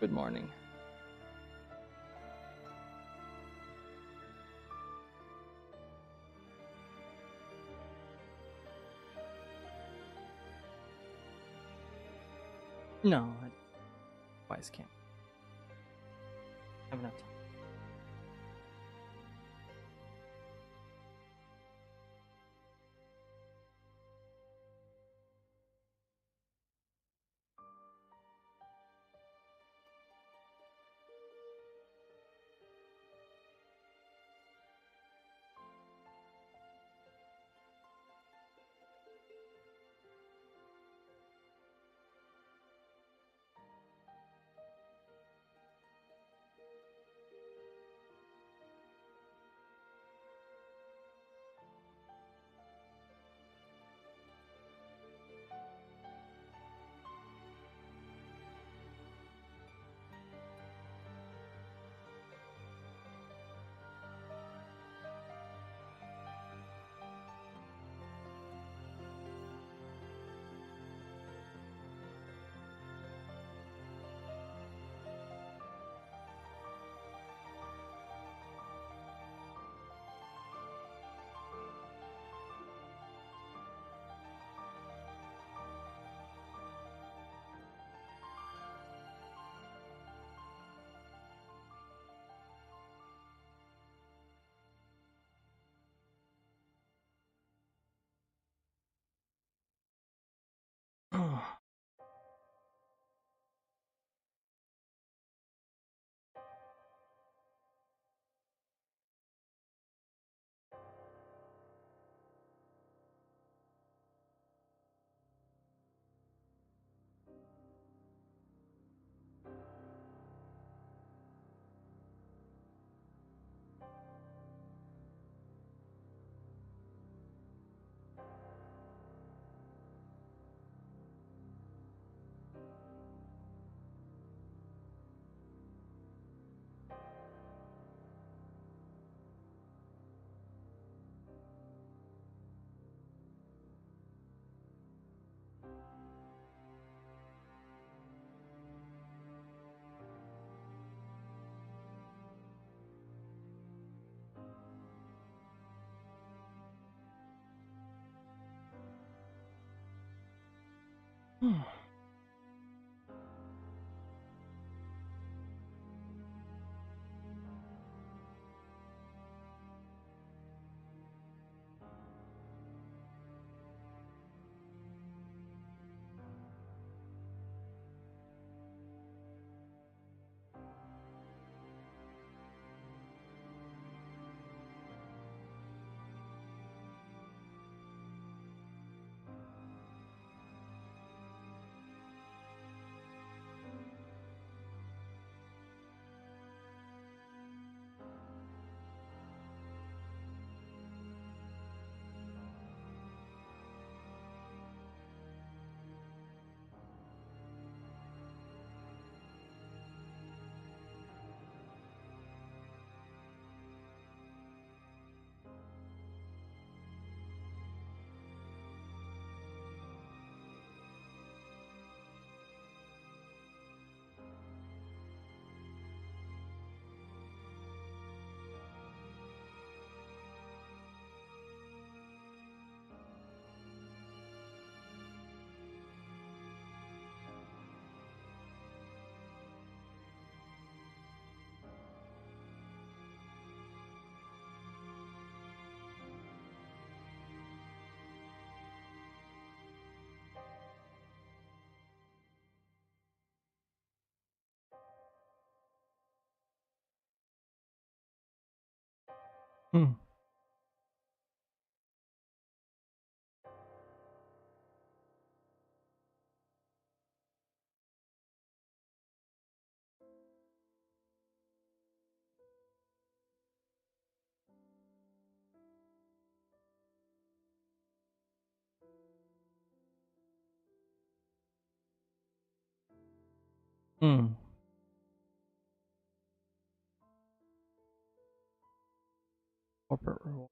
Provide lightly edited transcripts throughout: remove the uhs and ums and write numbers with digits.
Good morning. No, I wise can't. Have enough time. Hmm. Hmm. Corporate reward.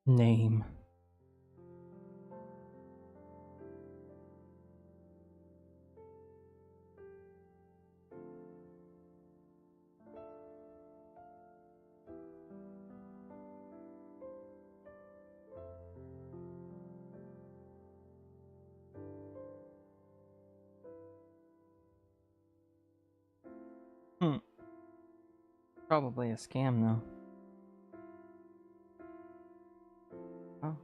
Name. Probably a scam, though. Oh.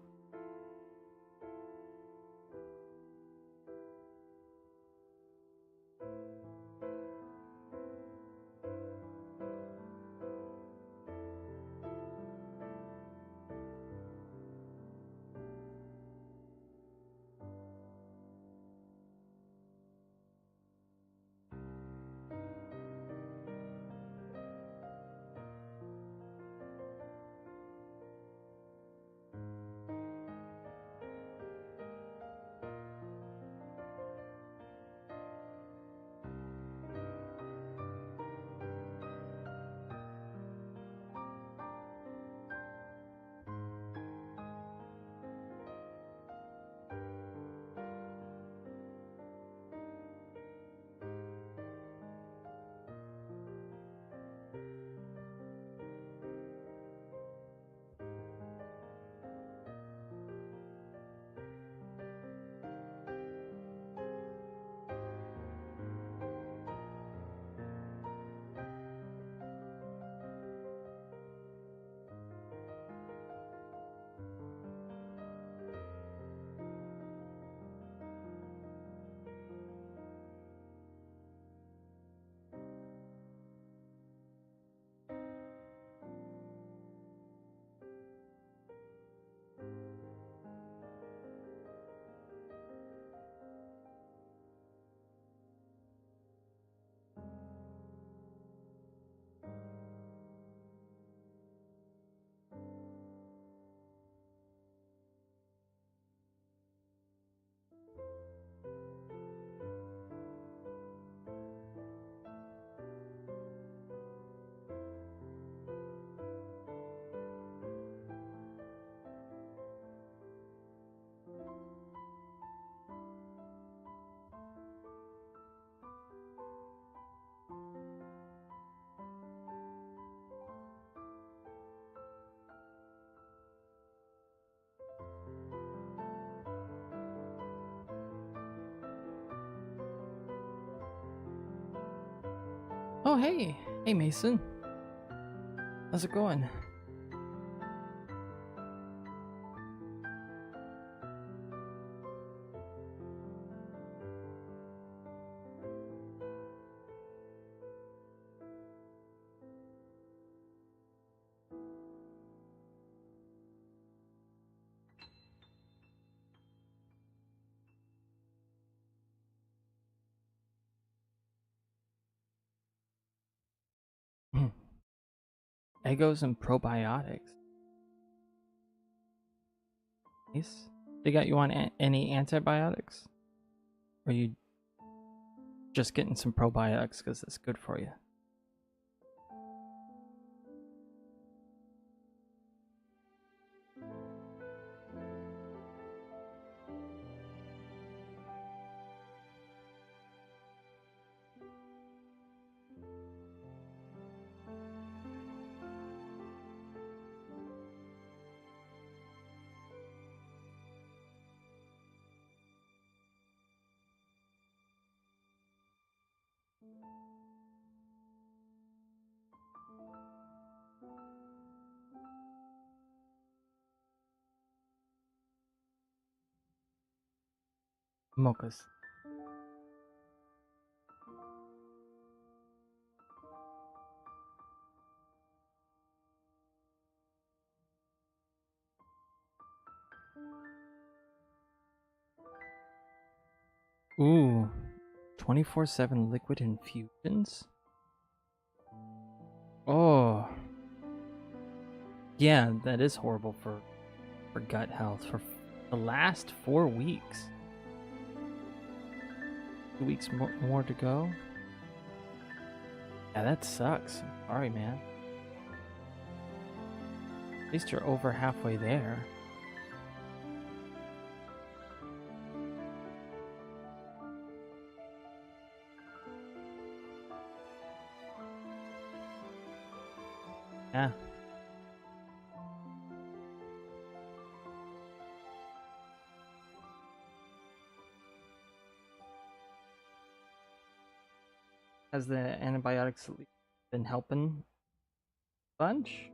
Oh, hey. Hey, Mason. How's it going? Egos and probiotics. Nice. They got you on any antibiotics? Or you just getting some probiotics because it's good for you? Mochas. Ooh. 24/7 liquid infusions? Oh. Yeah, that is horrible for gut health for the last 4 weeks. 2 weeks more to go. Yeah, that sucks. I'm sorry, man. At least you're over halfway there. Yeah. Has the antibiotics been helping Bunch?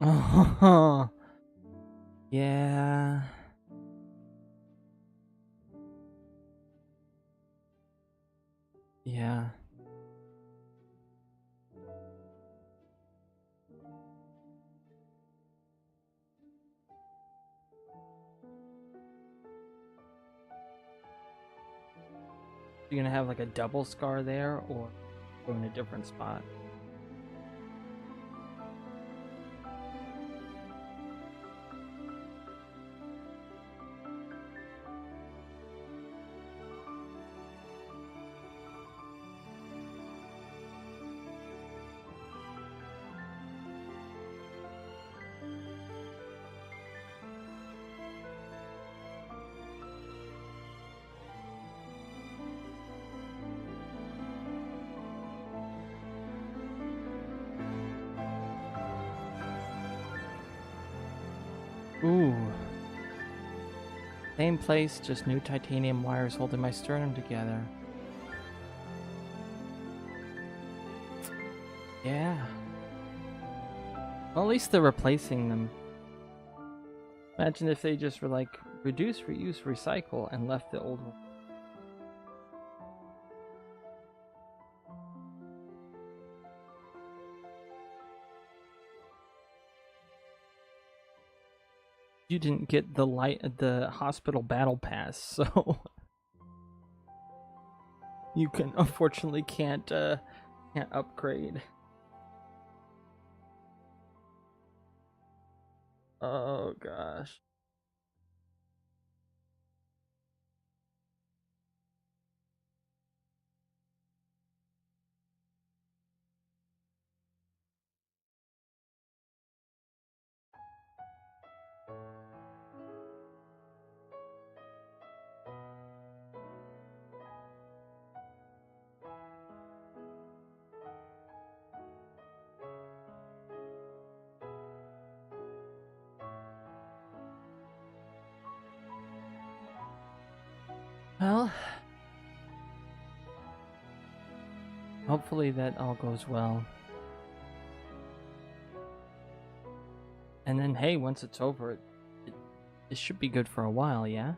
Oh, yeah. Yeah. You're gonna have like a double scar there, or go in a different spot? Ooh. Same place, just new titanium wires holding my sternum together. Yeah. Well, at least they're replacing them. Imagine if they just were like, reduce, reuse, recycle, and left the old one. You didn't get the hospital battle pass, so you can unfortunately can't upgrade. Oh gosh. Well, hopefully that all goes well. And then, hey, once it's over, it should be good for a while, yeah?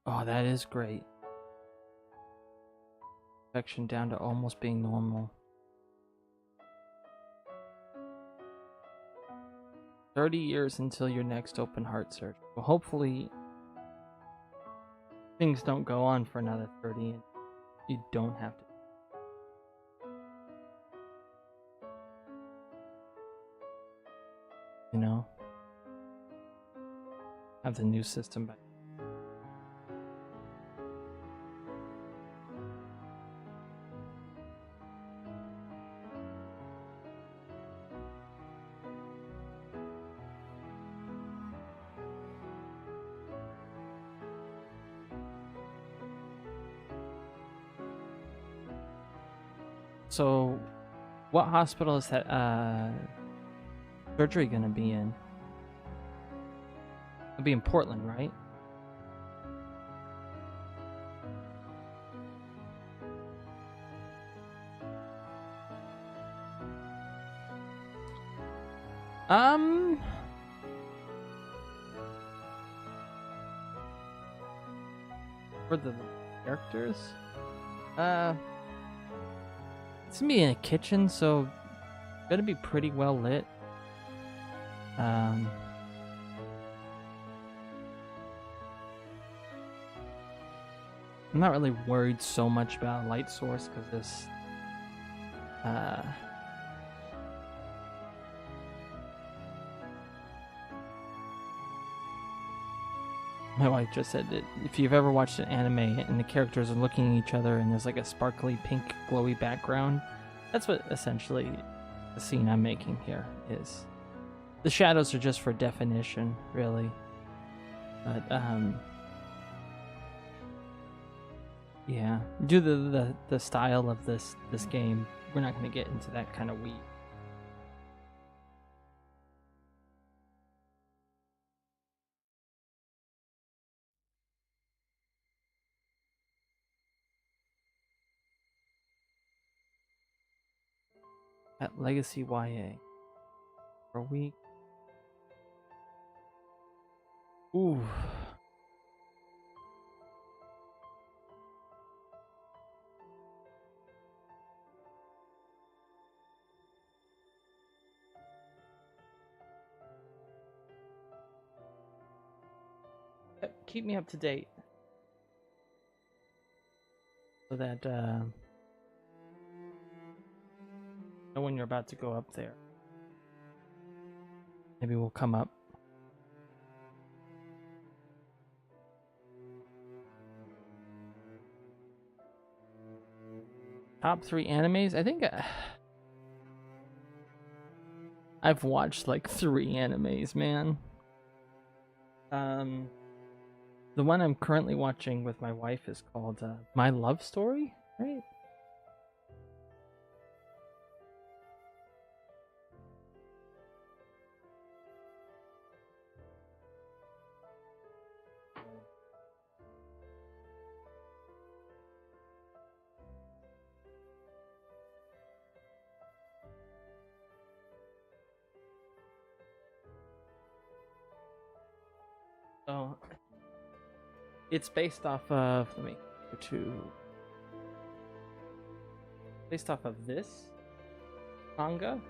Oh, that is great. Infection down to almost being normal. 30 years until your next open heart surgery. Well, hopefully things don't go on for another 30 and you don't have to. You know? Have the new system back. So, what hospital is that surgery gonna be in? It'll be in Portland, right? For the characters? It's gonna be in a kitchen, so it's gonna be pretty well lit. I'm not really worried so much about a light source because this my wife just said that if you've ever watched an anime and the characters are looking at each other and there's like a sparkly pink glowy background, that's what essentially the scene I'm making here is. The shadows are just for definition, really. But Yeah, due to the style of this game, we're not going to get into that kind of weed. At Legacy YA for a week. Ooh. Keep me up to date so that know when you're about to go up there. Maybe we'll come up. Top 3 animes? I think I've watched like 3 animes, man. The one I'm currently watching with my wife is called My Love Story, right? So it's based off of based off of this manga.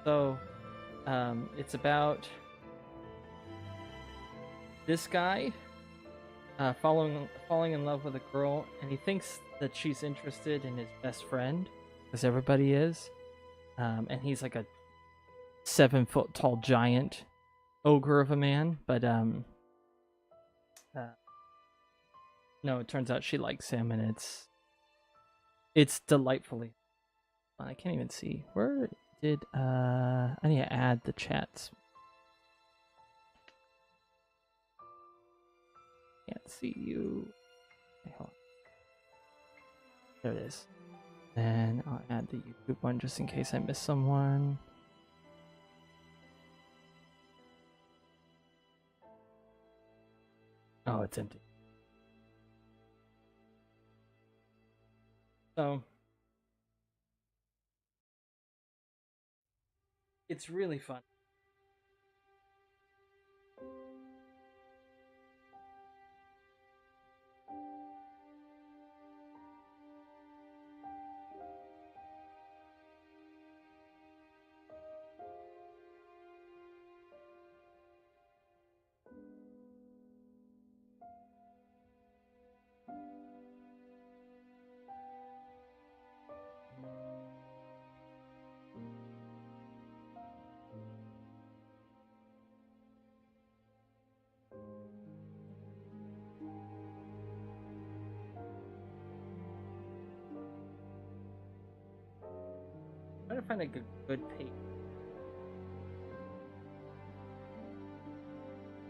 So it's about this guy falling in love with a girl, and he thinks that she's interested in his best friend, because everybody is. And he's like a 7-foot tall giant ogre of a man, but no, it turns out she likes him, and it's delightfully fun. I can't even see where did I need to add the chats. Can't see you. Okay, hold on. There it is. Then I'll add the YouTube one just in case I miss someone. Oh, it's empty. So it's really fun. I'm trying to find a good page.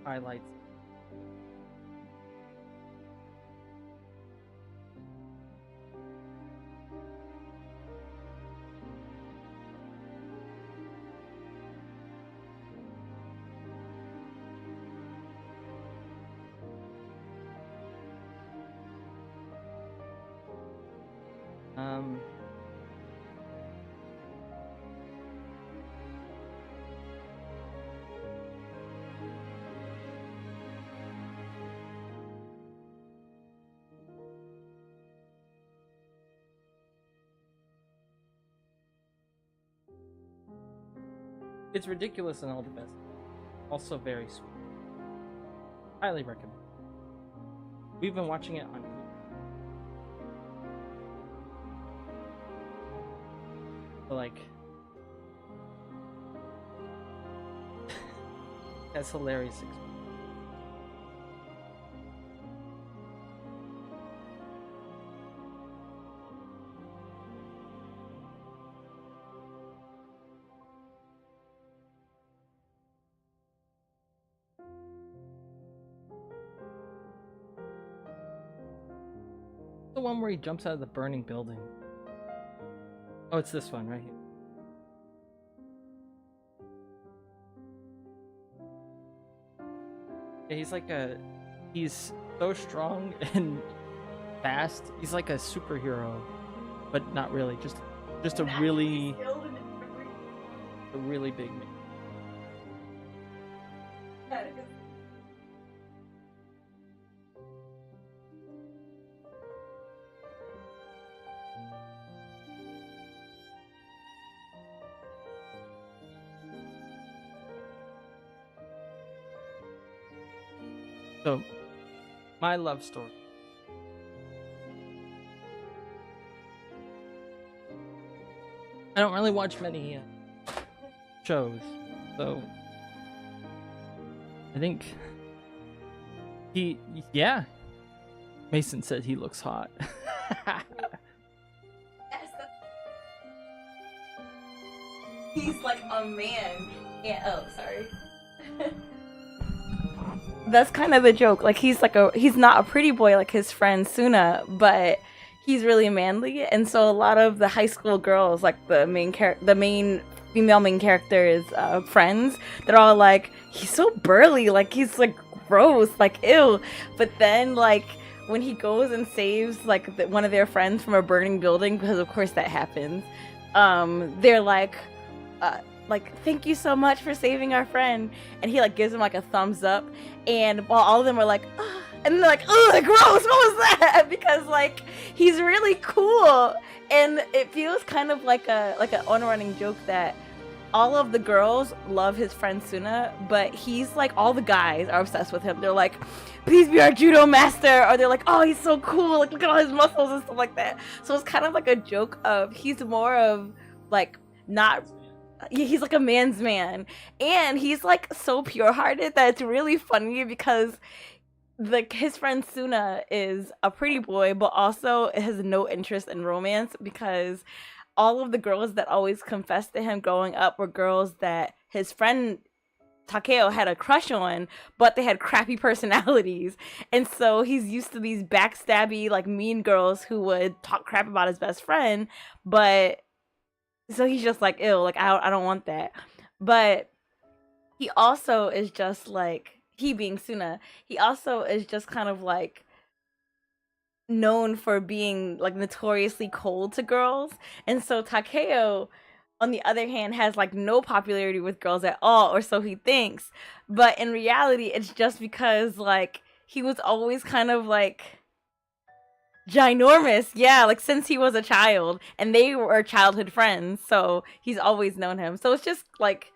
Highlights. Um, it's ridiculous and all the best. Also very sweet. Highly recommend. We've been watching it on Hulu. So, like, that's hilarious. The one where he jumps out of the burning building. Oh, it's this one right here. Yeah, he's so strong and fast. He's like a superhero, but not really. Just a really big man. So, my love story. I don't really watch many shows, so I think yeah. Mason said he looks hot. He's like a man. Yeah. Oh, sorry. That's kind of the joke. Like he's not a pretty boy like his friend Suna, but he's really manly, and so a lot of the high school girls, like the main female main character's friends, they're all like, he's so burly, like he's like gross, like ew. But then like when he goes and saves like one of their friends from a burning building, because of course that happens, they're like, thank you so much for saving our friend, and he like gives him like a thumbs up, and while all of them are like, ugh, and they're like, ugh, gross, what was that? Because like he's really cool, and it feels kind of like an on-running joke that all of the girls love his friend Suna, but he's like, all the guys are obsessed with him. They're like, please be our judo master, or they're like, oh, he's so cool, like look at all his muscles and stuff like that. So it's kind of like a joke of he's more of like not. He's like a man's man, and he's like so pure-hearted that it's really funny because like his friend Suna is a pretty boy, but also has no interest in romance, because all of the girls that always confessed to him growing up were girls that his friend Takeo had a crush on, but they had crappy personalities. And so he's used to these backstabby, like mean girls who would talk crap about his best friend, but so he's just like, ew, like I don't want that. But he also is just like, he being Suna, he also is just kind of like known for being like notoriously cold to girls. And so Takeo, on the other hand, has like no popularity with girls at all, or so he thinks. But in reality, it's just because like he was always kind of like ginormous, yeah, like since he was a child, and they were childhood friends, so he's always known him. So it's just like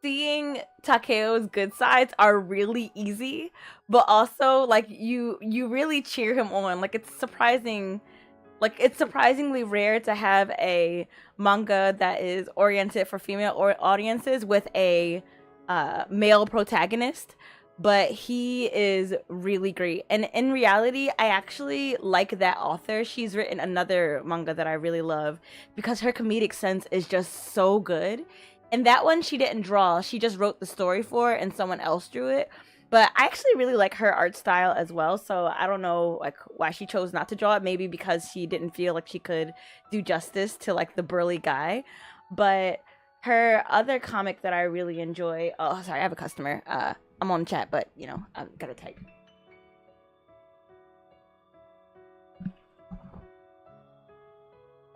seeing Takeo's good sides are really easy, but also like you really cheer him on. Like it's surprisingly rare to have a manga that is oriented for female audiences with a male protagonist, but he is really great. And in reality, I actually like that author. She's written another manga that I really love because her comedic sense is just so good. And that one she didn't draw, she just wrote the story for it and someone else drew it. But I actually really like her art style as well, so I don't know like why she chose not to draw it. Maybe because she didn't feel like she could do justice to like the burly guy. But her other comic that I really enjoy, oh sorry, I have a customer. I'm on chat, but you know, I've gotta type.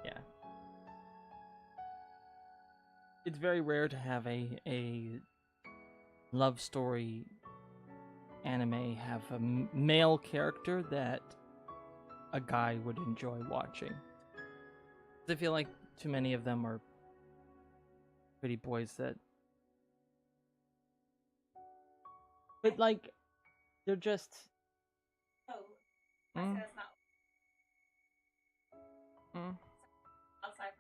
Yeah. It's very rare to have a love story anime have a male character that a guy would enjoy watching. I feel like too many of them are pretty boys that, but like they're just. Oh, I said it's not outside. Like,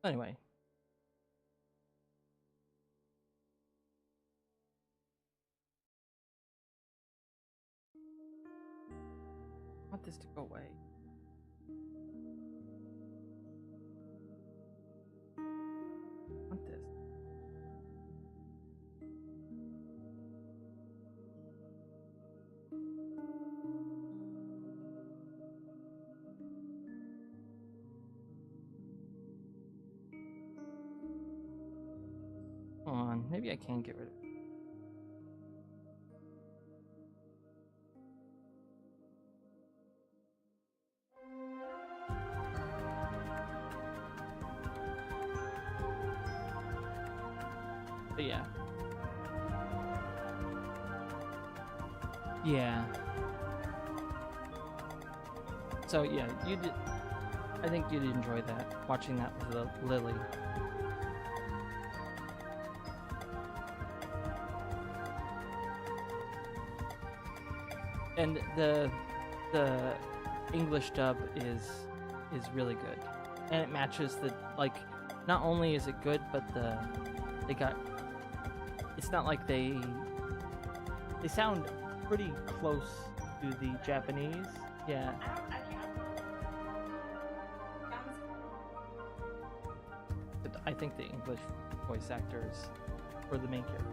Anyway. want this to go away. I want this. Hold on, maybe I can get rid of it. But yeah. Yeah. So yeah, you did. I think you'd enjoy that, watching that with Lily. And the English dub is really good, and it matches the, like, not only is it good, but they got, it's not like they sound pretty close to the Japanese. Yeah. But I think the English voice actors for the main character.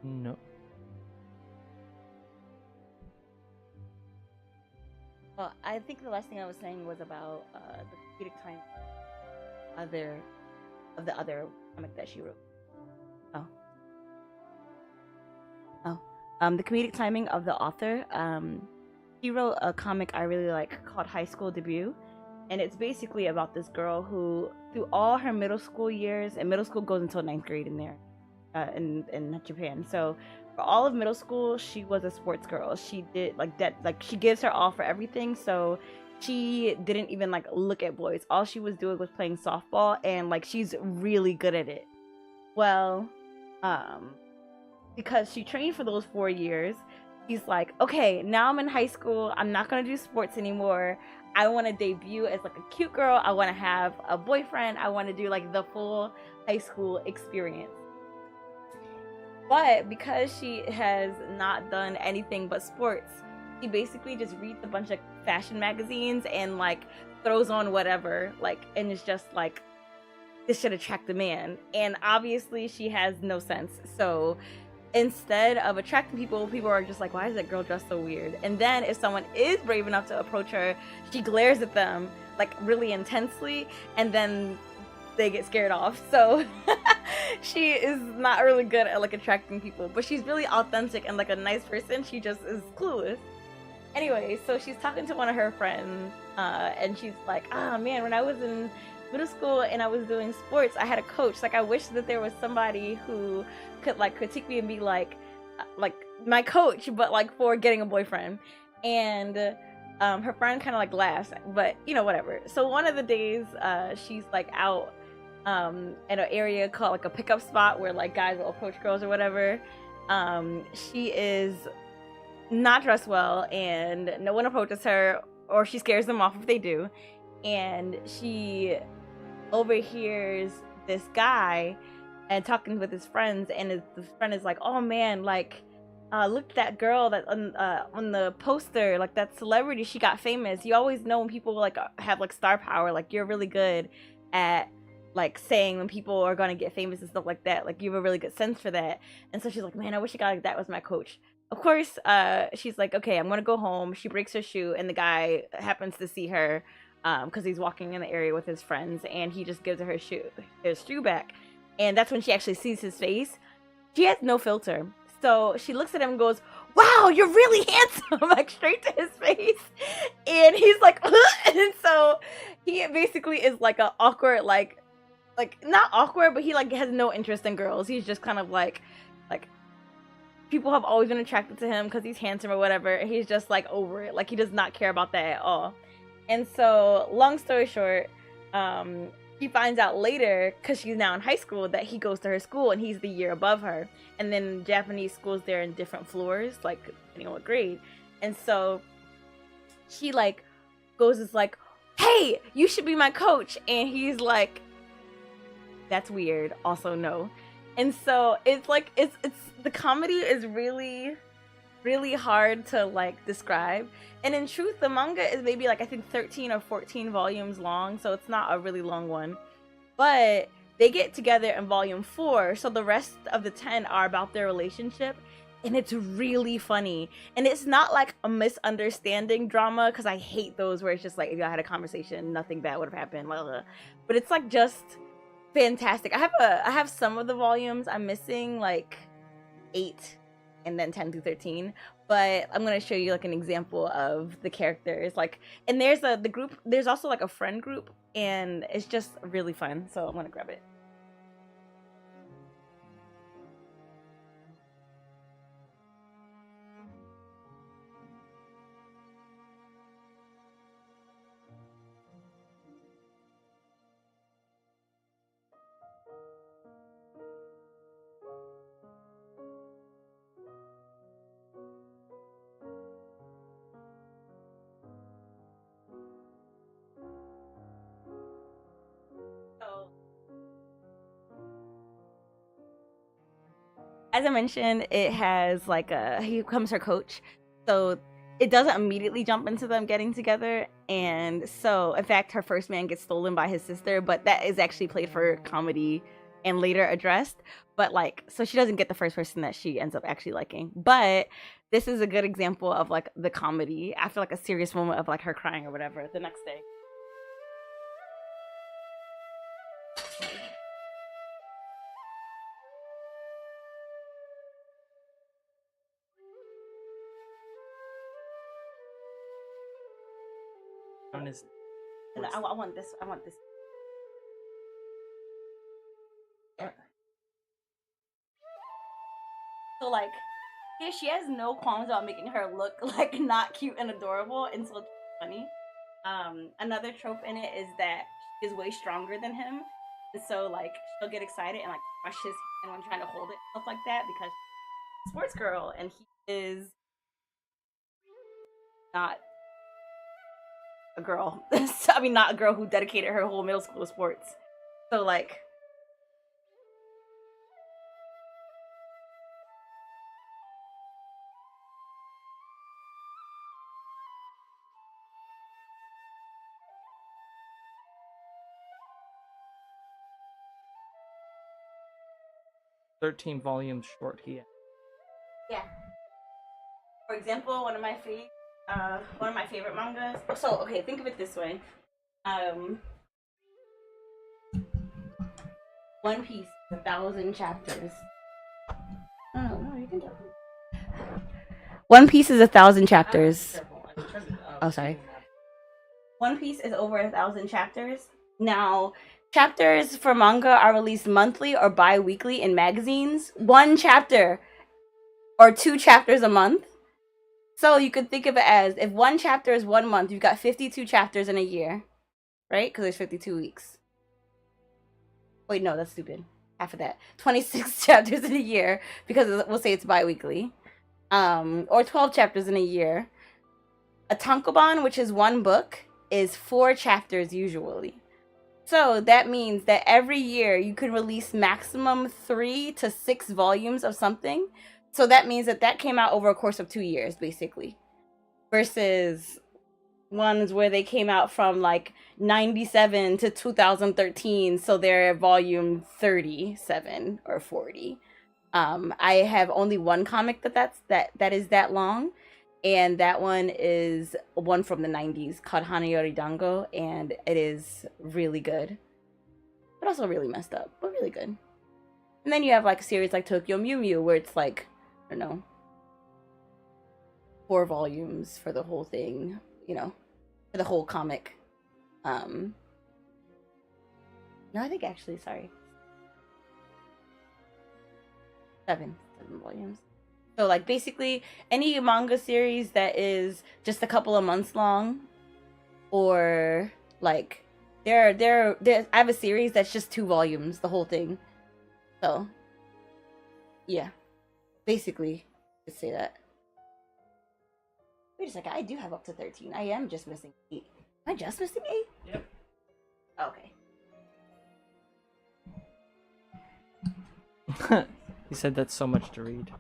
No. Well, I think the last thing I was saying was about the comedic time of the other comic that she wrote. Oh. The comedic timing of the author. He wrote a comic I really like called High School Debut, and it's basically about this girl who, through all her middle school years, and middle school goes until 9th grade in there, in Japan. So for all of middle school, she was a sports girl. She did like that, like she gives her all for everything. So she didn't even like look at boys. All she was doing was playing softball, and like she's really good at it. Well, because she trained for those 4 years, he's like, okay, now I'm in high school. I'm not gonna do sports anymore. I want to debut as like a cute girl. I want to have a boyfriend. I want to do like the full high school experience. But because she has not done anything but sports, she basically just reads a bunch of fashion magazines and like throws on whatever, like, and it's just like, this should attract a man. And obviously she has no sense. So instead of attracting people, people are just like, why is that girl dressed so weird? And then if someone is brave enough to approach her, she glares at them like really intensely, and then they get scared off. So she is not really good at like attracting people, but she's really authentic and like a nice person. She just is clueless. Anyway, so she's talking to one of her friends, and she's like, ah, man, when I was in middle school and I was doing sports, I had a coach. Like, I wish that there was somebody who could like critique me and be like my coach, but like for getting a boyfriend. And her friend kind of like laughs, but you know, whatever. So one of the days, she's like out in an area called like a pickup spot where like guys will approach girls or whatever. She is not dressed well, and no one approaches her, or she scares them off if they do. And she overhears this guy and talking with his friends, and his friend is like, oh man, like look at that girl that on the poster, like that celebrity, she got famous. You always know when people like have like star power, like you're really good at like saying when people are gonna get famous and stuff like that. Like you have a really good sense for that. And so she's like, man, I wish a guy like that was my coach. Of course, she's like, okay, I'm gonna go home. She breaks her shoe, and the guy happens to see her because he's walking in the area with his friends, and he just gives her his shoe back. And that's when she actually sees his face. She has no filter. So she looks at him and goes, wow, you're really handsome, like straight to his face. And he's like, and so he basically is like a awkward, like not awkward, but he like has no interest in girls. He's just kind of like people have always been attracted to him because he's handsome or whatever. And he's just like over it. Like he does not care about that at all. And so long story short, he finds out later, because she's now in high school, that he goes to her school and he's the year above her. And then Japanese schools, they're in different floors, like depending on what grade. And so she like goes is like, hey, you should be my coach. And he's like, that's weird. Also no. And so it's like it's the comedy is really really hard to like describe. And in truth, the manga is maybe like I think 13 or 14 volumes long, so it's not a really long one. But they get together in volume 4, so the rest of the 10 are about their relationship, and it's really funny. And it's not like a misunderstanding drama, because I hate those where it's just like if y'all had a conversation, nothing bad would have happened, blah, blah. But it's like just fantastic. I have some of the volumes. I'm missing like 8 and then 10 through 13, but I'm gonna show you like an example of the characters, like, and there's the group, there's also like a friend group, and it's just really fun, so I'm gonna grab it. So as I mentioned, it has like he becomes her coach, so it doesn't immediately jump into them getting together. And so in fact her first man gets stolen by his sister, but that is actually played for comedy and later addressed. But like, so she doesn't get the first person that she ends up actually liking. But this is a good example of like the comedy after like a serious moment of like her crying or whatever the next day. Known as And I want this. I want this. So like, yeah, she has no qualms about making her look like not cute and adorable, and so it's funny. Another trope in it is that she's way stronger than him, and so like she'll get excited and like crush his hand when trying to hold it, stuff like that, because she's a sports girl and he is not a girl. So, I mean, not a girl who dedicated her whole middle school to sports. So like, 13 volumes short. yeah. For example, one of my favorite mangas. So okay, think of it this way. Um, One Piece, 1,000 chapters. Oh no, you can do it. One Piece is 1,000 chapters. Oh, sorry. One Piece is over 1,000 chapters. Now, chapters for manga are released monthly or bi-weekly in magazines. One chapter or 2 chapters a month. So you could think of it as if one chapter is 1 month, you've got 52 chapters in a year, right? Because there's 52 weeks. Wait, no, that's stupid. Half of that. 26 chapters in a year, because we'll say it's bi-weekly. Or 12 chapters in a year. A tankobon, which is 1 book, is 4 chapters usually. So that means that every year you can release maximum 3 to 6 volumes of something. So that means that came out over a course of 2 years, basically. Versus ones where they came out from like 97 to 2013, so they're volume 37 or 40. I have only one comic that is that long, and that one is one from the 90s called Hanayori Dango, and it is really good, but also really messed up, but really good. And then you have like a series like Tokyo Mew Mew, where it's like, I don't know, 4 volumes for the whole thing, for the whole comic. Um, no, I think actually, sorry, seven volumes. So like basically any manga series that is just a couple of months long, or like there I have a series that's just 2 volumes, the whole thing. So yeah, basically, let's say that. Wait a second, I do have up to 13. I am just missing 8. Am I just missing 8? Yep. Okay. He said that's so much to read.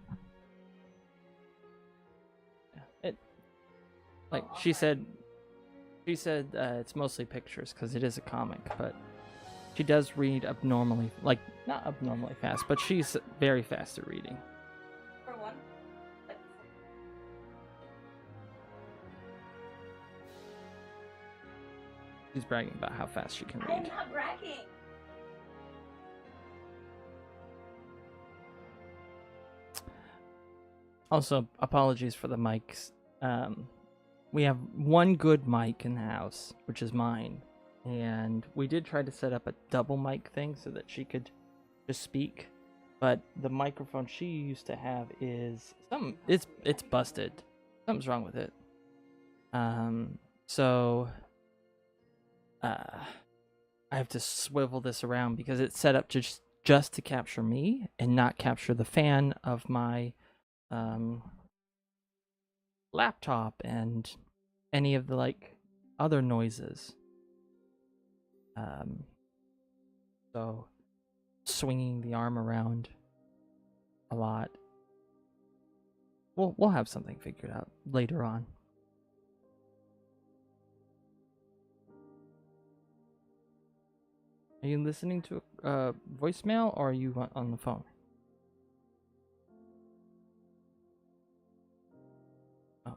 It, like she said it's mostly pictures because it is a comic, but she does read abnormally, like not abnormally fast, but she's very fast at reading. For one. She's bragging about how fast she can I'm read. not bragging. Also, apologies for the mics. We have one good mic in the house, which is mine, and we did try to set up a double mic thing so that she could just speak, but the microphone she used to have is it's busted. Something's wrong with it. So I have to swivel this around because it's set up to just to capture me and not capture the fan of my laptop and any of the like other noises. So swinging the arm around a lot. We'll have something figured out later on. Are you listening to a voicemail or are you on the phone? Oh.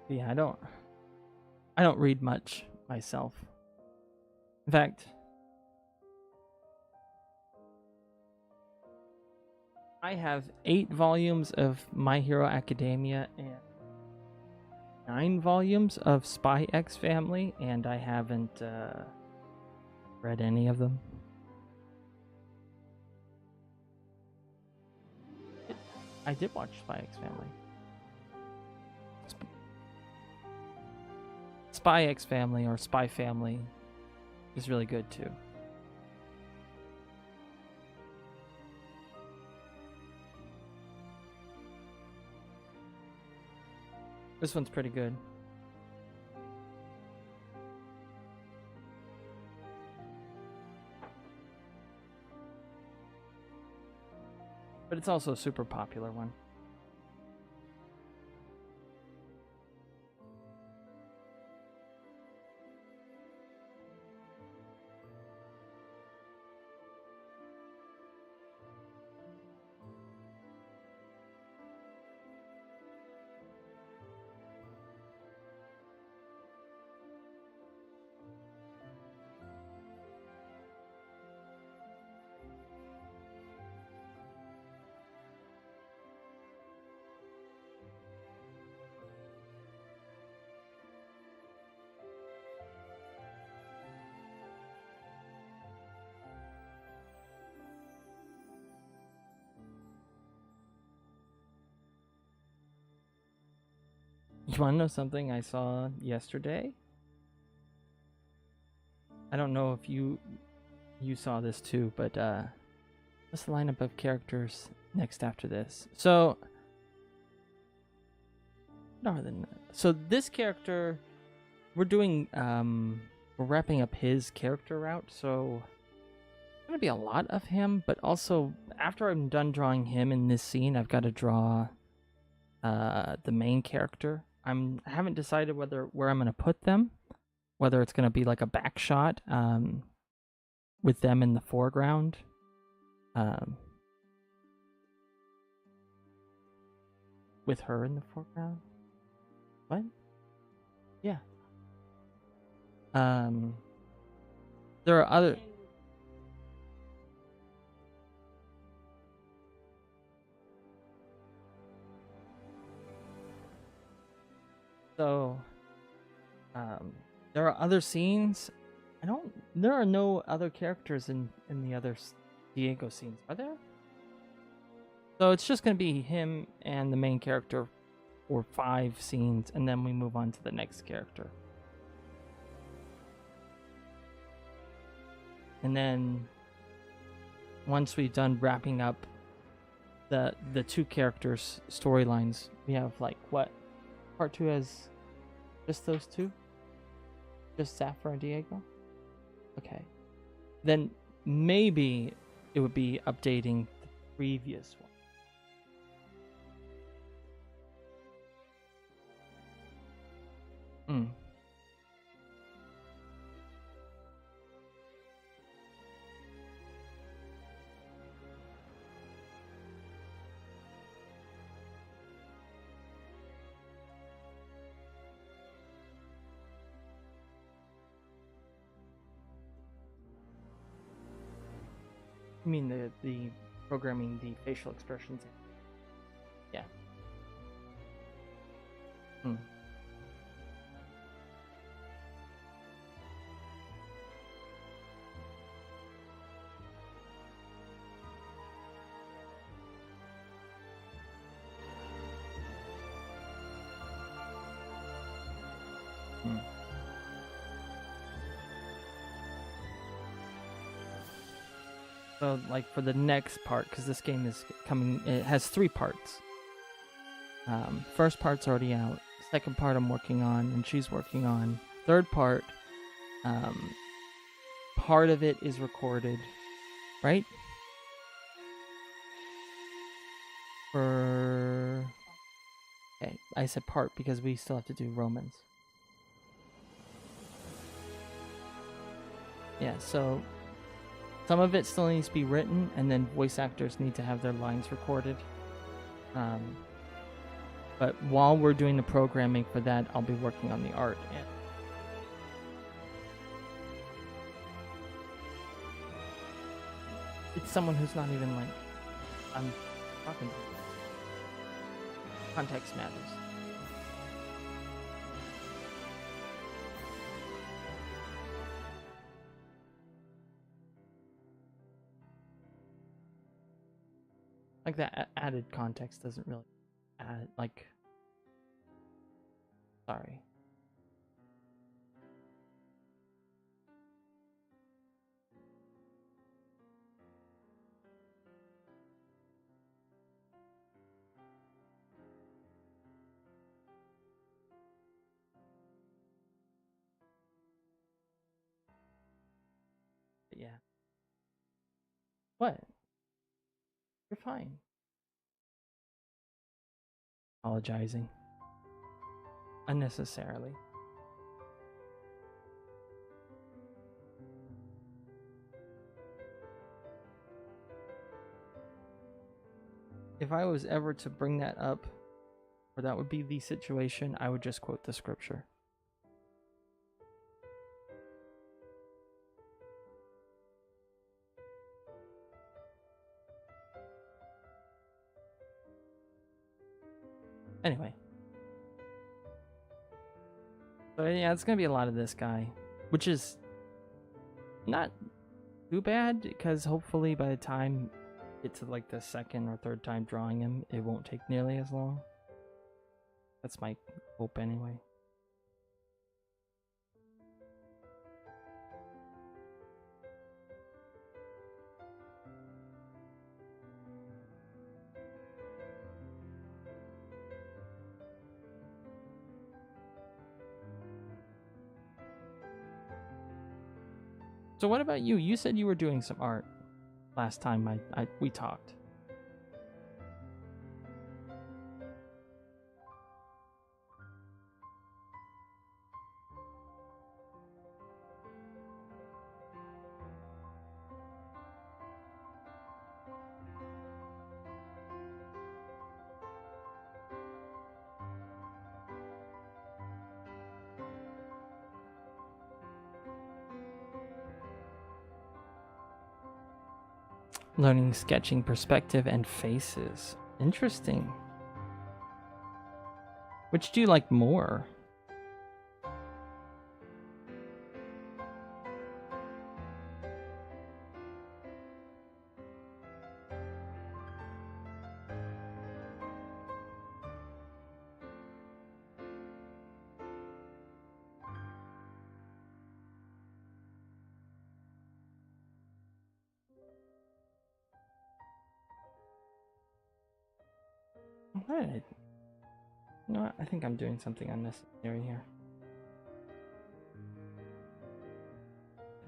Yeah, I don't read much myself. In fact, I have 8 volumes of My Hero Academia and 9 volumes of Spy X Family, and I haven't read any of them. I did watch Spy X Family. Spy X Family or Spy Family is really good too. This one's pretty good. But it's also a super popular one. You want to know something I saw yesterday? I don't know if you saw this too, but what's the lineup of characters next after this? So, no, So this character, we're doing we're wrapping up his character route, so it's gonna be a lot of him, but also after I'm done drawing him in this scene, I've got to draw the main character. I haven't decided where I'm gonna put them, whether it's gonna be like a back shot with them in the foreground. With her in the foreground. What? Yeah. There are other. So, there are other scenes. I don't. There are no other characters in the other Diego scenes, are there? So it's just gonna be him and the main character for 5 scenes, and then we move on to the next character. And then once we've done wrapping up the 2 characters' storylines, we have like what? Part 2 has just those 2? Just Saffron and Diego? Okay. Then maybe it would be updating the previous one. Hmm. I mean the programming the facial expressions. Yeah. Hmm. Hmm. So like for the next part, because this game is coming, it has 3 parts. First part's already out. Second part I'm working on, and she's working on. Third part, part of it is recorded, right? For okay, I said part because we still have to do Romans. Yeah, so some of it still needs to be written, and then voice actors need to have their lines recorded. But while we're doing the programming for that, I'll be working on the art. And it's someone who's not even like I'm talking to. Context matters. Like that added context doesn't really add like. Sorry. But yeah. What? You're fine. Apologizing. Unnecessarily. If I was ever to bring that up, or that would be the situation, I would just quote the scripture. Anyway. So yeah, it's gonna be a lot of this guy, which is not too bad because hopefully by the time I get to like the second or third time drawing him, it won't take nearly as long. That's my hope anyway. So what about you? You said you were doing some art last time we talked. Learning sketching perspective and faces. Interesting. Which do you like more? Alright. You know what? I think I'm doing something unnecessary here.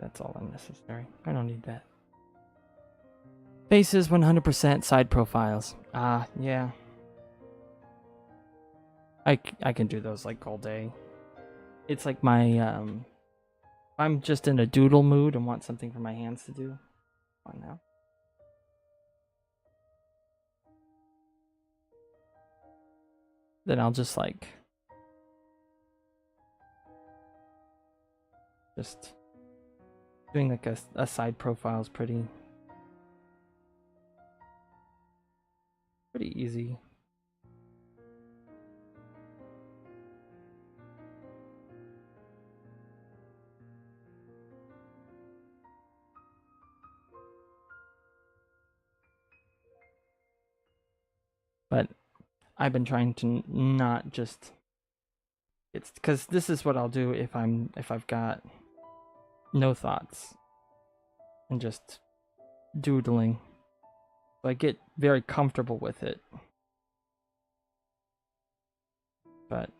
That's all unnecessary. I don't need that. Faces 100% side profiles. Yeah. I can do those like all day. It's like my, I'm just in a doodle mood and want something for my hands to do. Come on now. Then I'll just like... Just... Doing like a side profile is pretty easy. But I've been trying to not just... It's because this is what I'll do if I've got no thoughts and just doodling. So I get very comfortable with it. But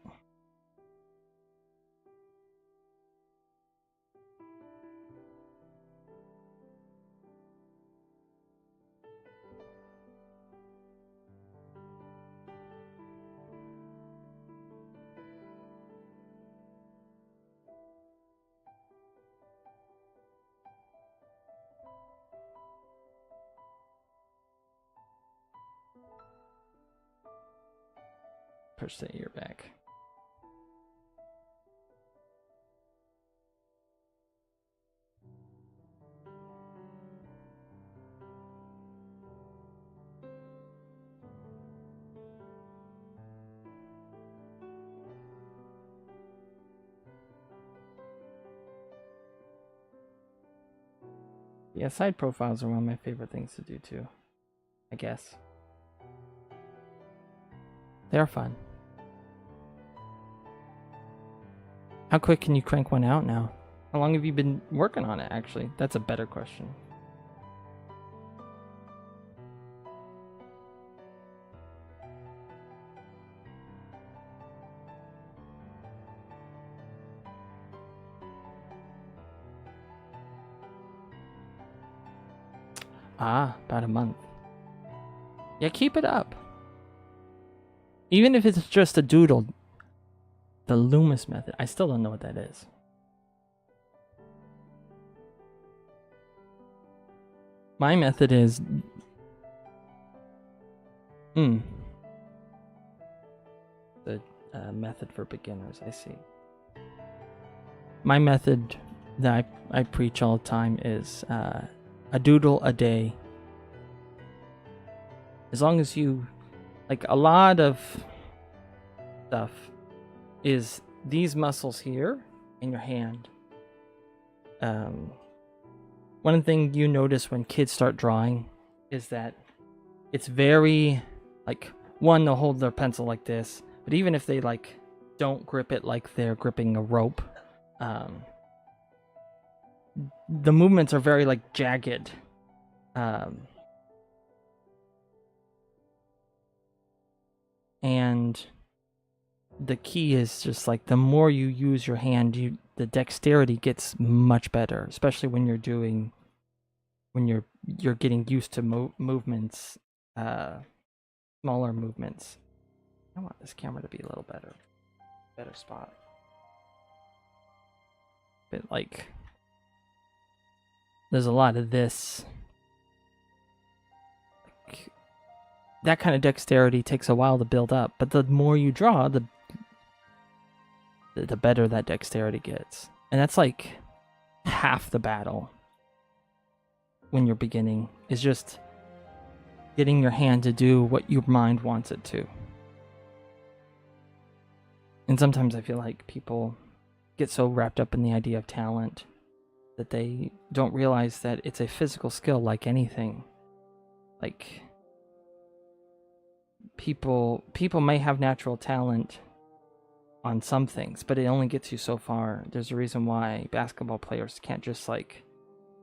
push the ear back. Yeah, side profiles are one of my favorite things to do too, I guess. They're fun. How quick can you crank one out now? How long have you been working on it, actually? That's a better question. About a month. Yeah, keep it up. Even if it's just a doodle, the Loomis method, I still don't know what that is. My method is... The method for beginners, I see. My method that I preach all the time is a doodle a day. As long as you... Like, a lot of stuff is these muscles here in your hand. One thing you notice when kids start drawing is that it's very, like, one, they'll hold their pencil like this, but even if they, like, don't grip it like they're gripping a rope, the movements are very, like, jagged. And the key is just like the more you use your hand, the dexterity gets much better, especially when you're getting used to movements, smaller movements. I want this camera to be a little better spot. But like, there's a lot of this. Like, that kind of dexterity takes a while to build up, but the more you draw, the better that dexterity gets. And that's like half the battle when you're beginning, is just getting your hand to do what your mind wants it to. And sometimes I feel like people get so wrapped up in the idea of talent that they don't realize that it's a physical skill like anything. Like, people may have natural talent on some things, but it only gets you so far. There's a reason why basketball players can't just like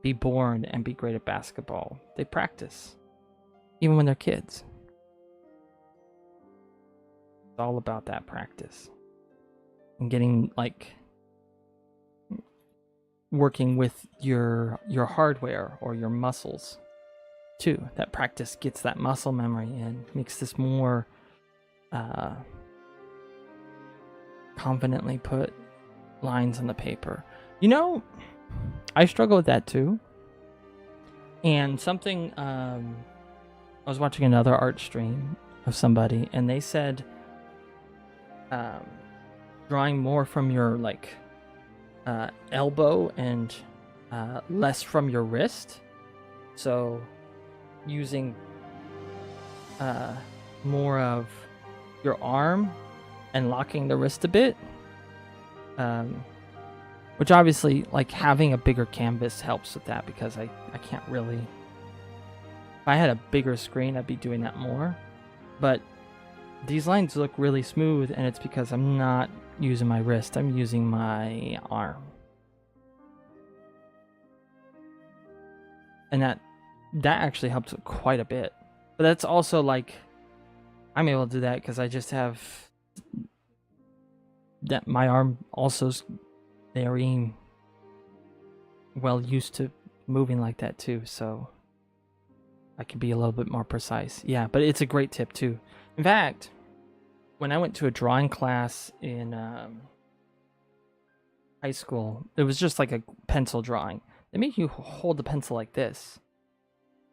be born and be great at basketball. They practice, even when they're kids. It's all about that practice and getting like working with your hardware or your muscles too. That practice gets that muscle memory and makes this more confidently put lines on the paper. You know, I struggle with that too. And something, I was watching another art stream of somebody, and they said drawing more from your like elbow and less from your wrist. So using more of your arm and locking the wrist a bit, which obviously, like, having a bigger canvas helps with that, because I can't really, if I had a bigger screen, I'd be doing that more. But these lines look really smooth, and it's because I'm not using my wrist, I'm using my arm. And that actually helps quite a bit. But that's also like, I'm able to do that because I just have that, my arm also is very well used to moving like that too, so I can be a little bit more precise. Yeah, but it's a great tip too. In fact, when I went to a drawing class in high school, it was just like a pencil drawing. They make you hold the pencil like this.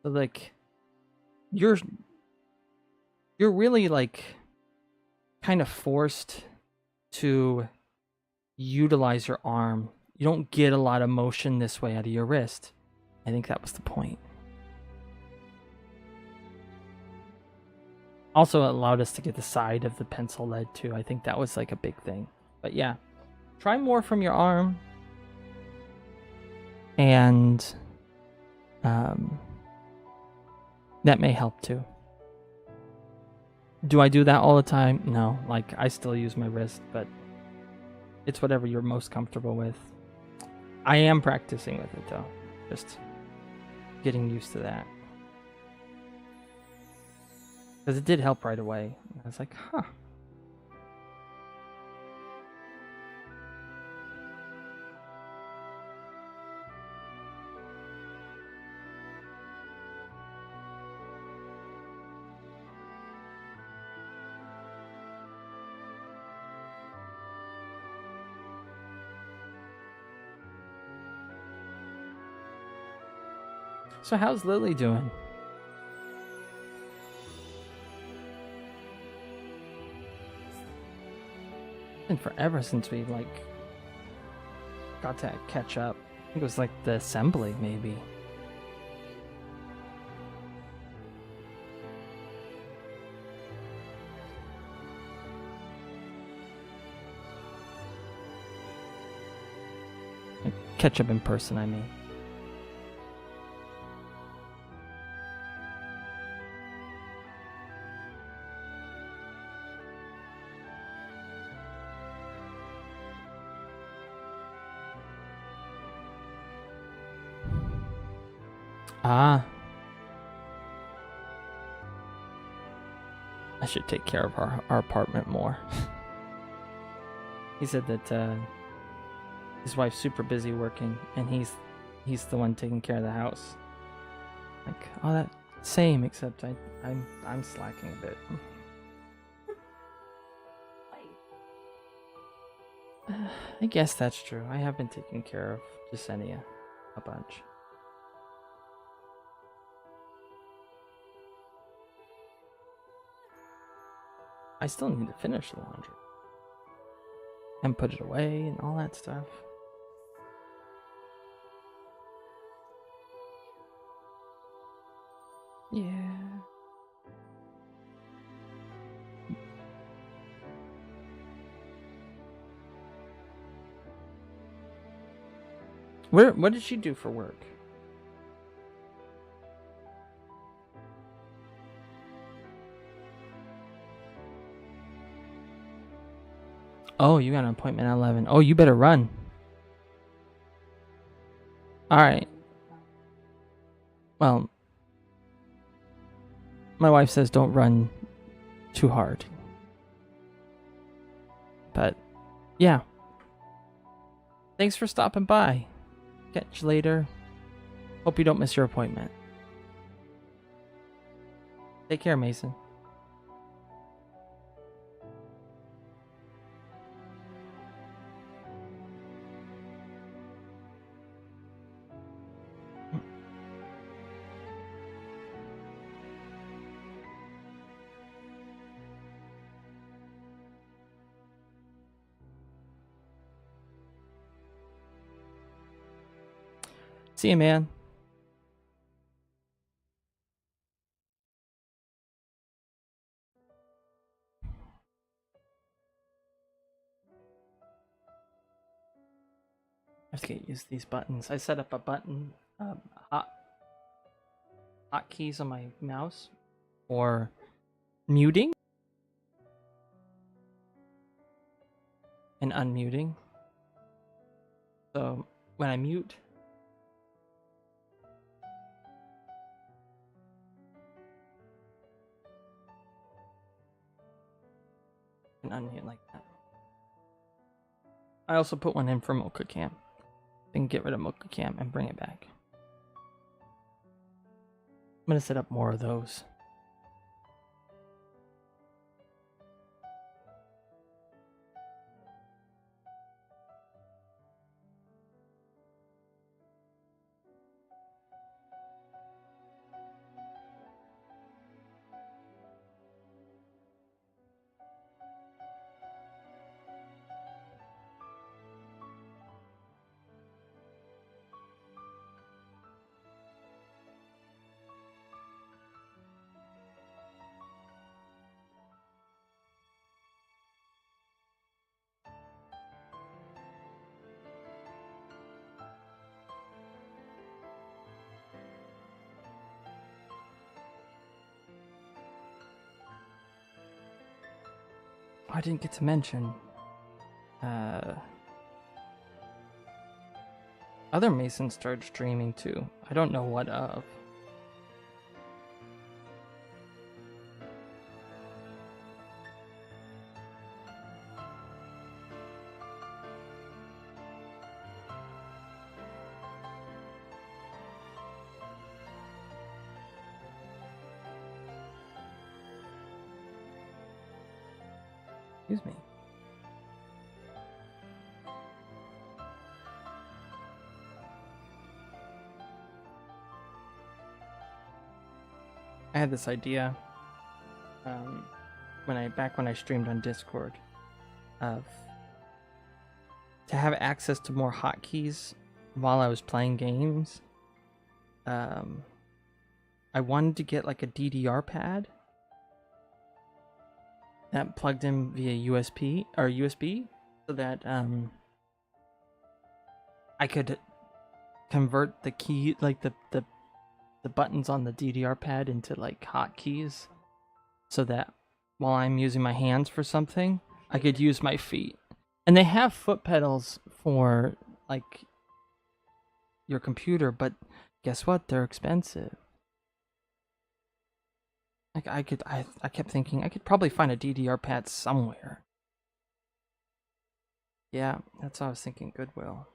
So like, you're really like kind of forced to utilize your arm. You don't get a lot of motion this way out of your wrist. I think that was the point. Also, it allowed us to get the side of the pencil lead too. I think that was like a big thing. But yeah, try more from your arm. And that may help too. Do I do that all the time? No, like, I still use my wrist, but it's whatever you're most comfortable with. I am practicing with it though, just getting used to that. Because it did help right away. I was like, huh. So how's Lily doing? It's been forever since we like got to catch up. I think it was like the assembly, maybe. Catch up in person, I mean. Ah. I should take care of our apartment more. He said that his wife's super busy working, and he's the one taking care of the house. Like, oh, that same, except I'm slacking a bit. I guess that's true. I have been taking care of Jasenia a bunch. I still need to finish the laundry and put it away and all that stuff. Yeah. What did she do for work? Oh, you got an appointment at 11. Oh, you better run. Alright. Well, my wife says don't run too hard. But, yeah. Thanks for stopping by. Catch you later. Hope you don't miss your appointment. Take care, Mason. See you, man. I have to get used to these buttons. I set up a button, hotkeys on my mouse for muting and unmuting. So when I mute, and unmute like that. I also put one in for Mocha Cam. Then get rid of Mocha Cam and bring it back. I'm gonna set up more of those. Oh, I didn't get to mention other Masons started streaming too. I don't know what of. Excuse me. I had this idea when I streamed on Discord of to have access to more hotkeys while I was playing games. I wanted to get like a DDR pad that plugged in via USB so that I could convert the key, like the buttons on the DDR pad into like hotkeys, so that while I'm using my hands for something, I could use my feet. And they have foot pedals for like your computer, but guess what? They're expensive. Like I kept thinking I could probably find a DDR pad somewhere. Yeah, that's what I was thinking. Goodwill.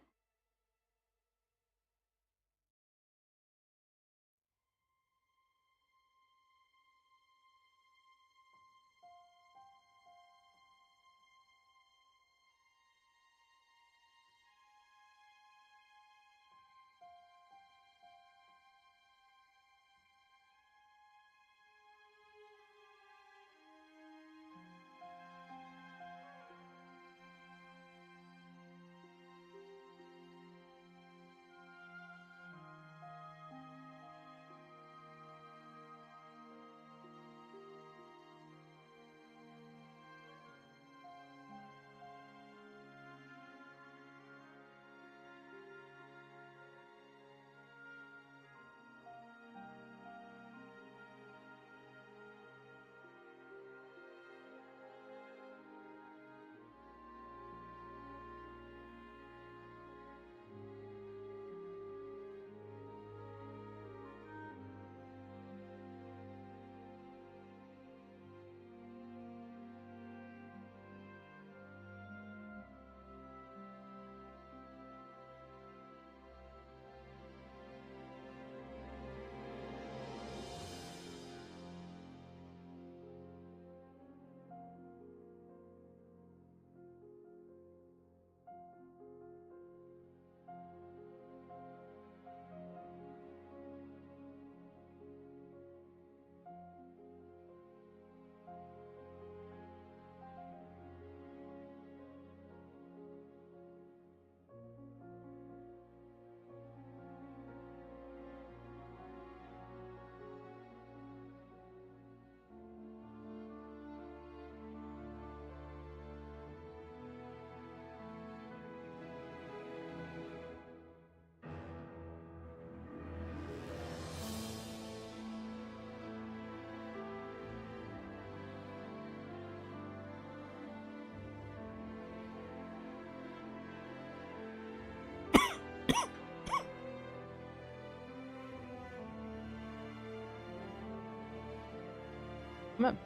I'm gonna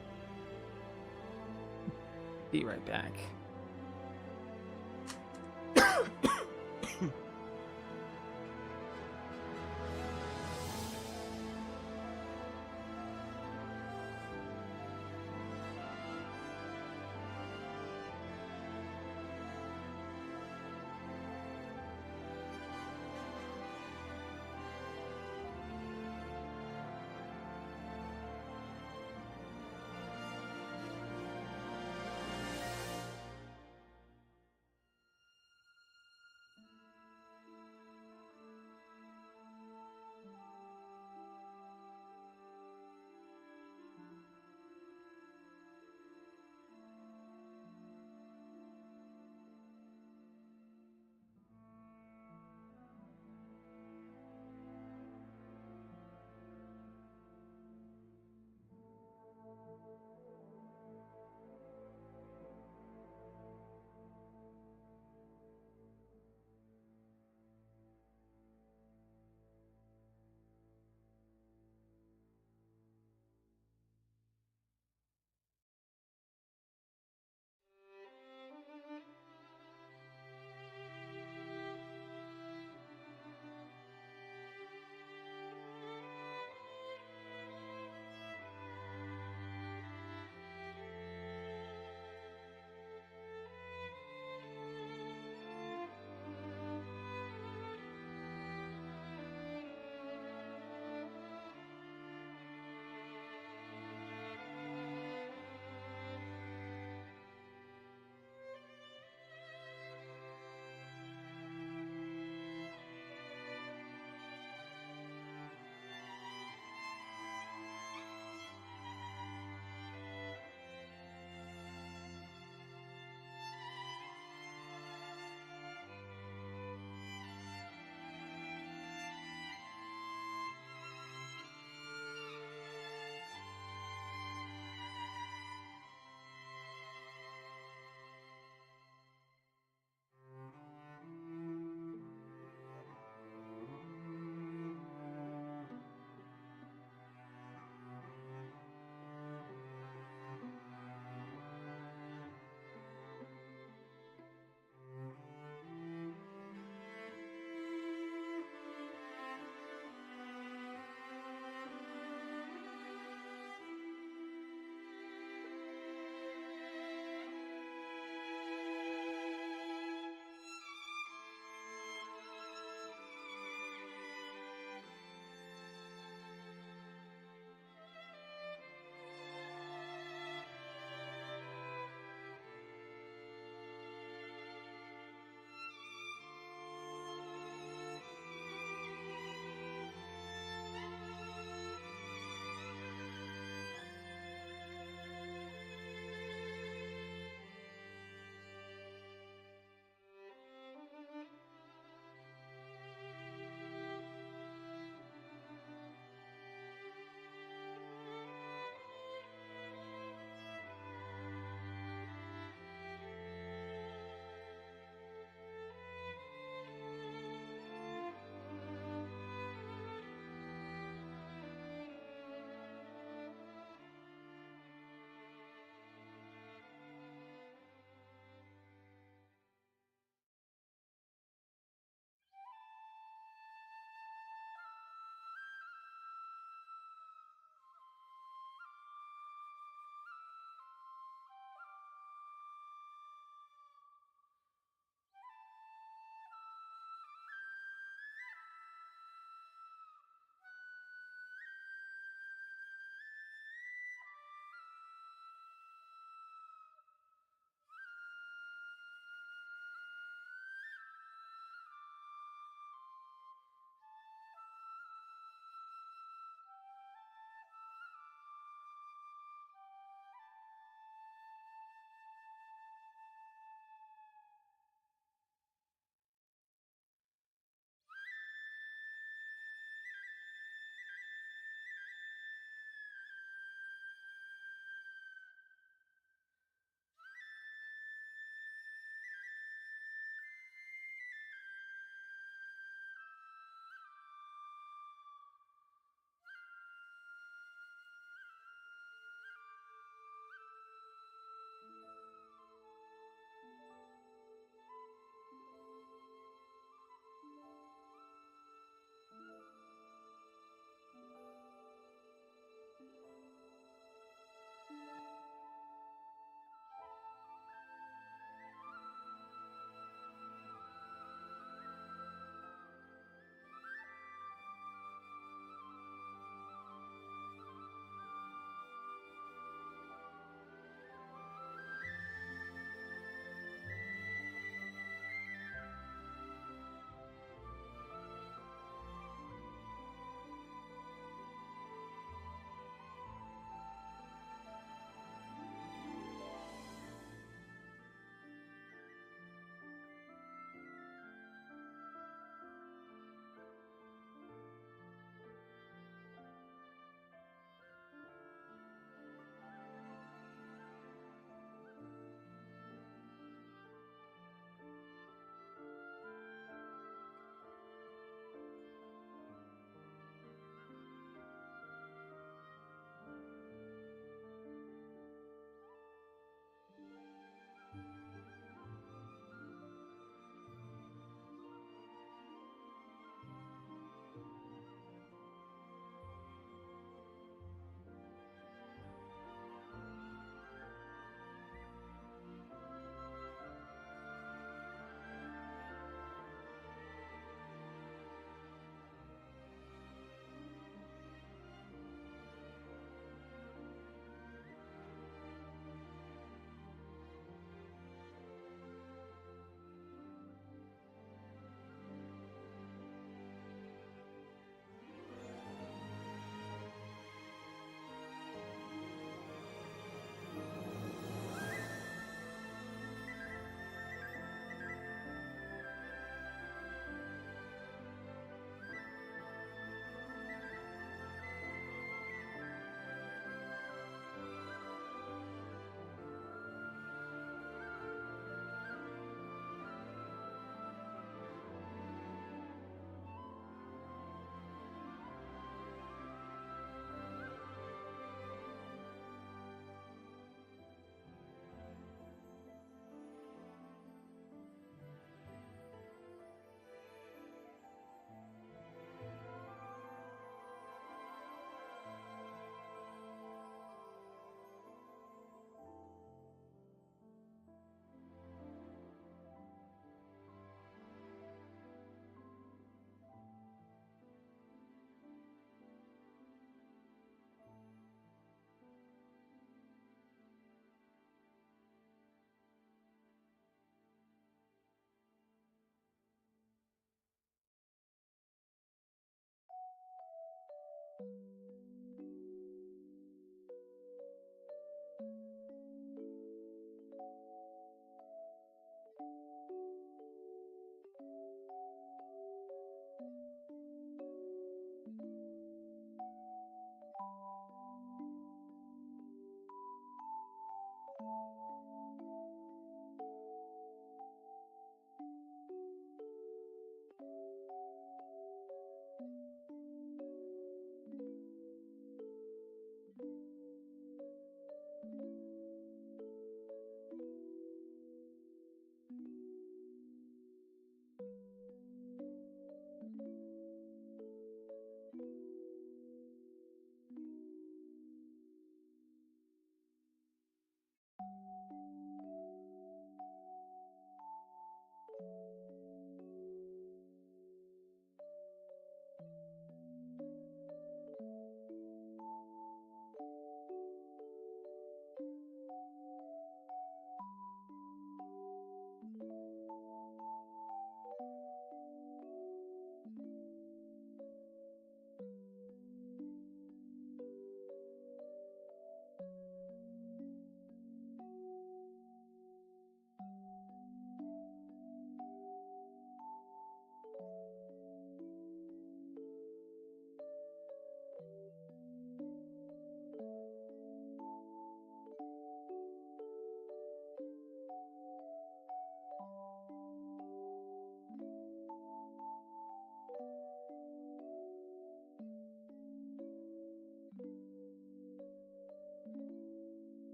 be right back.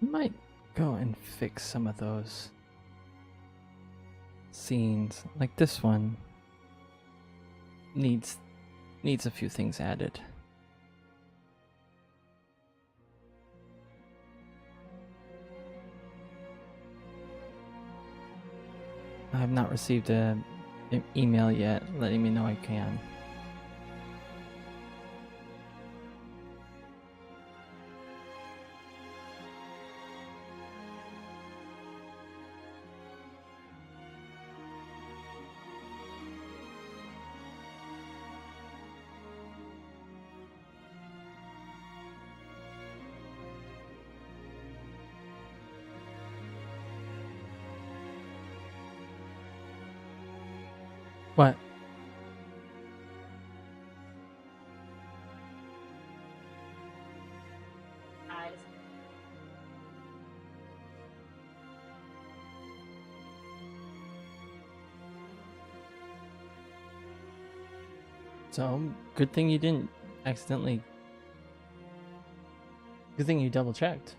might go and fix some of those scenes. Like this one needs a few things added. I have not received an email yet letting me know I can. What? So, good thing you didn't accidentally. Good thing you double checked.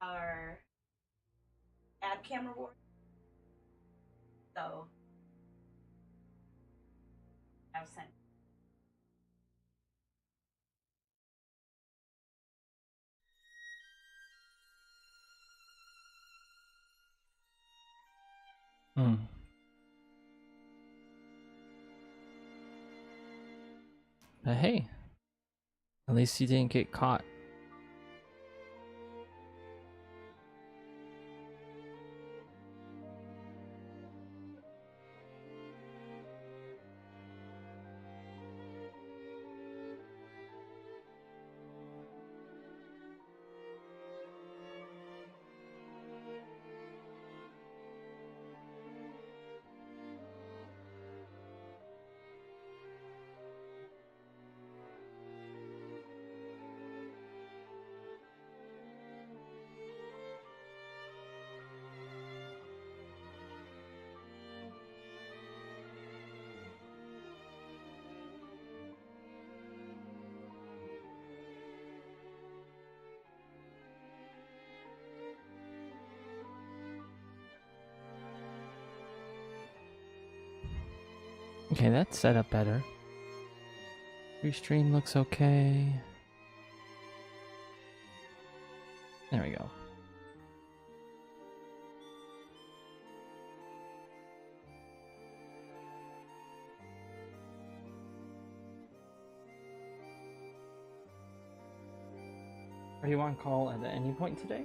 Our ad cam reward. So I've sent. Hmm. But hey, at least you didn't get caught. Okay, that's set up better. Restream looks okay. There we go. Are you on call at any point today?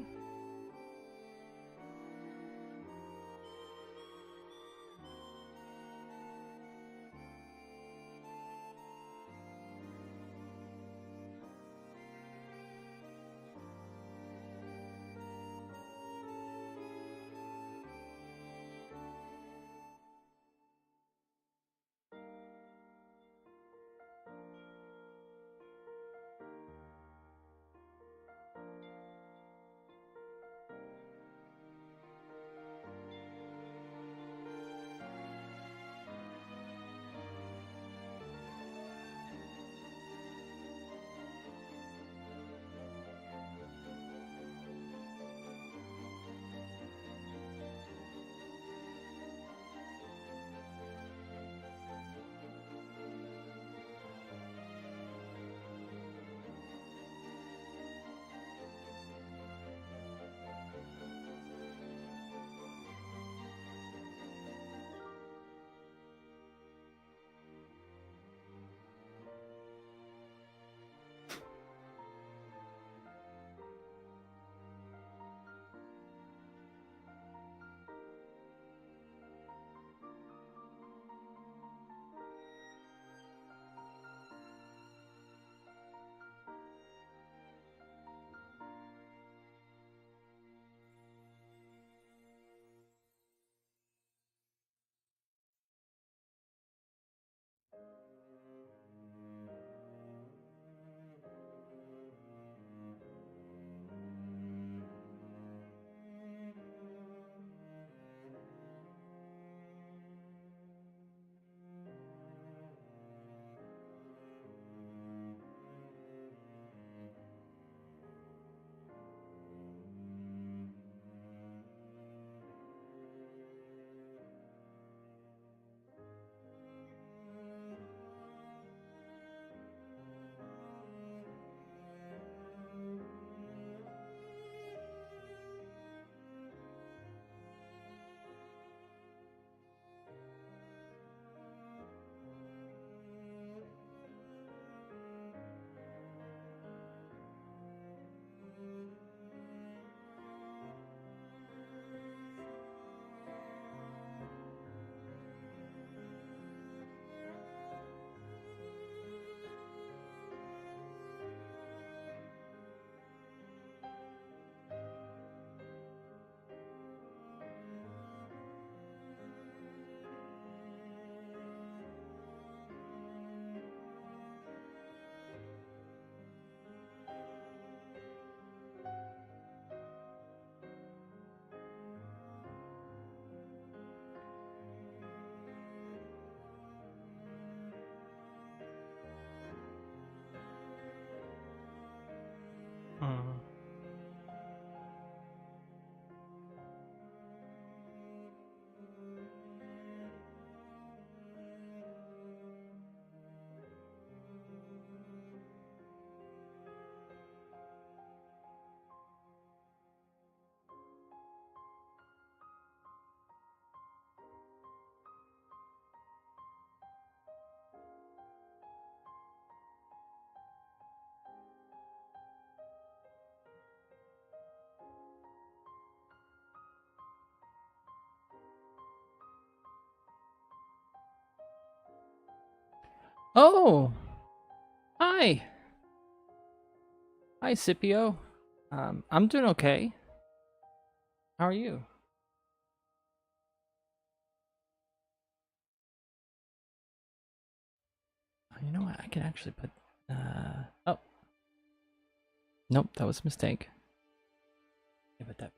Mm. Oh, hi. Hi, Scipio. I'm doing okay. How are you? You know what? I can actually put. Oh, nope, that was a mistake. Yeah, but that.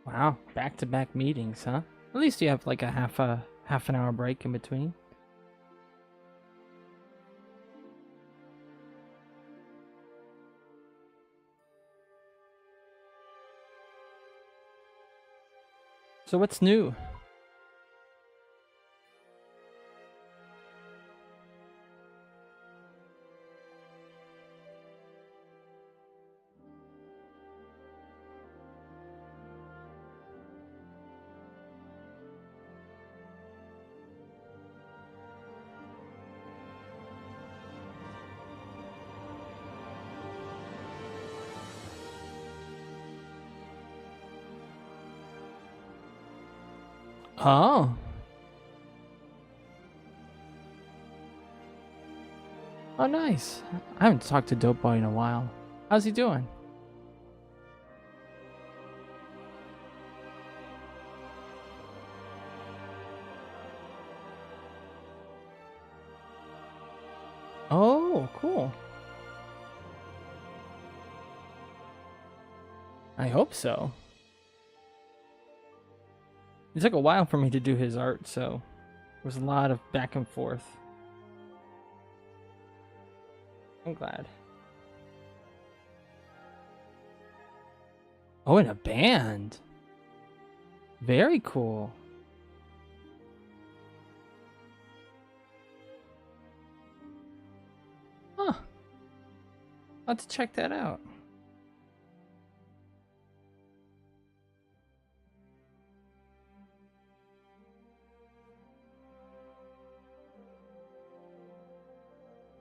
Wow, back-to-back meetings, huh? At least you have like a half an hour break in between. So what's new? Oh, oh, nice. I haven't talked to Dope Boy in a while. How's he doing? Oh, cool. I hope so. It took a while for me to do his art, so there was a lot of back and forth. I'm glad. Oh, in a band. Very cool. Huh. I'll have to check that out.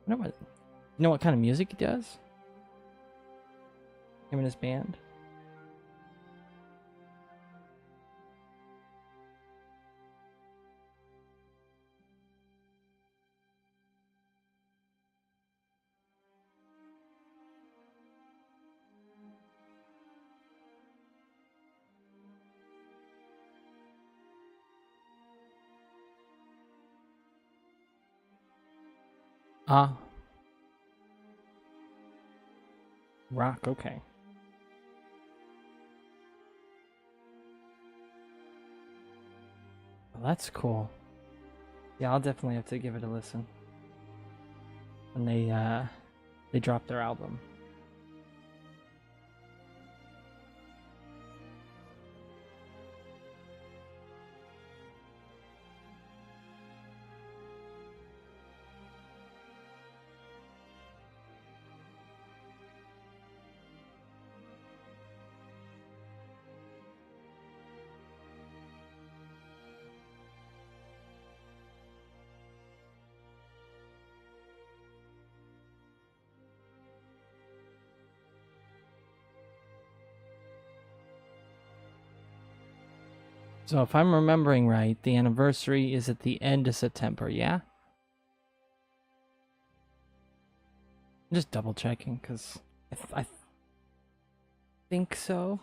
You know what kind of music he does? Him and his band? Ah, rock, okay. Well, that's cool. Yeah, I'll definitely have to give it a listen when they drop their album. So if I'm remembering right, the anniversary is at the end of September, yeah? I'm just double checking because I think so.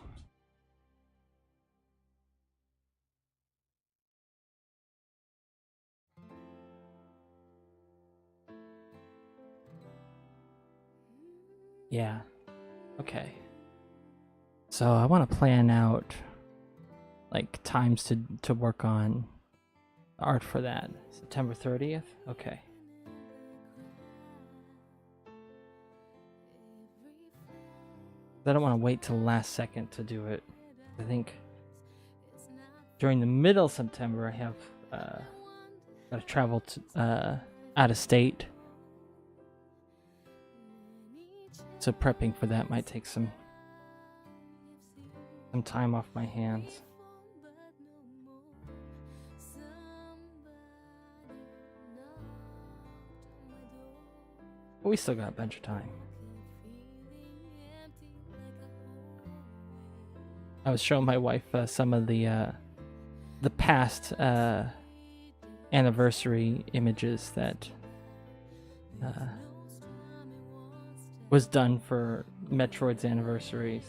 Yeah. Okay. So I want to plan out like times to work on art for that. September 30th? Okay. I don't want to wait till the last second to do it. I think during the middle of September I have got to travel to out of state. So prepping for that might take some time off my hands. But we still got a bunch of time. I was showing my wife some of the past anniversary images that was done for Metroid's anniversaries.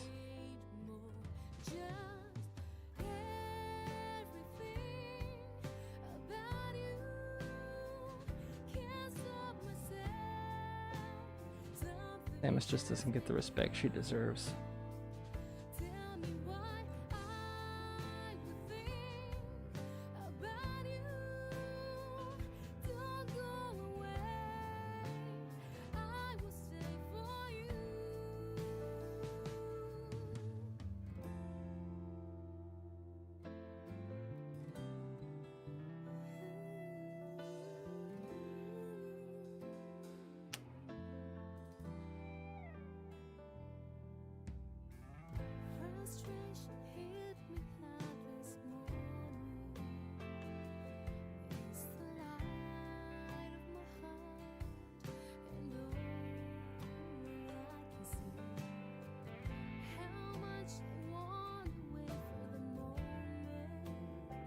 Samus just doesn't get the respect she deserves.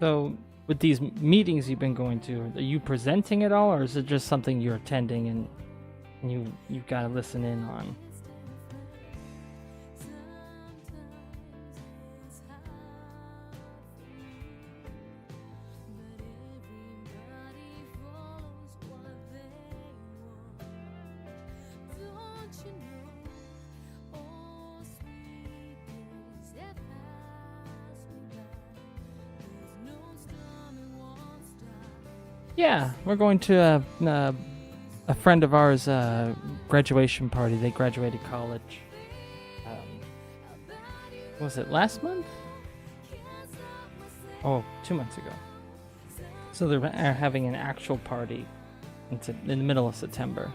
So, with these meetings you've been going to, are you presenting at all, or is it just something you're attending and you've got to listen in on? Yeah, we're going to a friend of ours' graduation party. They graduated college. Was it last month? Oh, 2 months ago. So they're having an actual party in the middle of September.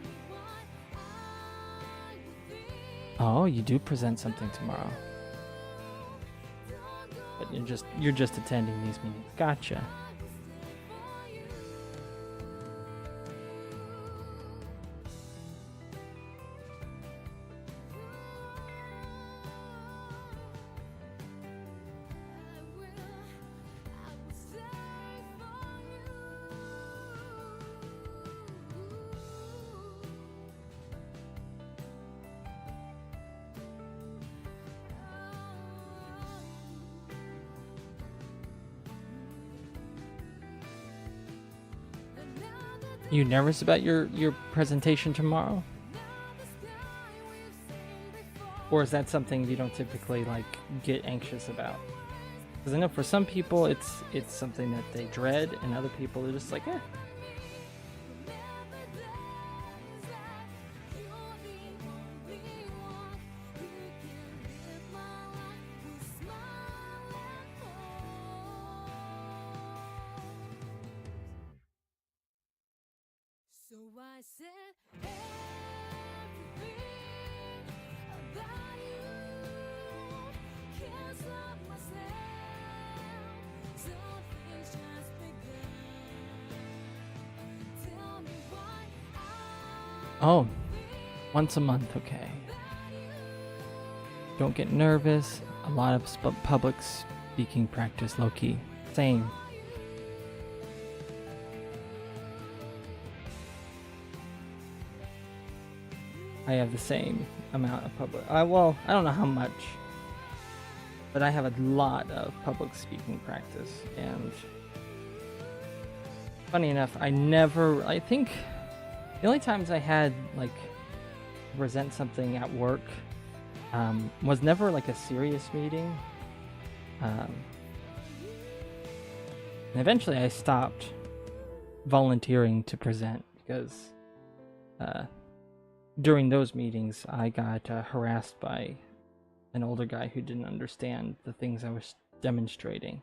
Oh, you do present something tomorrow. But you're just attending these meetings. Gotcha. You nervous about your presentation tomorrow? Or is that something you don't typically like get anxious about? Because I know for some people it's something that they dread, and other people are just like, eh. So I said everything about you. Can't stop myself. Something's just begun. Tell me why Oh, once a month, okay. Don't get nervous. A lot of public speaking practice, low-key. Same. I have the same amount of public. Well, I don't know how much, but I have a lot of public speaking practice. And funny enough, I think the only times I had like present something at work. Was never like a serious meeting. And eventually I stopped volunteering to present because during those meetings I got harassed by an older guy who didn't understand the things I was demonstrating.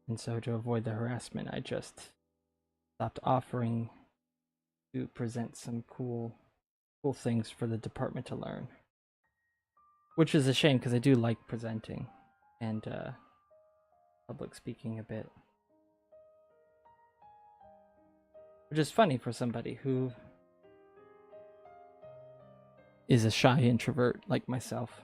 And so to avoid the harassment, I just stopped offering to present some cool things for the department to learn. Which is a shame because I do like presenting and public speaking a bit. Which is funny for somebody who is a shy introvert like myself.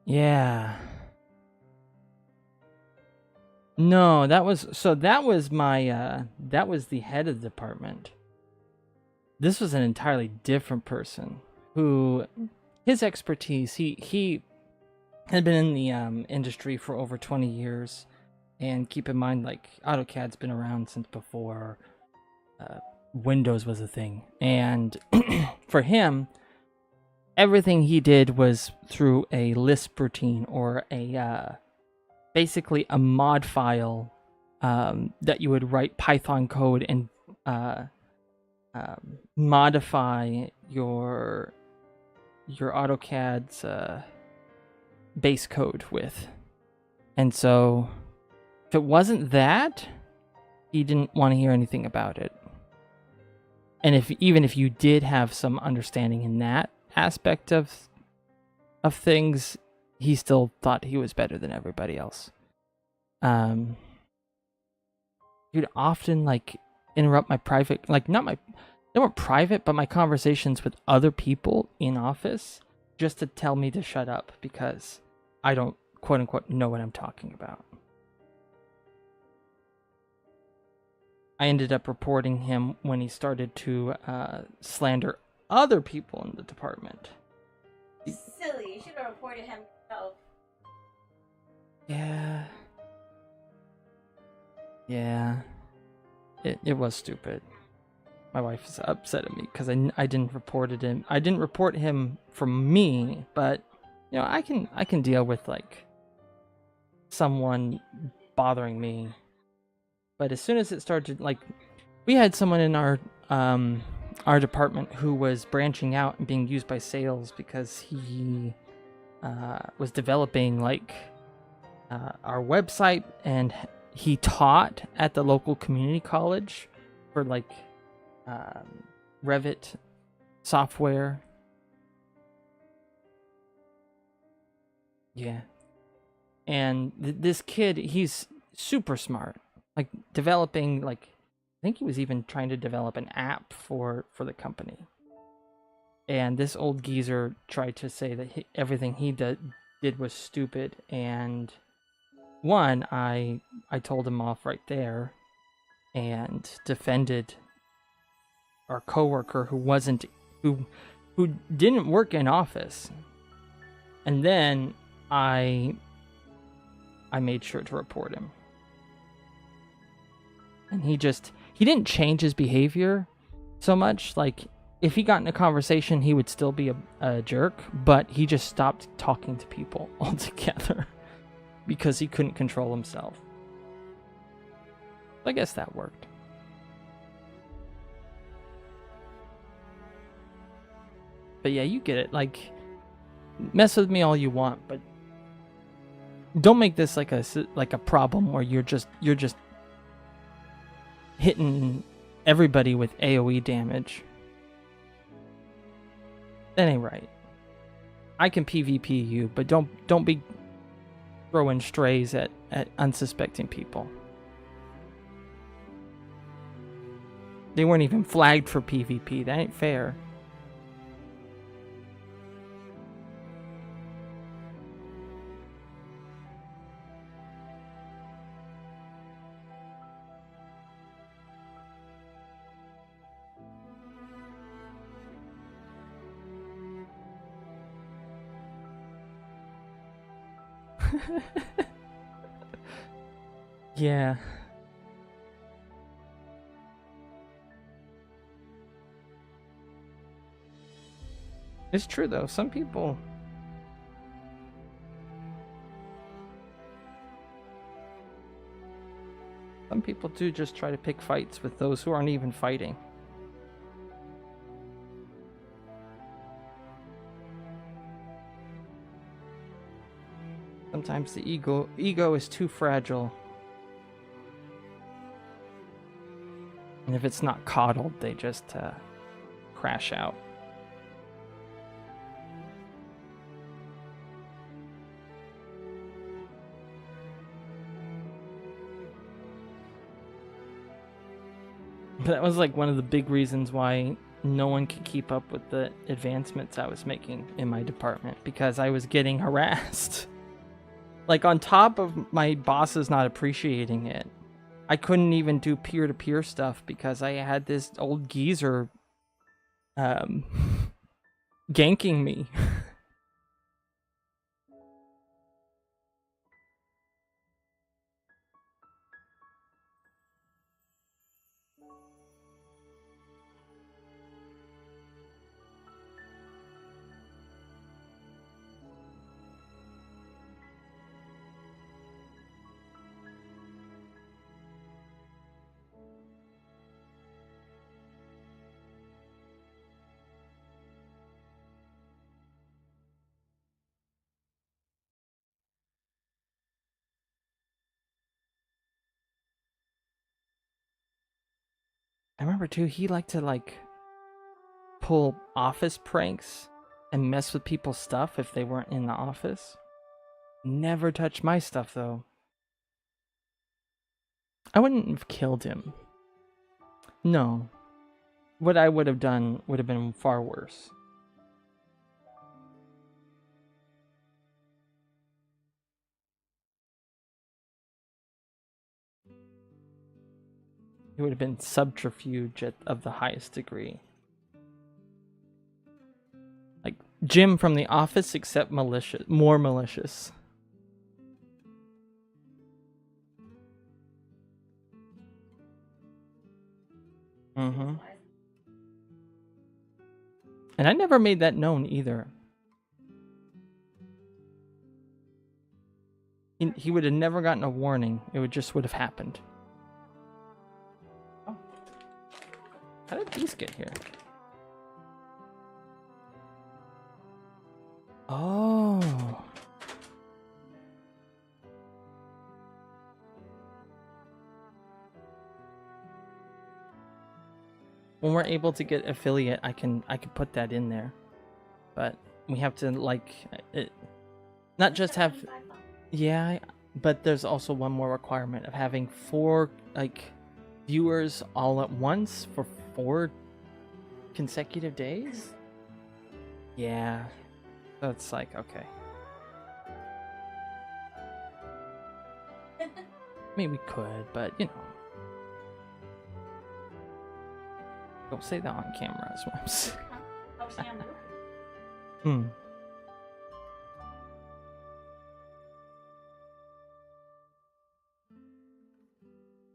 Yeah. No, that was my that was the head of the department. This was an entirely different person who his expertise, he had been in the industry for over 20 years. And keep in mind, like, AutoCAD's been around since before Windows was a thing. And for him, everything he did was through a Lisp routine or a basically a mod file that you would write Python code and modify your AutoCAD's base code with. And so if it wasn't that, he didn't want to hear anything about it. And even if you did have some understanding in that aspect of things, he still thought he was better than everybody else. He'd often like interrupt my private, like they weren't private, but my conversations with other people in office just to tell me to shut up because I don't quote unquote know what I'm talking about. I ended up reporting him when he started to slander other people in the department. Silly. You should have reported him yourself. Yeah. It was stupid. My wife is upset at me because I didn't report him. I didn't report him from me, but you know, I can deal with like someone bothering me. But as soon as it started, like, we had someone in our department who was branching out and being used by sales because he was developing like our website, and he taught at the local community college for like Revit software. Yeah. And this kid, he's super smart. Like developing, like, I think he was even trying to develop an app for the company. And this old geezer tried to say that everything he did was stupid. And one, I told him off right there and defended our coworker who didn't work in office. And then I made sure to report him. And he didn't change his behavior so much. Like, if he got in a conversation, he would still be a jerk, but he just stopped talking to people altogether because he couldn't control himself. I guess that worked. But yeah, you get it. Like, mess with me all you want, but don't make this like a problem where you're just hitting everybody with AoE damage. That ain't right. I can PvP you, but don't be throwing strays at unsuspecting people. They weren't even flagged for PvP. That ain't fair. Yeah. It's true though. Some people do just try to pick fights with those who aren't even fighting. Sometimes the ego is too fragile. And if it's not coddled, they just crash out. But that was like one of the big reasons why no one could keep up with the advancements I was making in my department, because I was getting harassed. Like, on top of my bosses not appreciating it, I couldn't even do peer-to-peer stuff because I had this old geezer ganking me. I remember too, he liked to like pull office pranks and mess with people's stuff if they weren't in the office. Never touched my stuff though. I wouldn't have killed him. No. What I would have done would have been far worse. It would have been subterfuge of the highest degree. Like Jim from The Office, except malicious, more malicious. Mm-hmm. And I never made that known either. He would have never gotten a warning. It would have happened. Oh. How did these get here? Oh. When we're able to get affiliate, I can put that in there. But we have to like it, not just have. Yeah, but there's also one more requirement of having 4 like viewers all at once for 4 consecutive days. Yeah, so it's like okay. I mean, we could, but you know, don't say that on camera. Is what I'm saying. Hmm.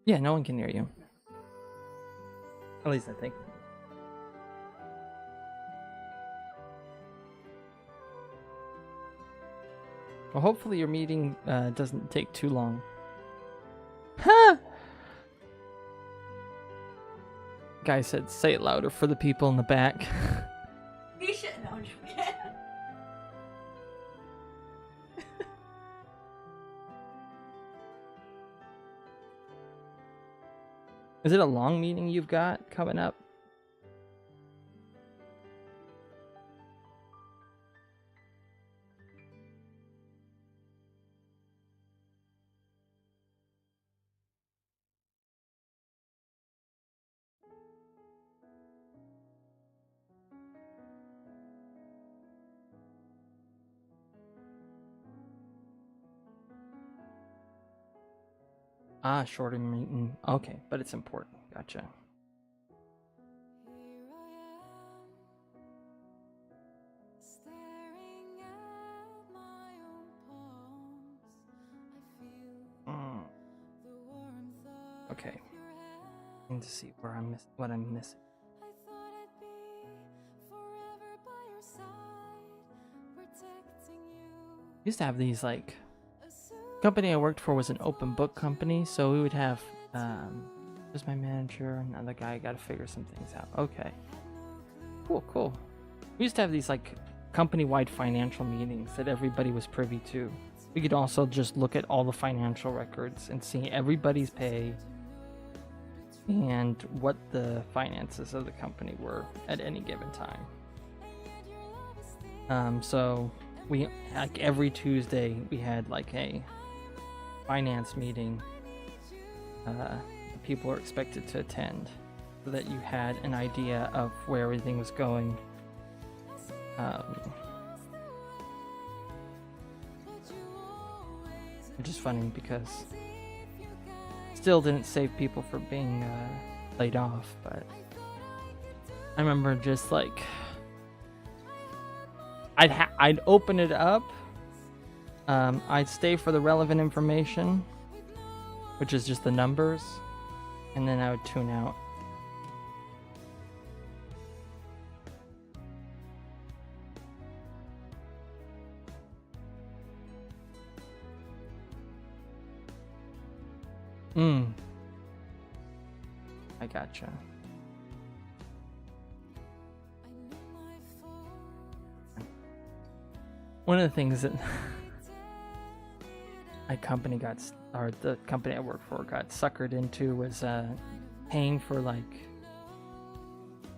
Yeah, no one can hear you. At least I think. Well, hopefully your meeting doesn't take too long. Huh! Guy said, say it louder for the people in the back. You should know. Is it a long meeting you've got coming up? Ah, shorter meeting. Okay, but it's important. Gotcha. Here I am, staring at my own palms. Okay. I need to see where what I'm missing. I thought I'd be forever by your side, protecting you. Used to have these like company I worked for was an open book company, so we would have just my manager and another guy got to figure some things out. Okay. Cool. We used to have these like company-wide financial meetings that everybody was privy to. We could also just look at all the financial records and see everybody's pay and what the finances of the company were at any given time. So we like every Tuesday we had like a finance meeting. People were expected to attend so that you had an idea of where everything was going. Which is funny because still didn't save people from being laid off, but I remember just like I'd open it up, I'd stay for the relevant information, which is just the numbers, and then I would tune out. I gotcha. One of the things that the company I work for got suckered into was paying for like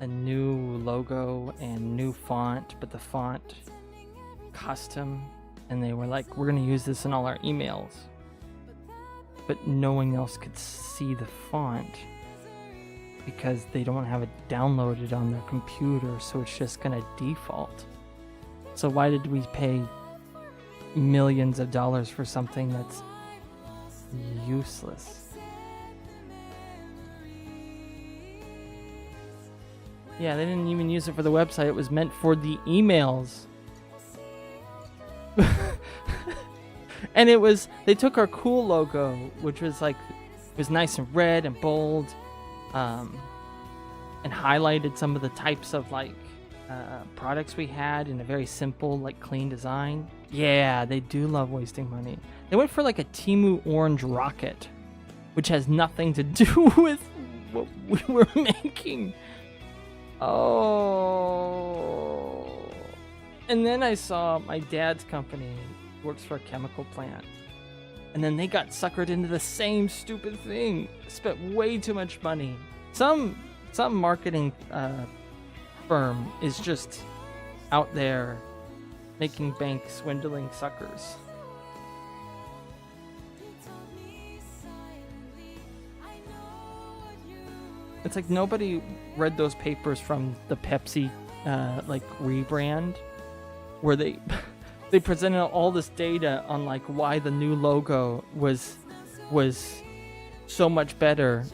a new logo and new font, but the font custom, and they were like, we're gonna use this in all our emails, but no one else could see the font because they don't have it downloaded on their computer, so it's just gonna default. So why did we pay millions of dollars for something that's useless? Yeah, they didn't even use it for the website. It was meant for the emails. And they took our cool logo, which was like, it was nice and red and bold, and highlighted some of the types of like products we had in a very simple, like clean design. Yeah, they do love wasting money. They went for like a Temu orange rocket, which has nothing to do with what we were making. Oh. And then I saw my dad's company works for a chemical plant, and then they got suckered into the same stupid thing. Spent way too much money. Some marketing firm is just out there making bank swindling suckers. It's like nobody read those papers from the Pepsi like rebrand where they they presented all this data on like why the new logo was so much better,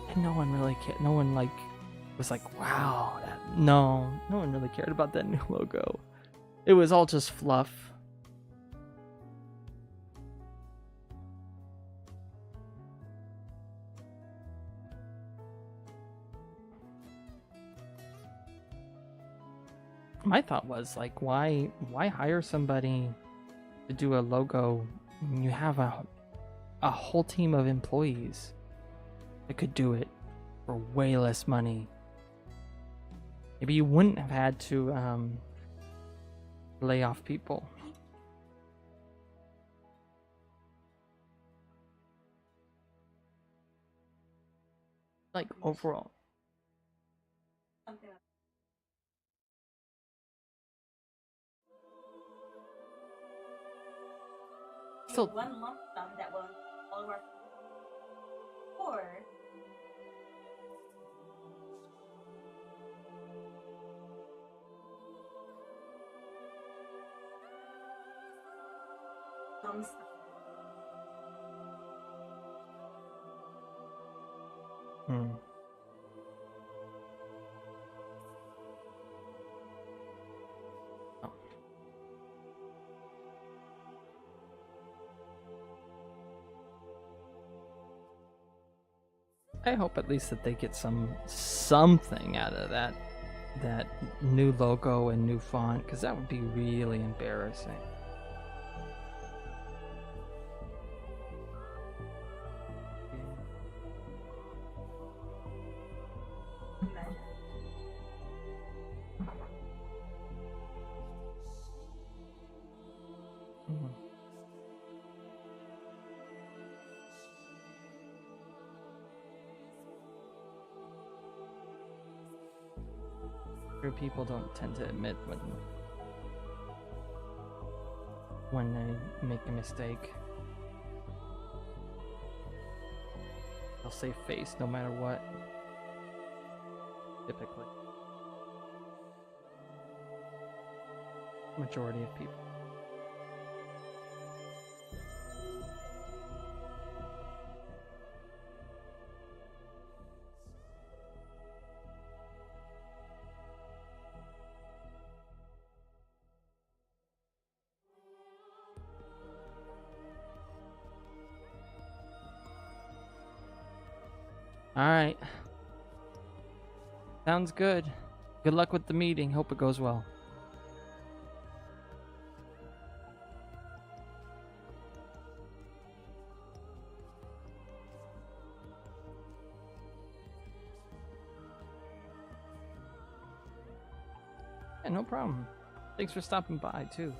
and no one really cared. No one like was like, wow, no one really cared about that new logo. It was all just fluff. My thought was like, why hire somebody to do a logo when you have a whole team of employees that could do it for way less money? Maybe you wouldn't have had to lay off people. Like overall. So one lump sum that was all of our, or some stuff. Oh. I hope at least that they get something out of that new logo and new font, because that would be really embarrassing. Mhm. Sure, people don't tend to admit when they make a mistake. They'll save face no matter what. Typically, majority of people. All right. Sounds good. Good luck with the meeting. Hope it goes well. Yeah, no problem. Thanks for stopping by, too.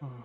Hmm.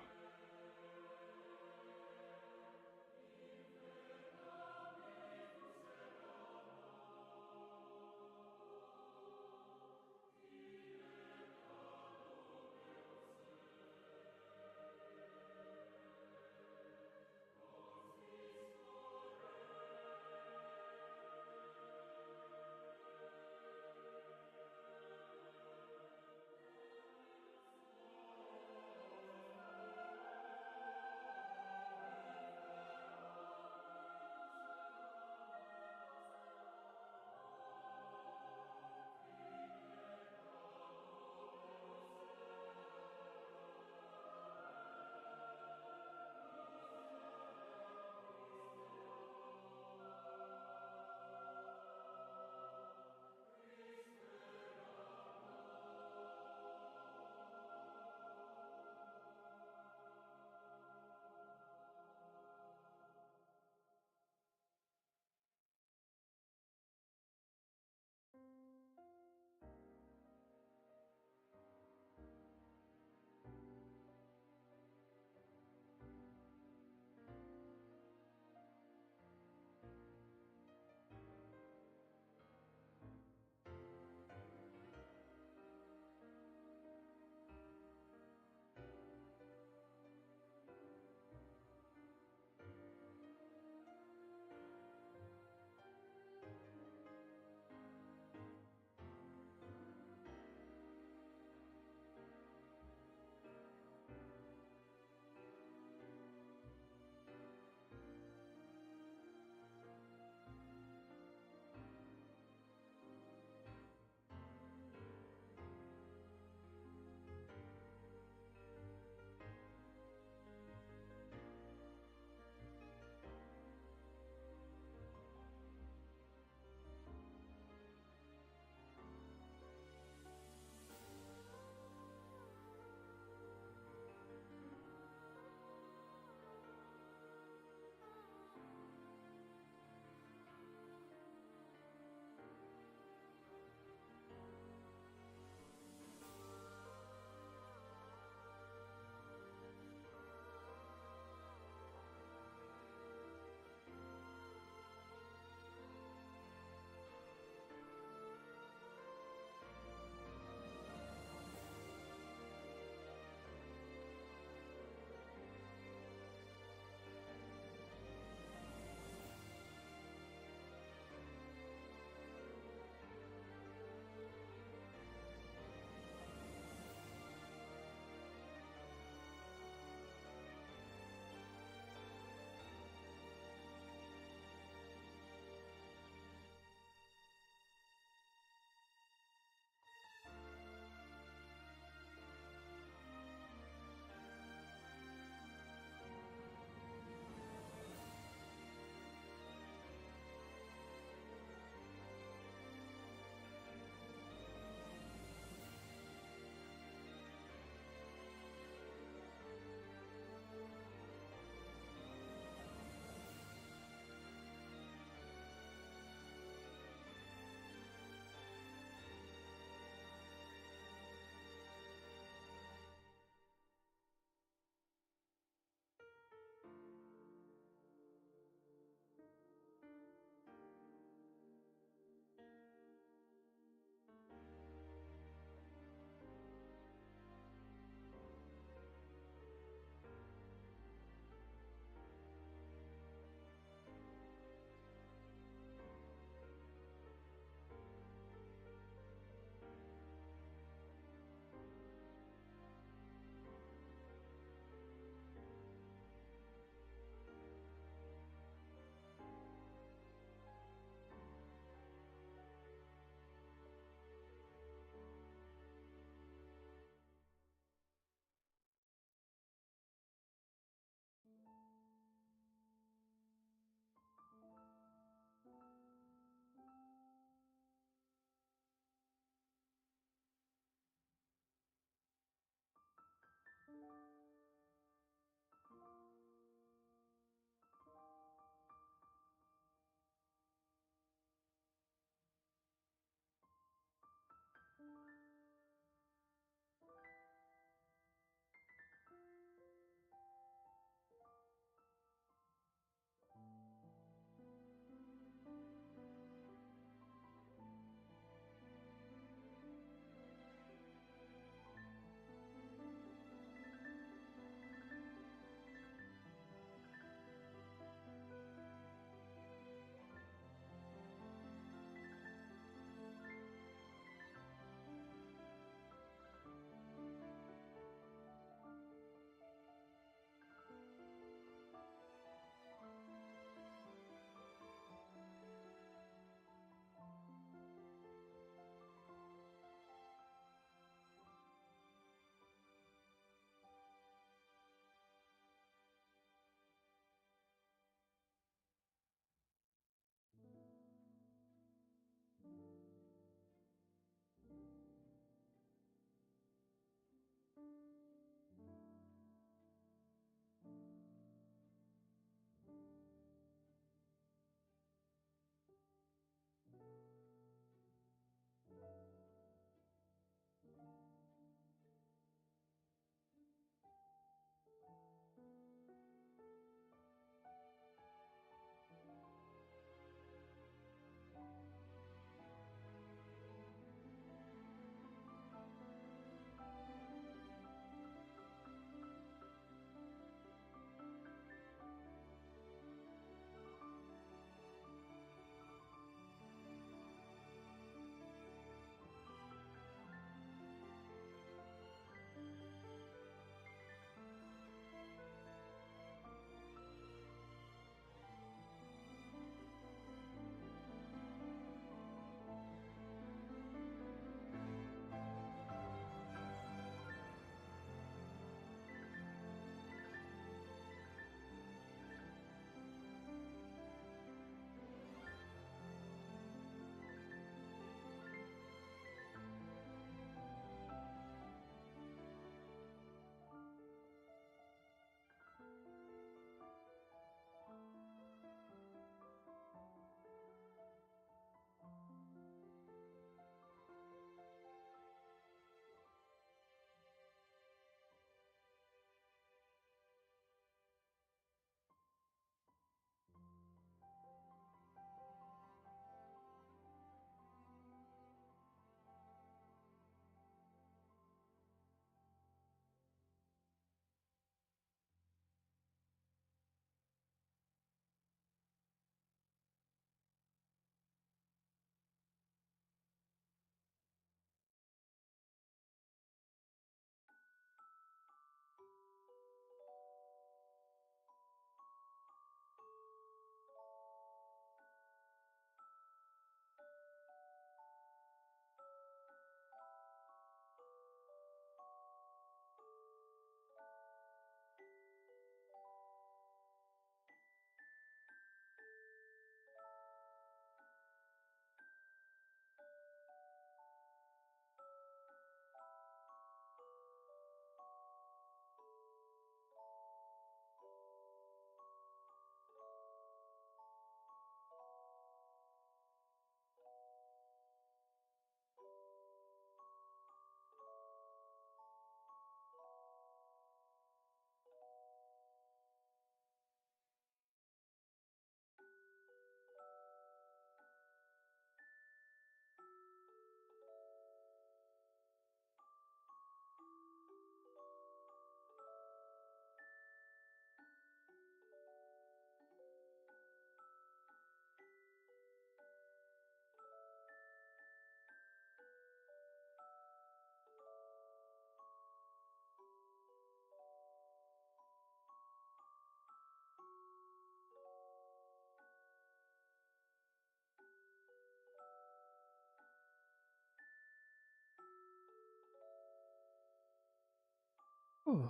Ooh.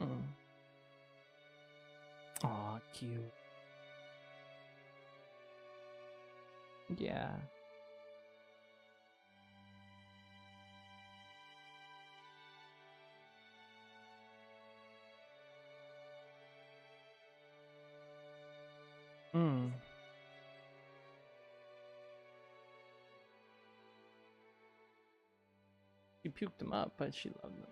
Mm. Aw, cute. Yeah. Mm. She puked him up, but she loved them.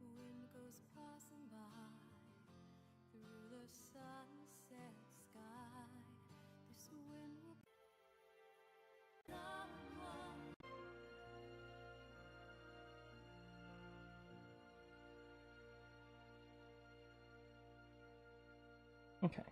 Wind goes passing by through the sunset sky. This wind will not one. Okay.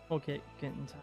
We'll get in time.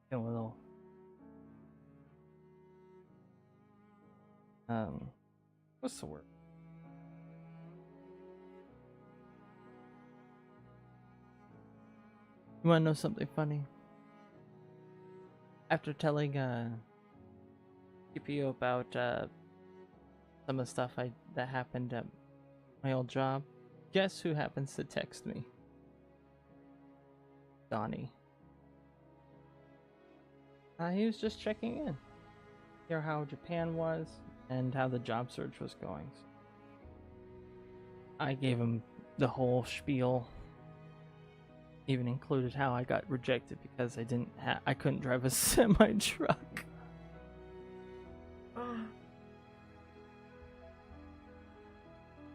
Get a little what's the word? You wanna know something funny? After telling CPU about some of the stuff that happened at my old job, guess who happens to text me? Donnie. He was just checking in, hear how Japan was and how the job search was going. I gave him the whole spiel, even included how I got rejected because I couldn't drive a semi truck.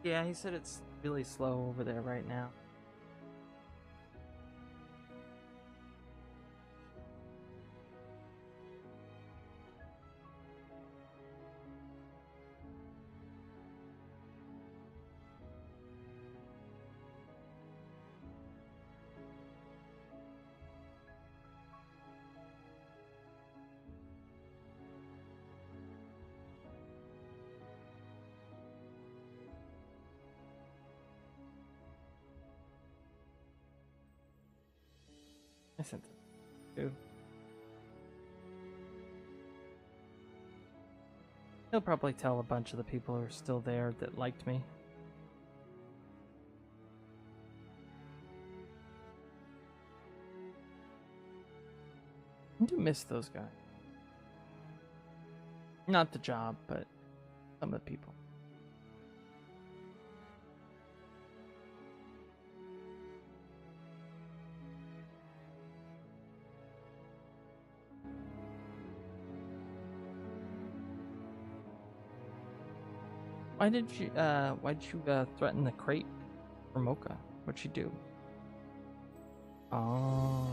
Yeah, he said it's really slow over there right now. I sent it too. He'll probably tell a bunch of the people who are still there that liked me. I do miss those guys. Not the job, but some of the people. Why did you threaten the crate for Mocha? What'd she do? Oh.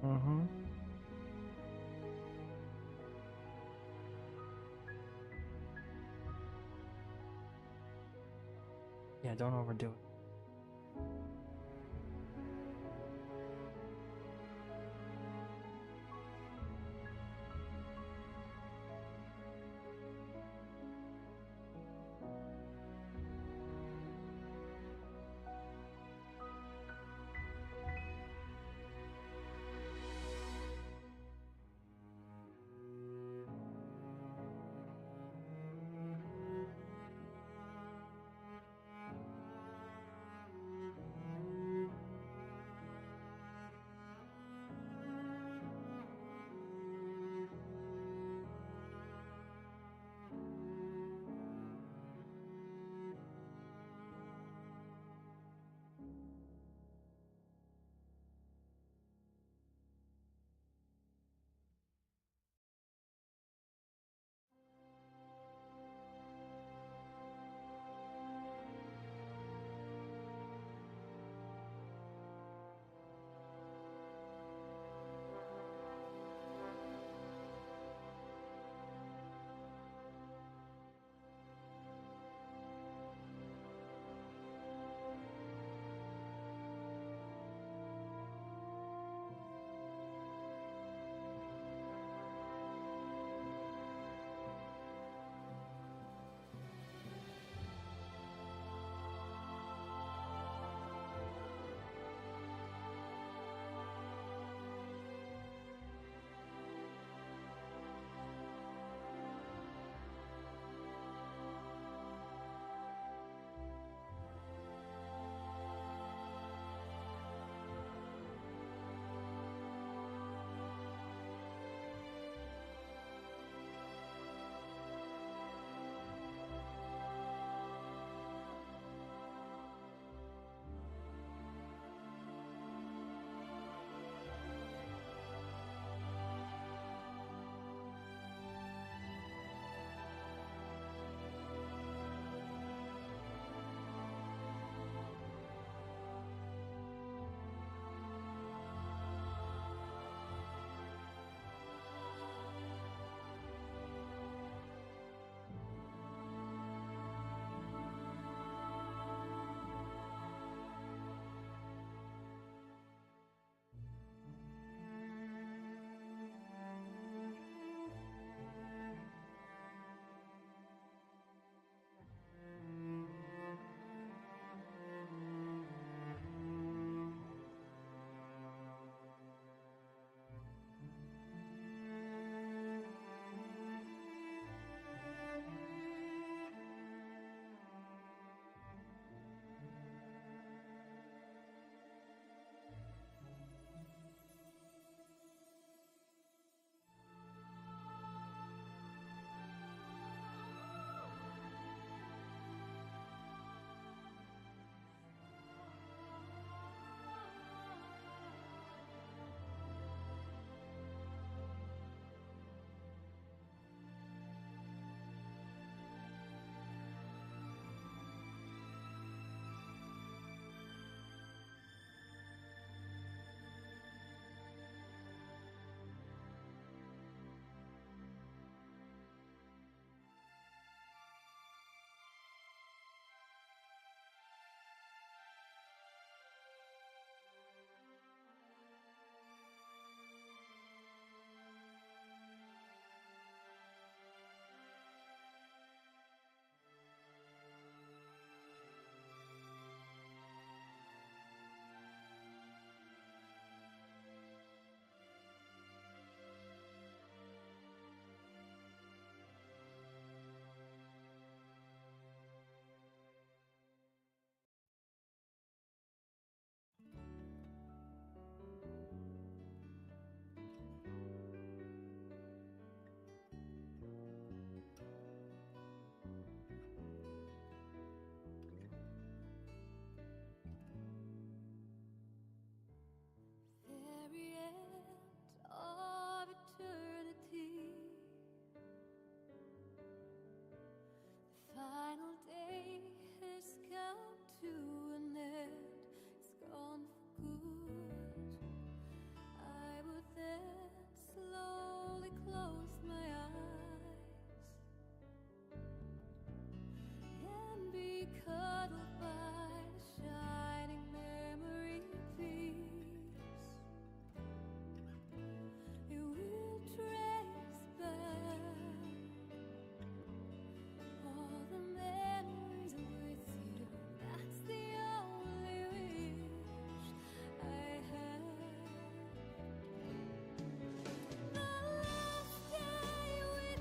Mm-hmm. Yeah, don't overdo it.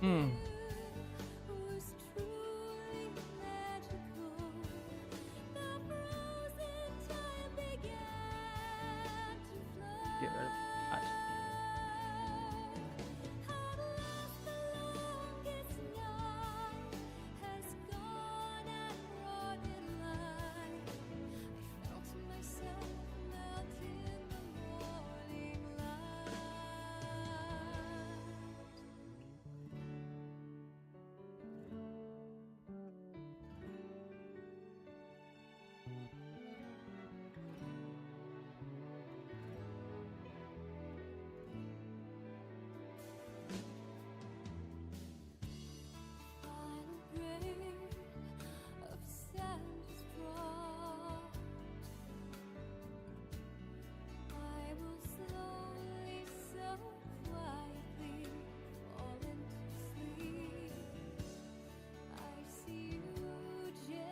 Hmm. was truly magical. The frozen time began to flow. Get rid of that. At last the longest night has gone and brought it light. I felt myself melt in the morning light. Final grain of sand is brought. I will slowly, so quietly fall into sleep. I see you just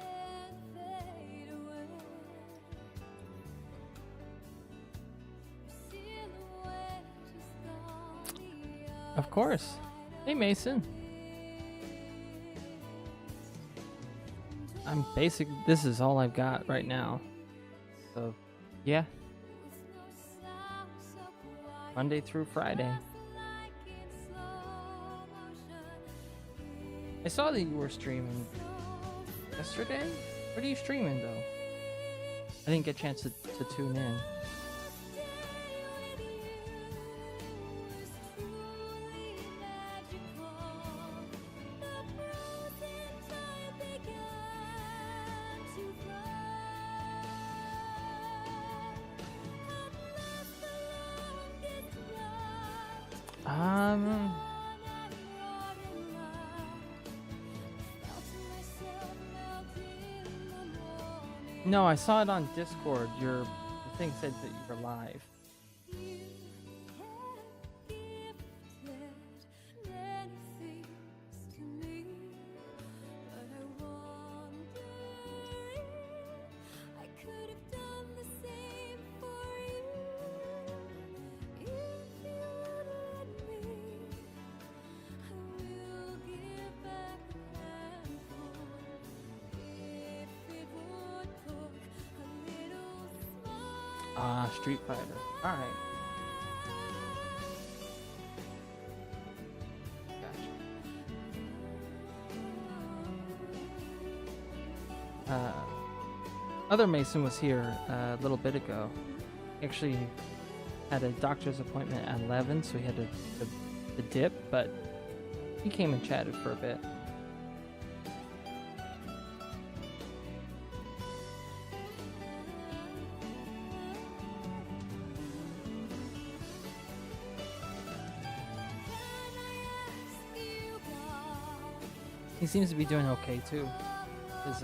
fade away. Your silhouette is gone the Of course. Hey, Mason. I'm basic. This is all I've got right now. So, yeah, Monday through Friday. I saw that you were streaming yesterday. What are you streaming though? I didn't get a chance to tune in. Um, no, I saw it on Discord. The thing said that you were live. Street Fighter. All right. Gotcha. Other Mason was here a little bit ago. Actually, had a doctor's appointment at 11, so he had to dip, but he came and chatted for a bit. He seems to be doing okay too. His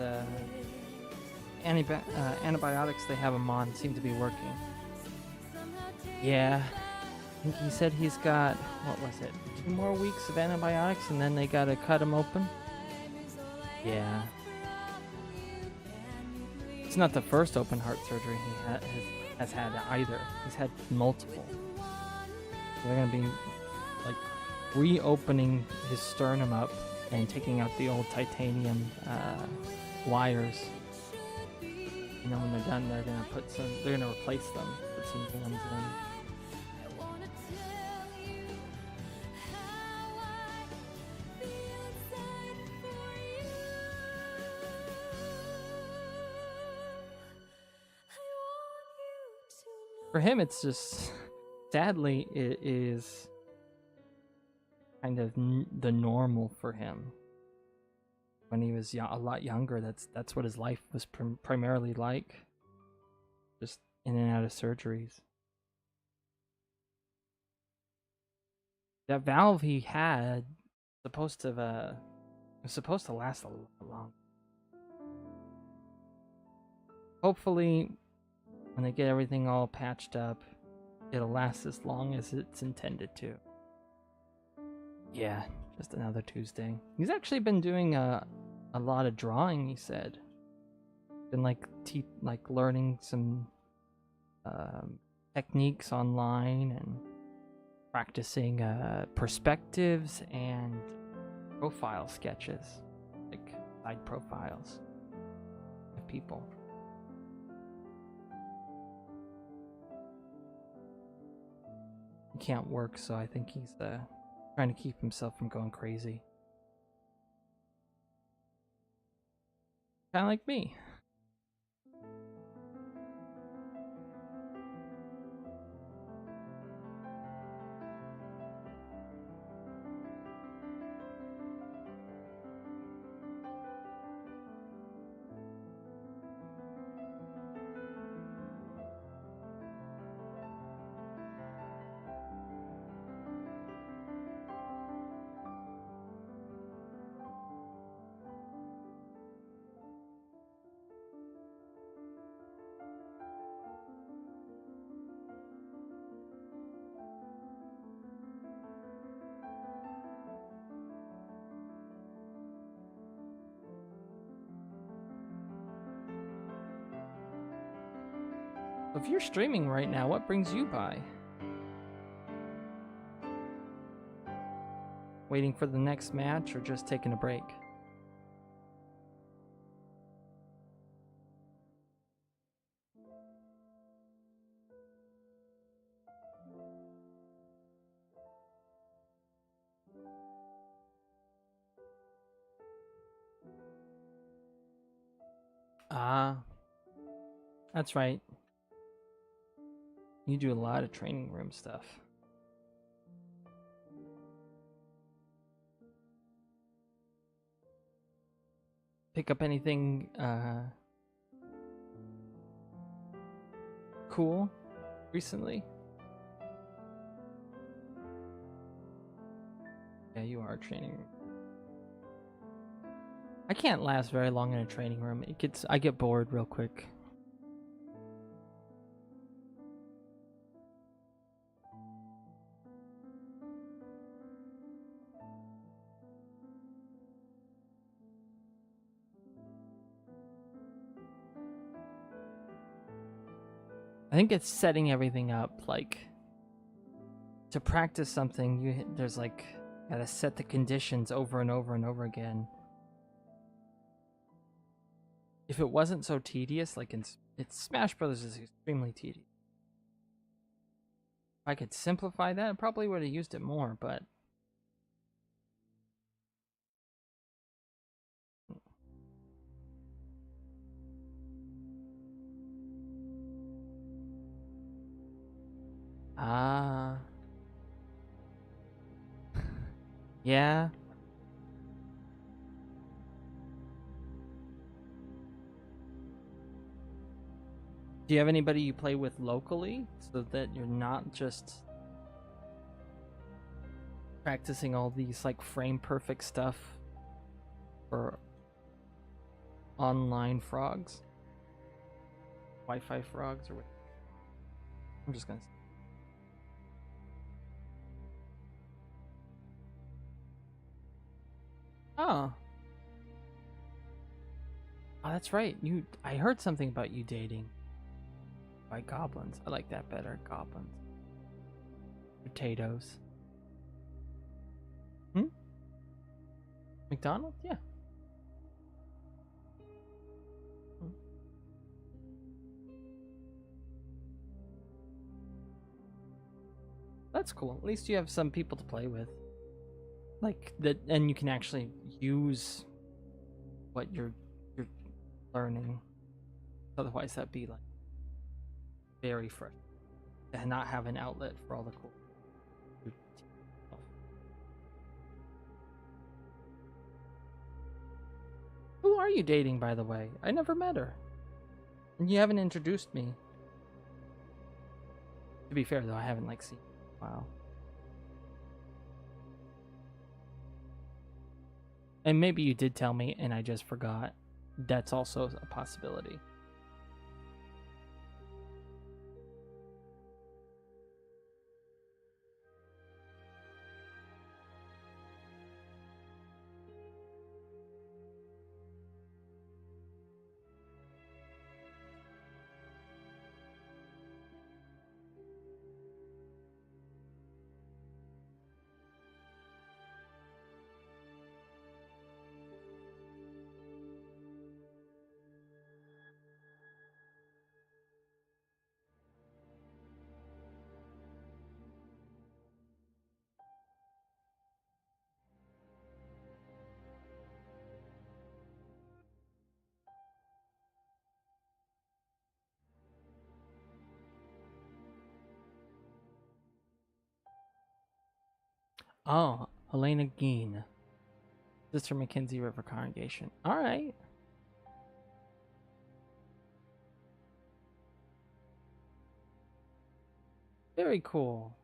antibiotics they have him on seem to be working. Yeah, I think he said he's got, what was it, 2 more weeks of antibiotics and then they gotta cut him open? Yeah. It's not the first open heart surgery he has had either. He's had multiple. They're gonna be like reopening his sternum up and taking out the old titanium wires. And then when they're done, they're gonna replace them, put some new ones in. For him, it's just, sadly, it is kind of the normal for him. When he was a lot younger, that's what his life was primarily like. Just in and out of surgeries. That valve he had was supposed to last a long. Hopefully, when they get everything all patched up, it'll last as long as it's intended to. Yeah, just another Tuesday. He's actually been doing a lot of drawing, he said. Been like learning some techniques online and practicing perspectives and profile sketches, like side profiles of people. He can't work, so I think he's trying to keep himself from going crazy. Kind of like me. If you're streaming right now, what brings you by? Waiting for the next match or just taking a break? Ah, that's right. You do a lot of training room stuff. Pick up anything cool recently? Yeah, you are training. I can't last very long in a training room. I get bored real quick. I think it's setting everything up, like to practice something. There's like gotta set the conditions over and over and over again. If it wasn't so tedious, like it's Smash Brothers is extremely tedious. If I could simplify that, I probably would have used it more, but ah, yeah. Do you have anybody you play with locally so that you're not just practicing all these like frame perfect stuff for online frogs? Wi-Fi frogs or what? I'm just gonna. Oh. Oh, that's right. I heard something about you dating by goblins. I like that better. Goblins. Potatoes. Hmm? McDonald's? Yeah. Hmm. That's cool. At least you have some people to play with. Like that, and you can actually use what you're learning. Otherwise, that'd be like very frustrating to not have an outlet for all the cool stuff. Who are you dating, by the way? I never met her. And you haven't introduced me. To be fair, though, I haven't like seen her in a while. And maybe you did tell me and I just forgot. That's also a possibility. Oh, Helena Gein. Sister Mackenzie River Congregation. All right. Very cool.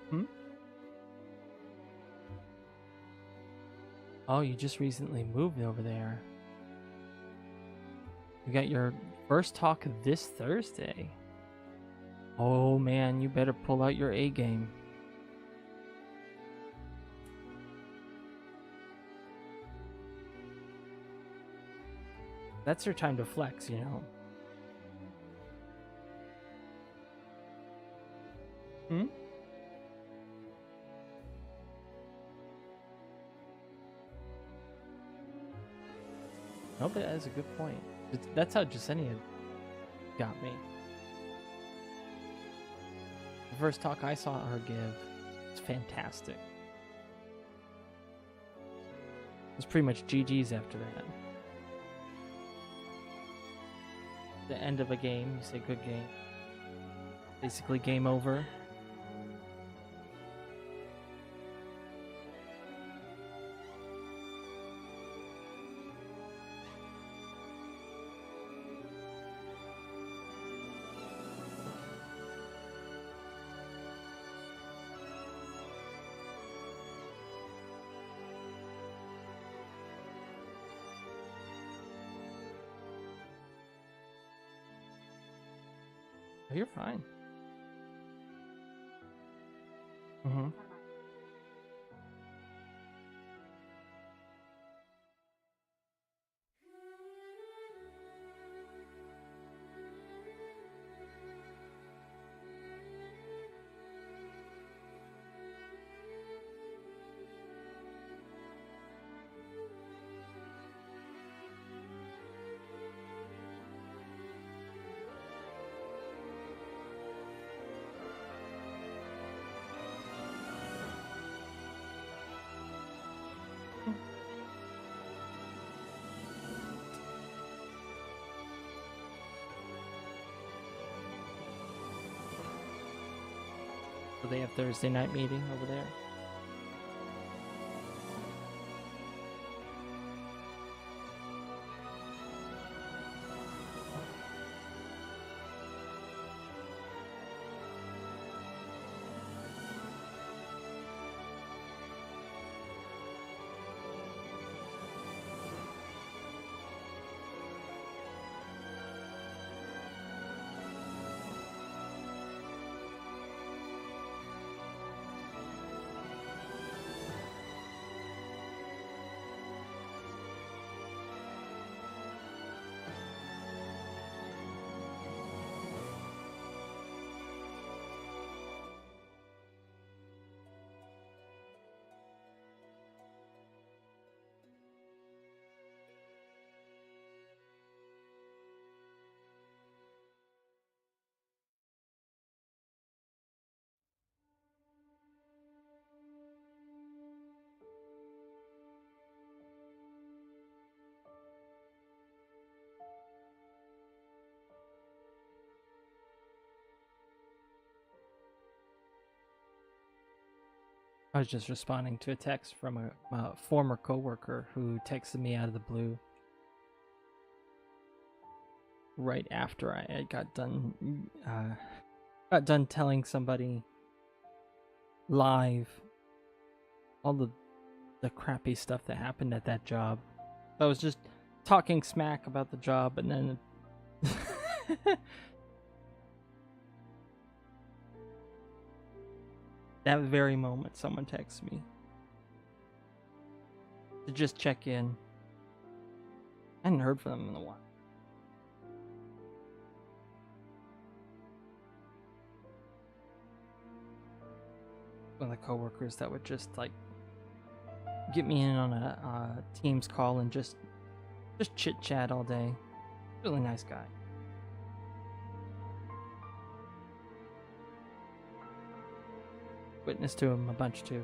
Hmm? Oh, you just recently moved over there. You got your first talk this Thursday. Oh man, you better pull out your A game. That's your time to flex, you know. Hmm? No, but that is a good point. That's how Jasenia got me. The first talk I saw her give was fantastic. It was pretty much GG's after that. The end of a game, you say good game. Basically game over. Oh, you're fine. Mm-hmm. So they have Thursday night meeting over there. I was just responding to a text from a former coworker who texted me out of the blue right after I had got done telling somebody live all the crappy stuff that happened at that job. I was just talking smack about the job, and then that very moment someone texts me to just check in. I hadn't heard from them in a while. One of the coworkers that would just like get me in on a Teams call and just chit chat all day. Really nice guy. witness to him a bunch too.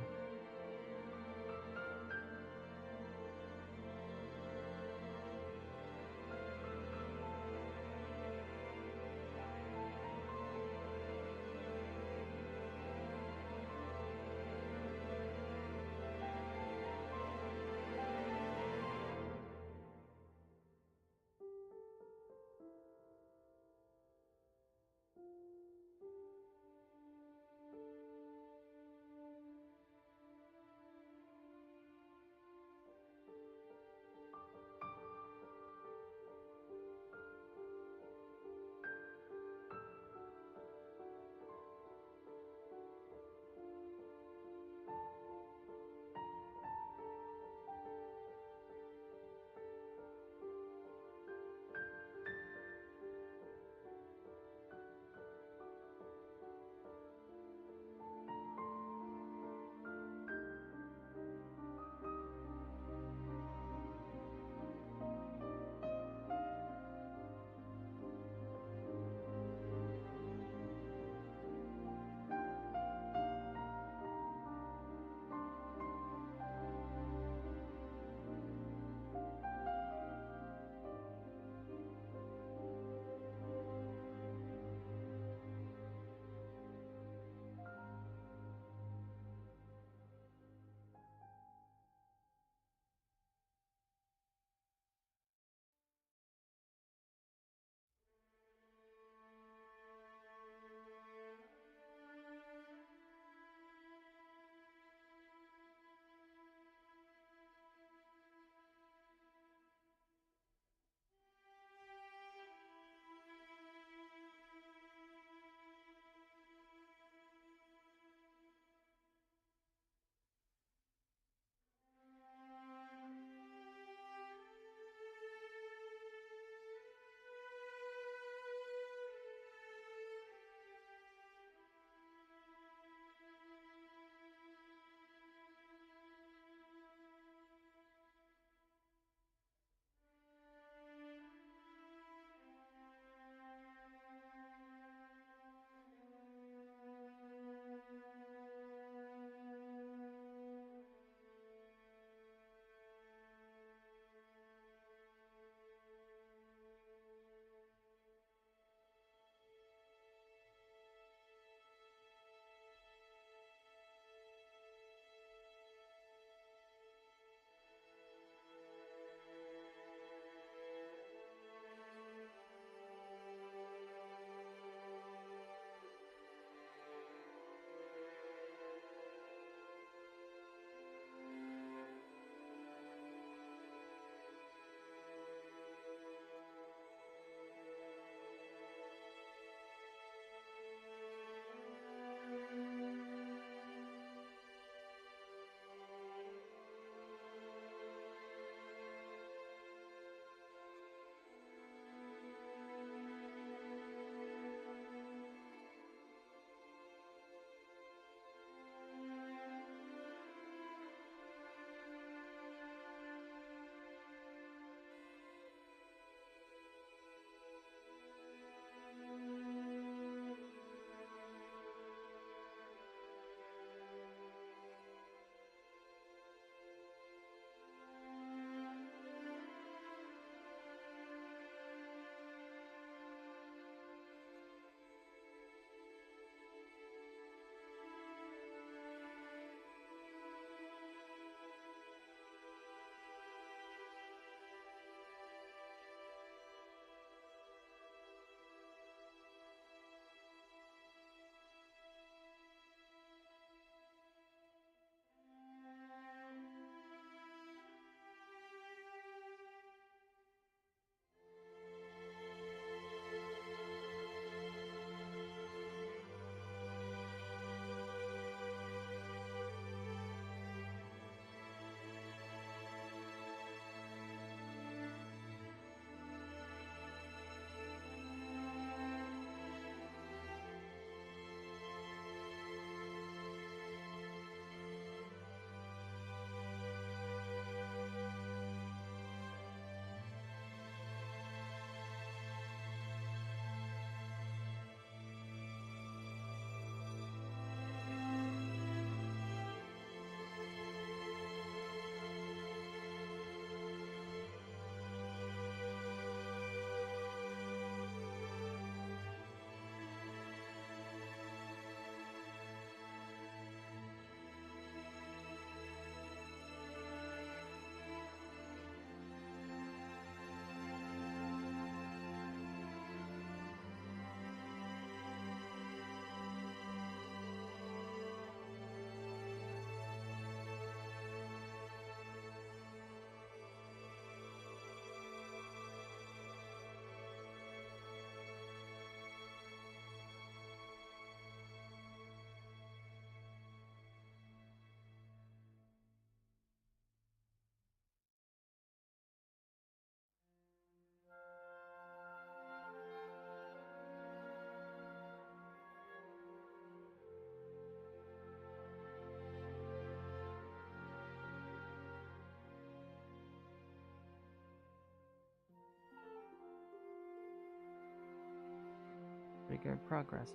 your progress.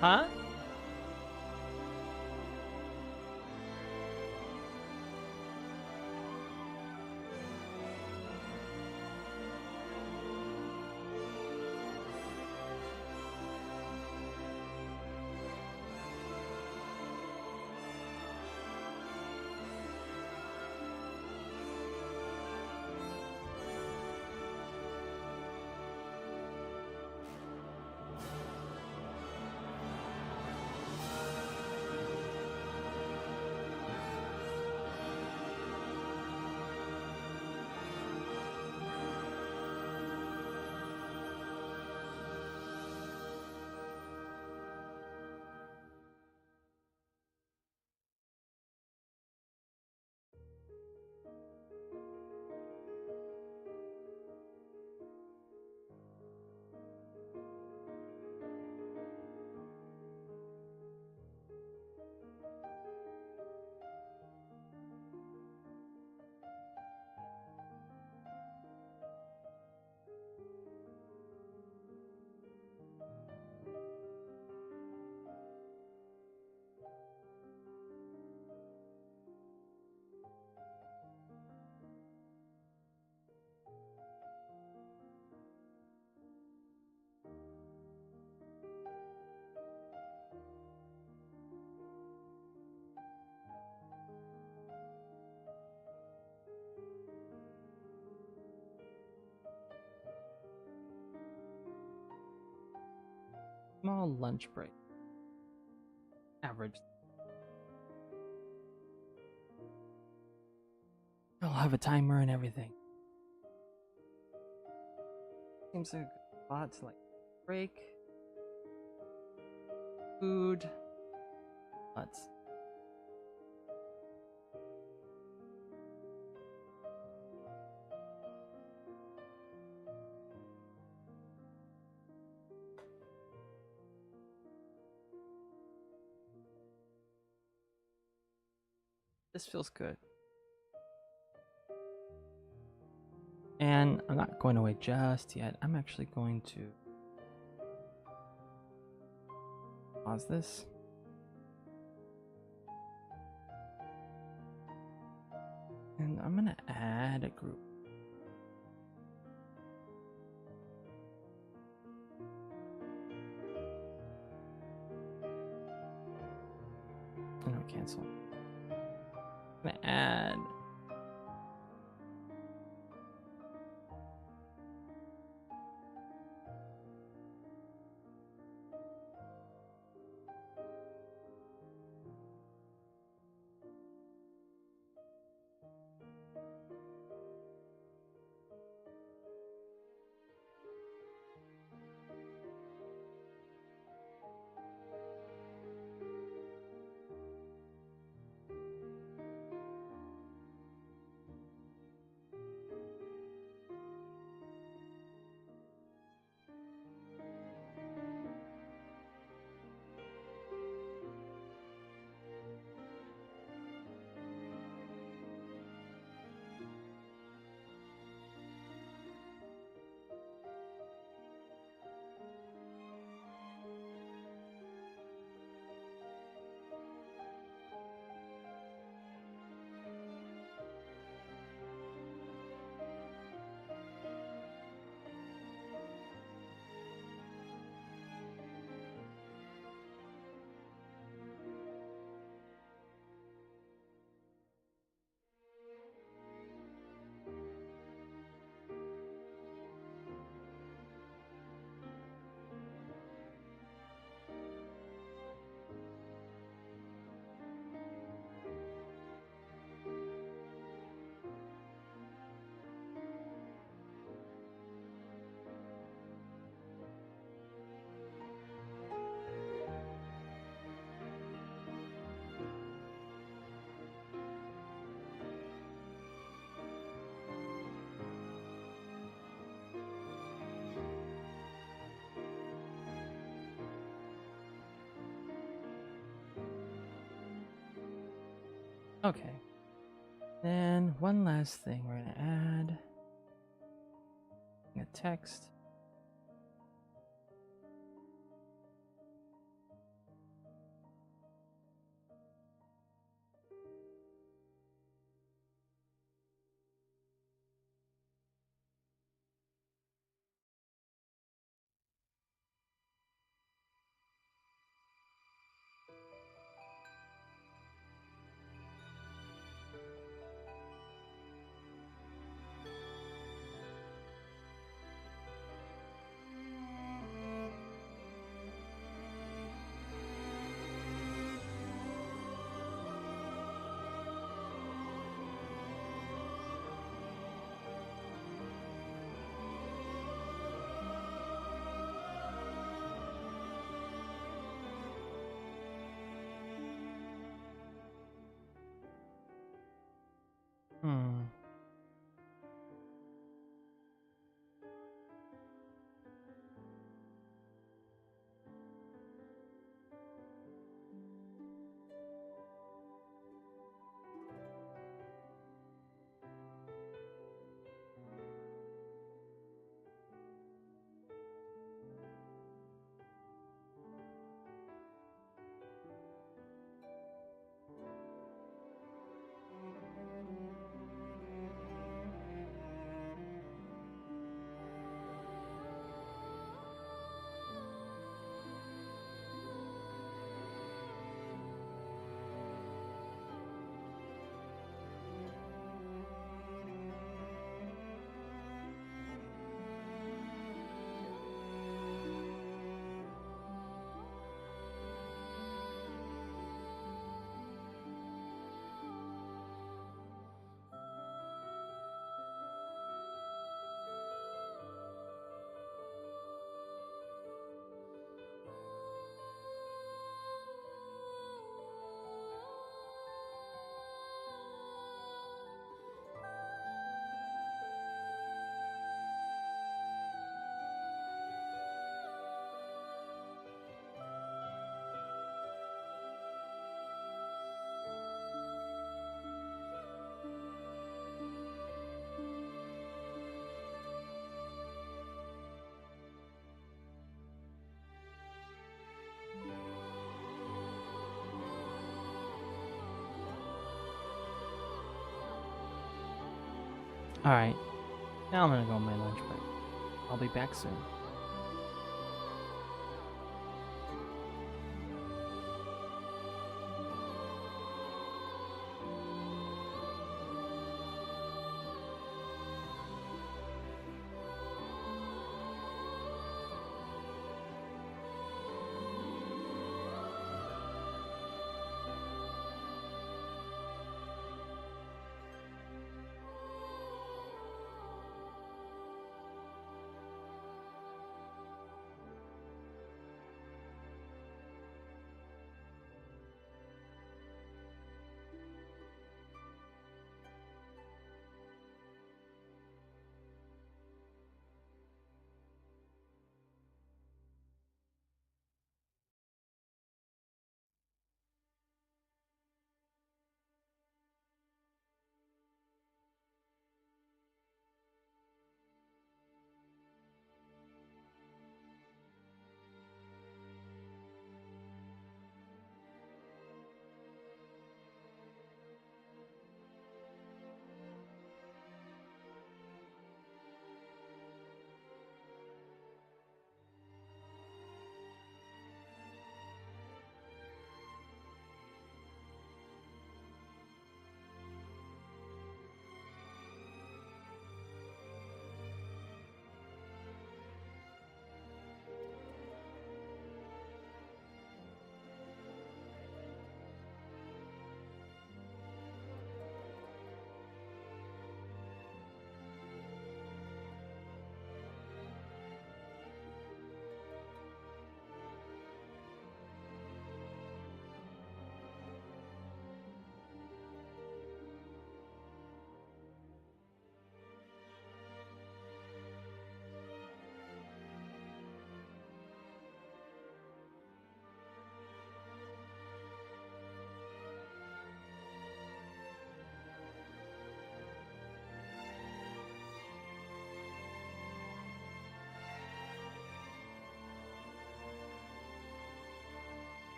Huh? Small lunch break. Average. I'll have a timer and everything. Seems like a good spot to like break. Food. Let's. This feels good. And I'm not going away just yet. I'm actually going to pause this. And I'm going to add a group. And I'll cancel. I'm going to add Okay. Then one last thing we're gonna add a text. Alright, now I'm gonna go on my lunch break. I'll be back soon.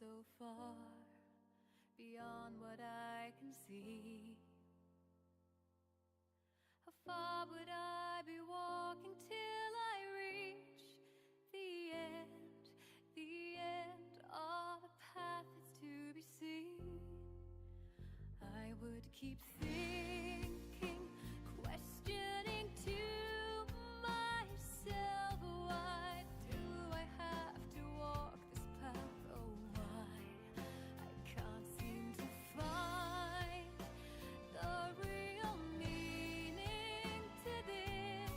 so far beyond what I can see. How far would I be walking till I reach the end of a path that's to be seen? I would keep thinking, questioning to myself, why do I have to walk this path? Oh, why? I can't seem to find the real meaning to this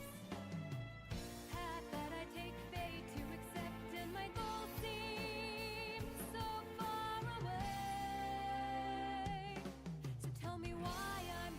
path that I take fate to accept, and my goal seems so far away. So tell me why I'm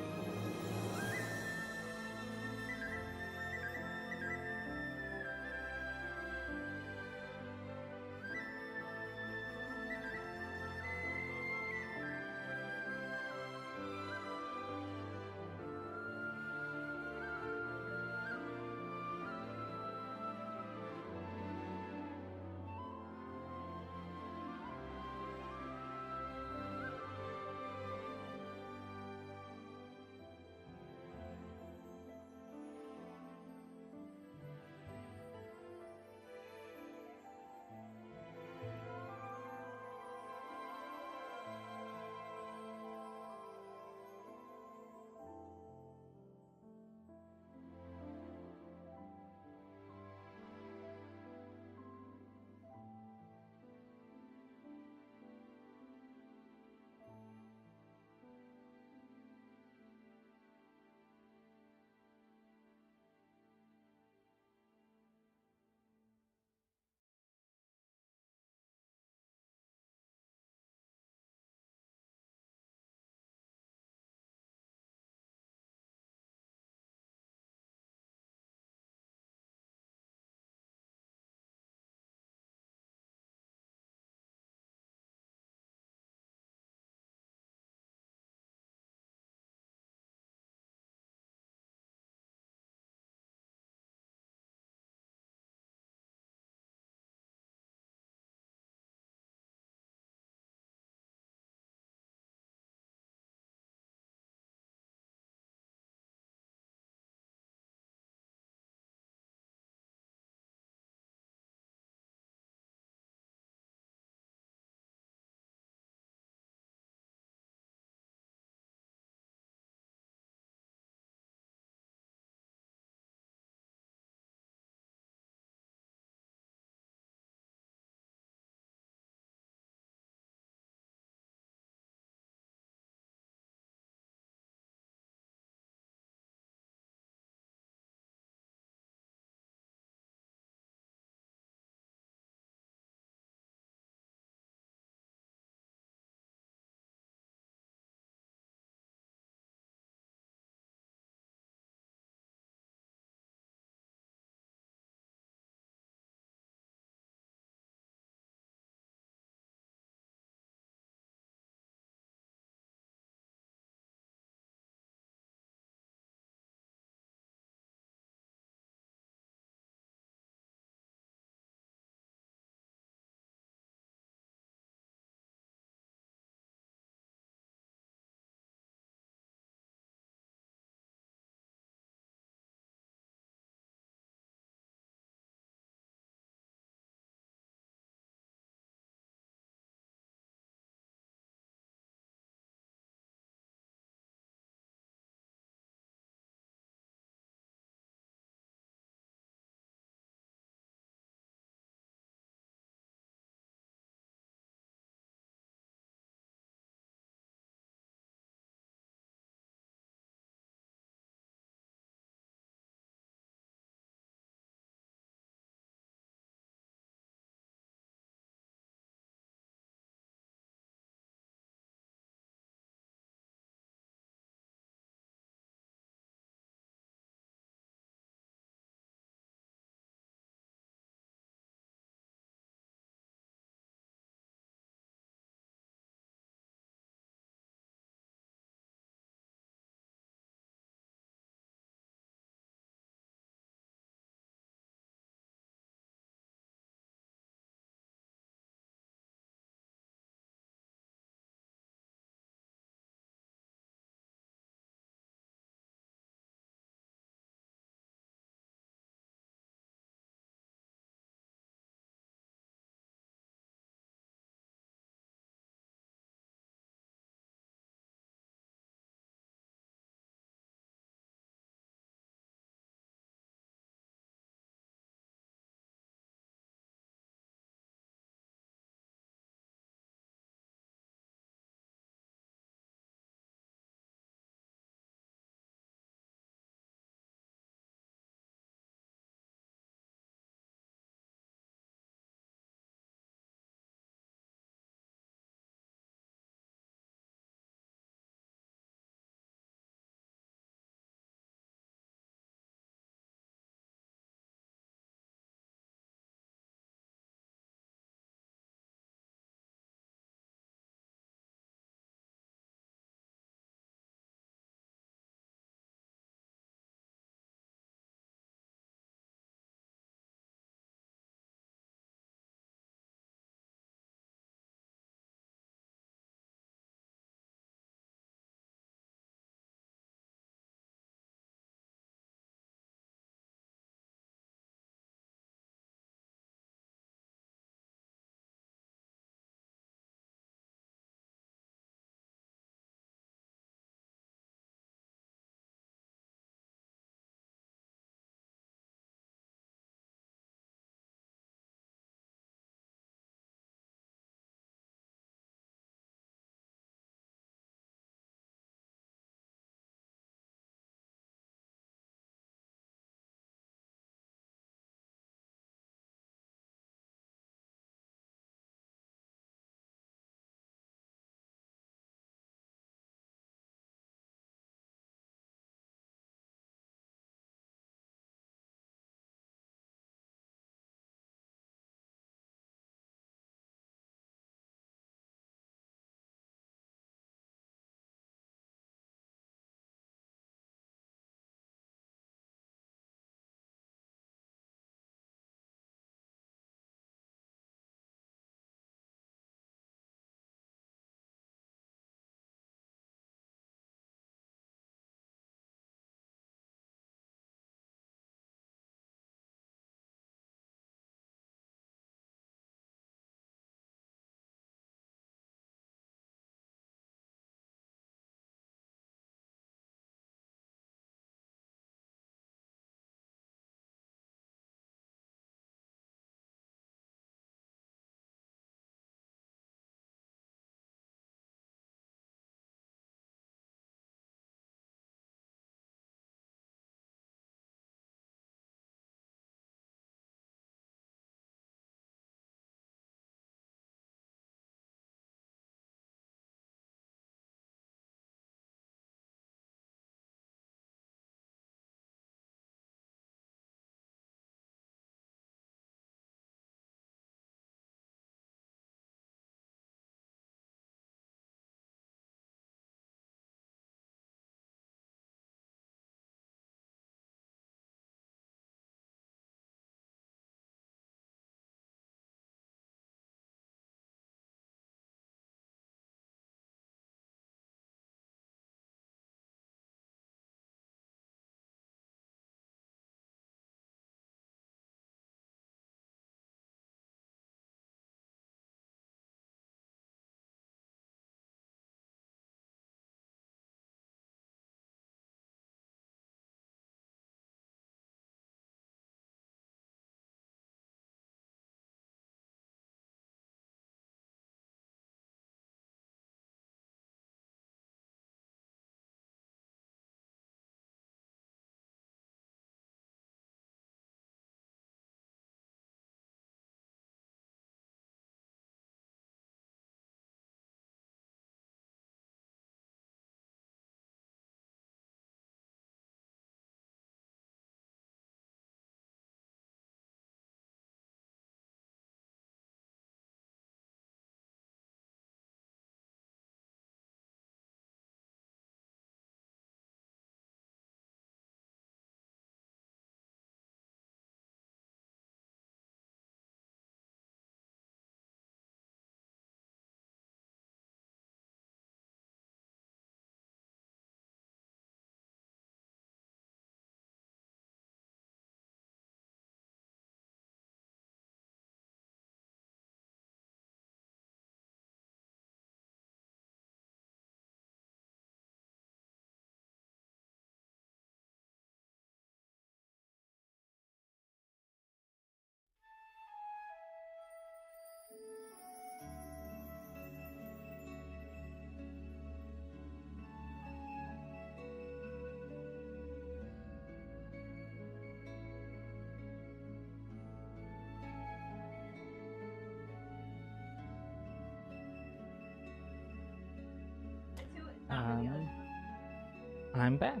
I'm back.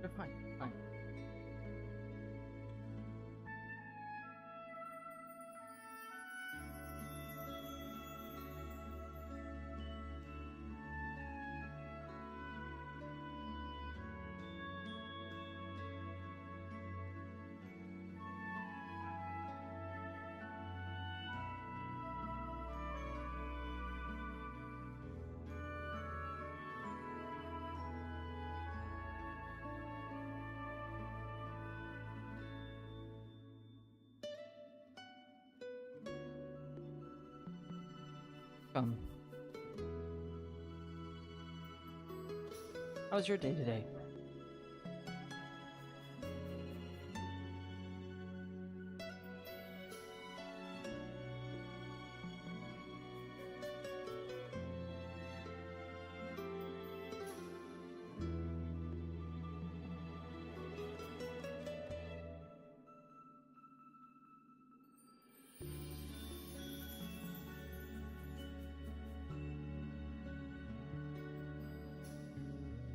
You're fine. Fine. How's your day today?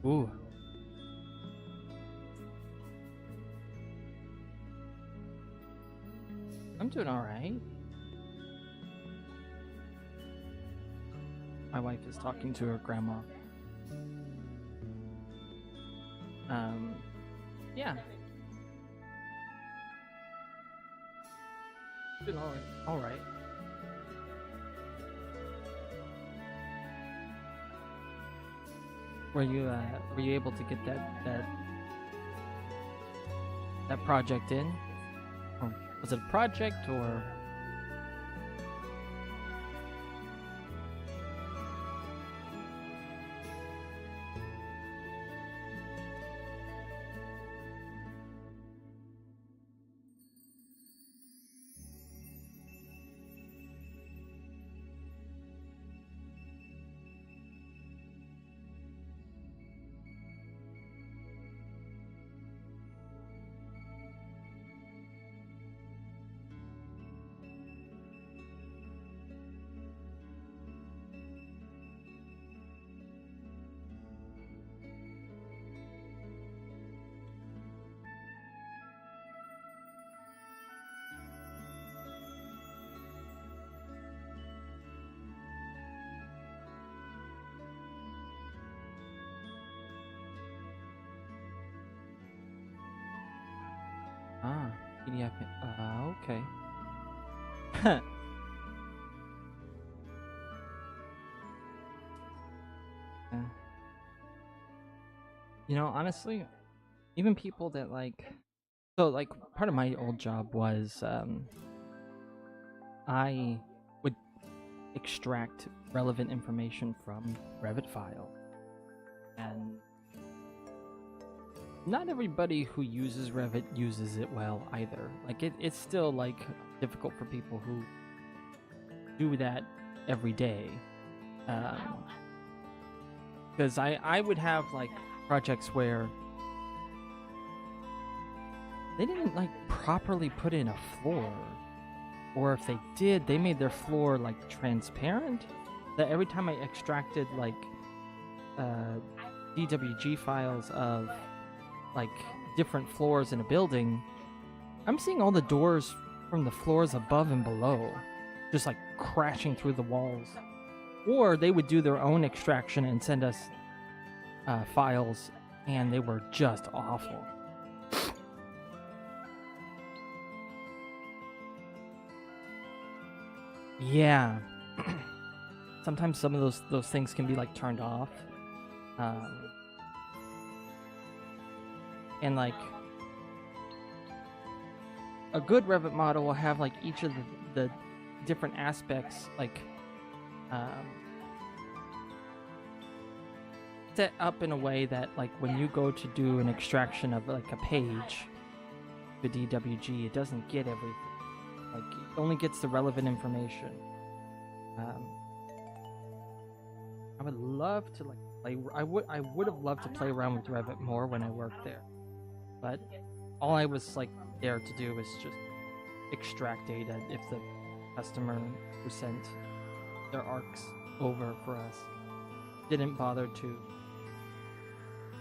Ooh. I'm doing alright. My wife is talking to her grandma. Yeah. Doing alright. Alright. Were you able to get that project in? Or was it a project or? Ah, PDF. Okay. Yeah. You know, honestly, even people that like part of my old job was I would extract relevant information from Revit file, and not everybody who uses Revit uses it well either. Like it's still like difficult for people who do that every day. Because I would have like projects where they didn't like properly put in a floor, or if they did, they made their floor like transparent. That every time I extracted like DWG files of like different floors in a building, I'm seeing all the doors from the floors above and below just like crashing through the walls. Or they would do their own extraction and send us files, and they were just awful. Yeah. Sometimes some of those things can be like turned off. And like a good Revit model will have like each of the different aspects like set up in a way that like when you go to do an extraction of like a page with DWG, it doesn't get everything. Like it only gets the relevant information. I would love to like play. I would have loved to play around with Revit more when I worked there, but all I was like there to do was just extract data if the customer who sent their arcs over for us didn't bother to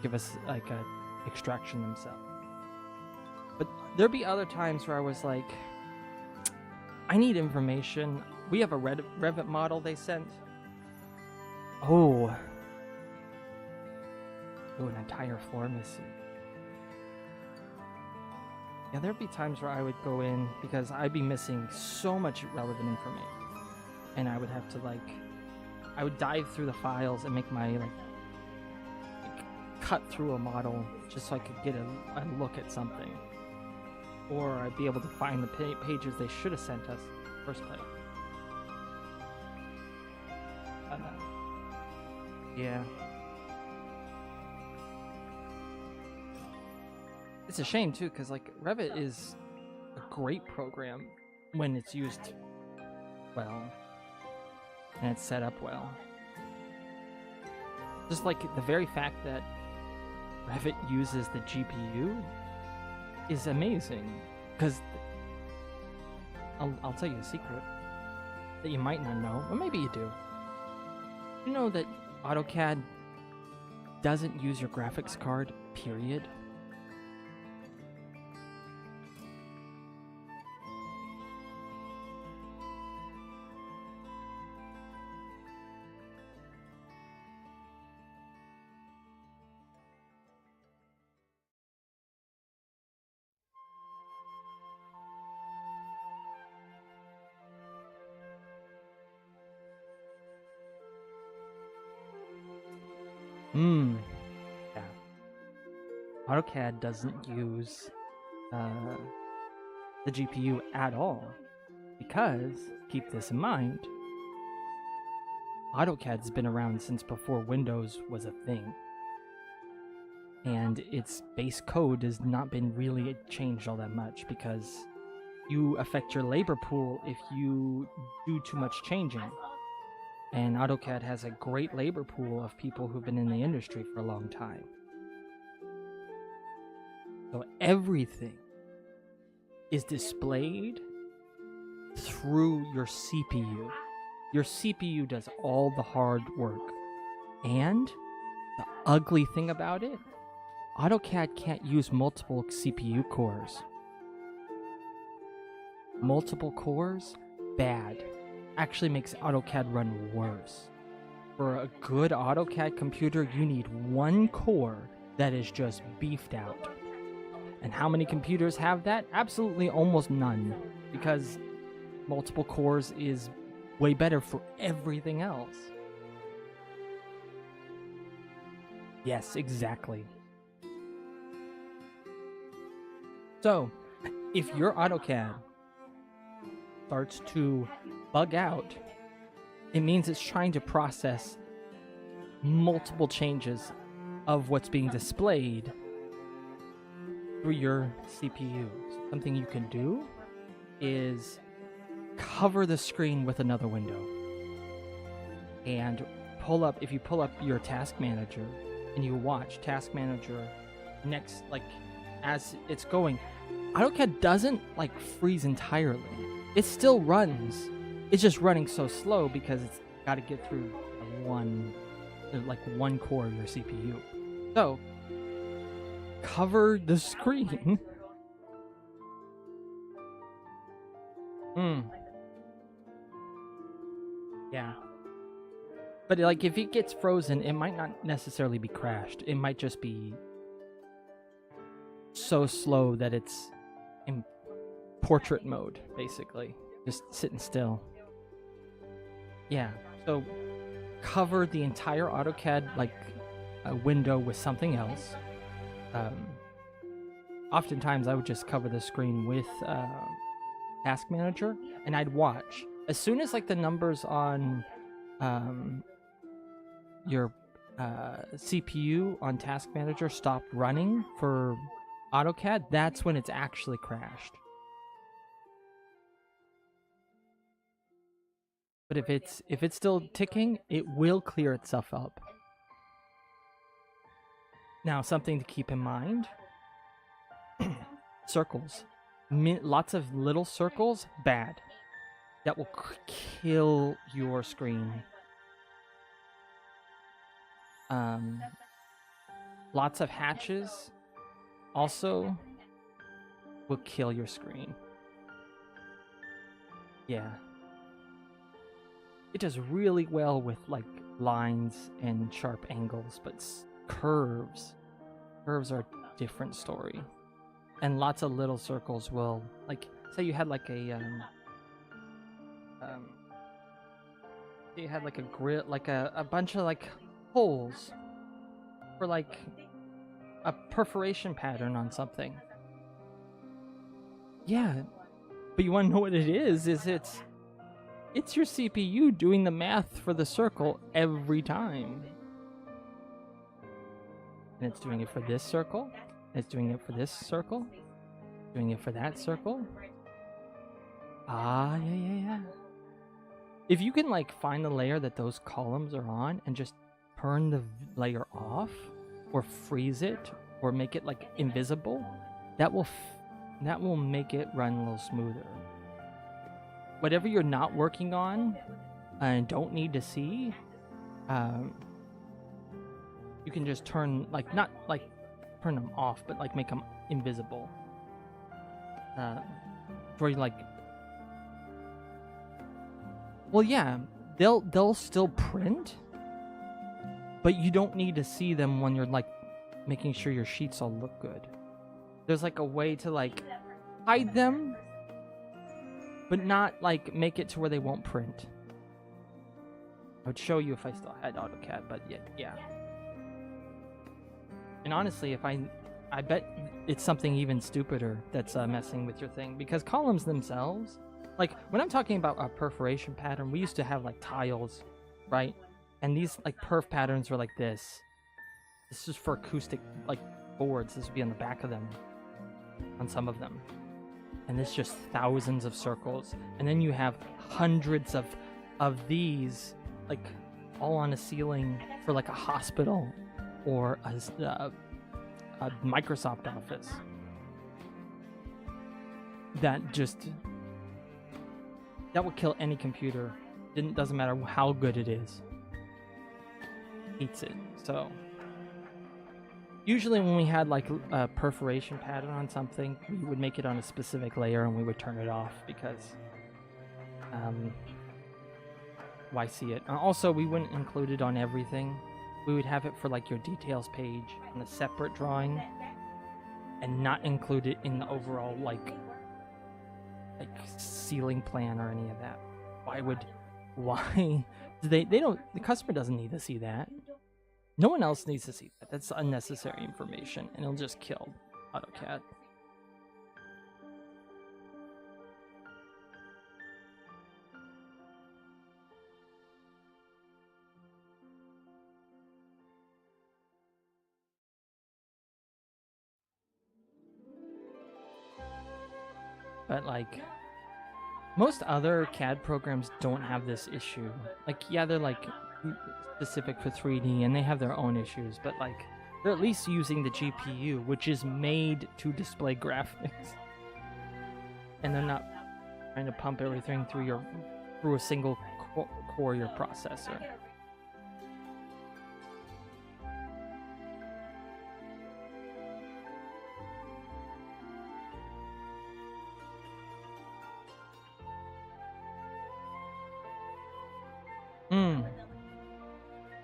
give us like a extraction themselves. But there'd be other times where I was like, I need information. We have a Revit model they sent. Oh, an entire floor missing. Yeah, there'd be times where I would go in because I'd be missing so much relevant information, and I would have to I would dive through the files and make my cut through a model just so I could get a look at something, or I'd be able to find the pages they should have sent us in the first place. Yeah. It's a shame too, because Revit is a great program when it's used well and it's set up well. Just the very fact that Revit uses the GPU is amazing, because I'll tell you a secret that you might not know, or maybe you do. You know that AutoCAD doesn't use your graphics card, period? Yeah. AutoCAD doesn't use the GPU at all, because, keep this in mind, AutoCAD's been around since before Windows was a thing. And its base code has not been really changed all that much, because you affect your labor pool if you do too much changing. And AutoCAD has a great labor pool of people who've been in the industry for a long time. So everything is displayed through your CPU. Your CPU does all the hard work. And the ugly thing about it, AutoCAD can't use multiple CPU cores. Multiple cores? Bad. Actually makes AutoCAD run worse. For a good AutoCAD computer, you need one core that is just beefed out. And how many computers have that? Absolutely almost none, because multiple cores is way better for everything else. Yes, exactly. So, if your AutoCAD starts to bug out, it means it's trying to process multiple changes of what's being displayed through your CPU. So something you can do is cover the screen with another window and if you pull up your task manager and you watch task manager next, as it's going, AutoCAD doesn't freeze entirely. It still runs. It's just running so slow because it's got to get through one core of your CPU. So cover the screen. Yeah. But if it gets frozen, it might not necessarily be crashed. It might just be so slow that it's in portrait mode, basically. Just sitting still. Yeah, so cover the entire AutoCAD a window with something else. Oftentimes I would just cover the screen with Task Manager, and I'd watch. As soon as the numbers on your CPU on Task Manager stopped running for AutoCAD, that's when it's actually crashed. But if it's still ticking, it will clear itself up. Now, something to keep in mind: circles, lots of little circles, bad. That will kill your screen. lots of hatches also will kill your screen. Yeah. It does really well with like lines and sharp angles, but curves are a different story. And lots of little circles will, like, say you had like a you had like a grid, like a bunch of like holes for like a perforation pattern on something. Yeah, but you want to know what it is it's your CPU doing the math for the circle every time. And it's doing it for this circle, it's doing it for this circle, doing it for that circle. Ah, yeah. If you can like find the layer that those columns are on and just turn the layer off or freeze it or make it like invisible, that will make it run a little smoother. Whatever you're not working on and don't need to see, you can just turn, like, not like turn them off, but like make them invisible. Where you like, well, yeah, they'll still print, but you don't need to see them when you're like making sure your sheets all look good. There's like a way to like hide them, but not like make it to where they won't print. I would show you if I still had AutoCAD, but yeah. And honestly, if I bet it's something even stupider that's messing with your thing, because columns themselves, like when I'm talking about a perforation pattern, we used to have like tiles, right? And these like perf patterns were like this. This is for acoustic like boards. This would be on the back of them, on some of them. And it's just thousands of circles. And then you have hundreds of these, like all on a ceiling for like a hospital or a Microsoft office. That will kill any computer. Doesn't matter how good it is. Hates it. So usually when we had like a perforation pattern on something, we would make it on a specific layer and we would turn it off because why see it? Also, we wouldn't include it on everything. We would have it for like your details page on a separate drawing and not include it in the overall like ceiling plan or any of that. Why they don't, the customer doesn't need to see that. No one else needs to see that. That's unnecessary information and it'll just kill AutoCAD. But like most other CAD programs don't have this issue. Like, yeah, they're like specific for 3D and they have their own issues, but like they're at least using the GPU, which is made to display graphics. And they're not trying to pump everything through a single core your processor.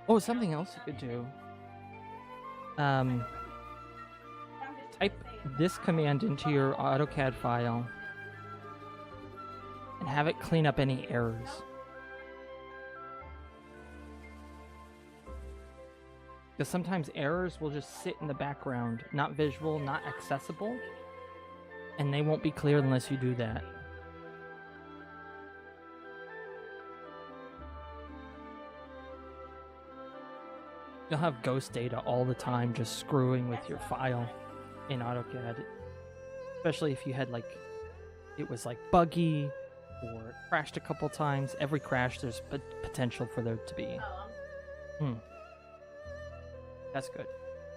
Oh, something else you could do. Type this command into your AutoCAD file and have it clean up any errors. Because sometimes errors will just sit in the background, not visual, not accessible, and they won't be clear unless you do that. You'll have ghost data all the time just screwing with your file in AutoCAD. Especially if you had like, it was like buggy or crashed a couple times. Every crash there's potential for there to be. That's good.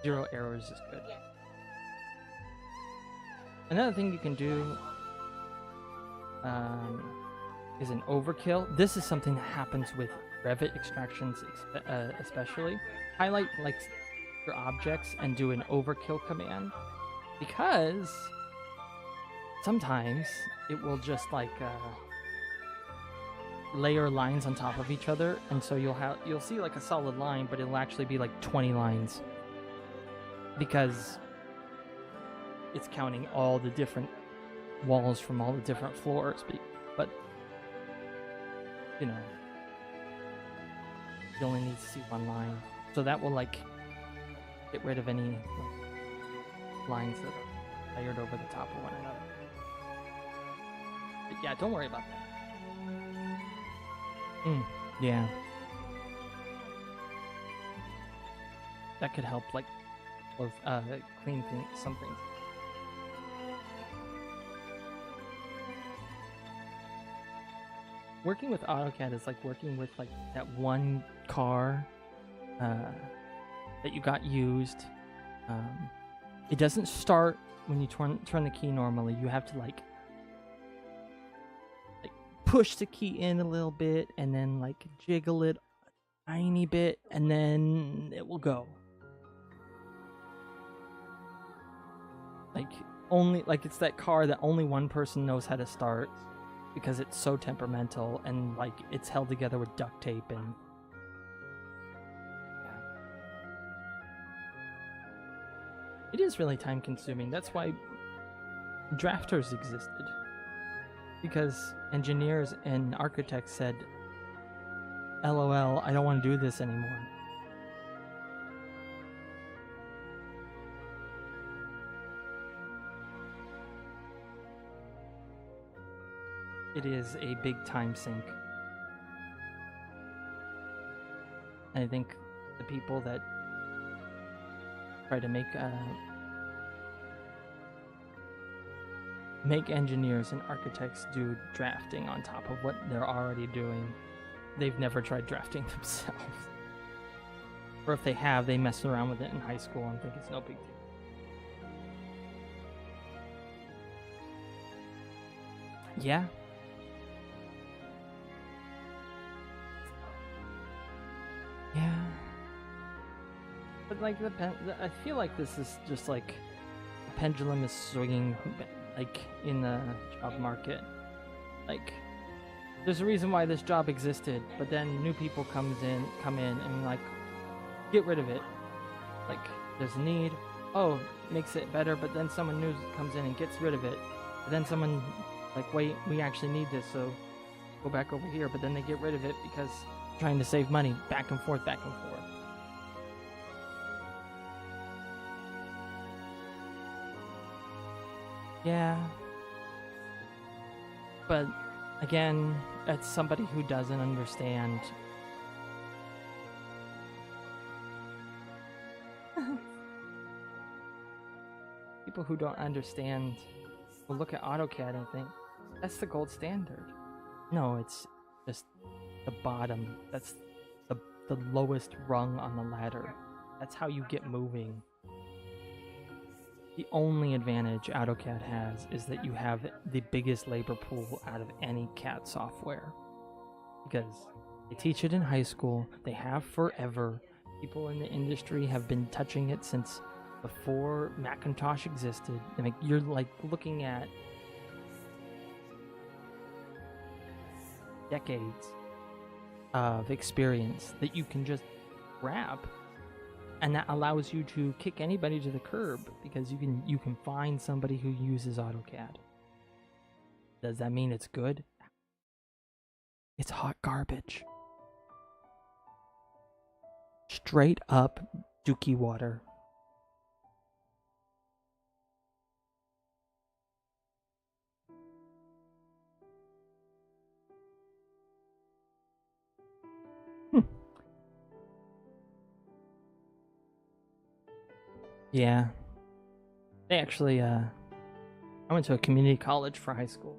0 errors is good. Another thing you can do is an overkill. This is something that happens with Revit extractions especially. Highlight like your objects and do an overkill command, because sometimes it will just like layer lines on top of each other, and so you'll see like a solid line, but it'll actually be like 20 lines because it's counting all the different walls from all the different floors. But you know, you only need to see one line, so that will like get rid of any like, lines that are layered over the top of one another. But yeah, don't worry about that. Yeah. That could help, like, both, clean some things. Working with AutoCAD is like working with, like, that one car, that you got used. It doesn't start when you turn the key normally. You have to, like push the key in a little bit and then like jiggle it a tiny bit and then it will go. Like it's that car that only one person knows how to start because it's so temperamental and like it's held together with duct tape and yeah. It is really time consuming. That's why drafters existed. Because engineers and architects said, LOL, I don't want to do this anymore. It is a big time sink. And I think the people that try to make engineers and architects do drafting on top of what they're already doing, they've never tried drafting themselves. Or if they have, they messed around with it in high school and think it's no big deal. Yeah. Yeah. But like I feel like this is just like the pendulum is swinging like in the job market. Like there's a reason why this job existed, but then new people come in and like get rid of it. Like there's a need, oh, makes it better, but then someone new comes in and gets rid of it. But then someone like, wait, we actually need this, so go back over here, but then they get rid of it because trying to save money, back and forth, back and forth. Yeah. But again, as somebody who doesn't understand people who don't understand will look at AutoCAD and think, that's the gold standard. No, it's just the bottom. That's the lowest rung on the ladder. That's how you get moving. The only advantage AutoCAD has is that you have the biggest labor pool out of any CAD software. Because they teach it in high school, they have forever. People in the industry have been touching it since before Macintosh existed. I mean, you're like looking at decades of experience that you can just grab. And that allows you to kick anybody to the curb because you can find somebody who uses AutoCAD. Does that mean it's good? It's hot garbage. Straight up dookie water. Yeah. They actually, I went to a community college for high school.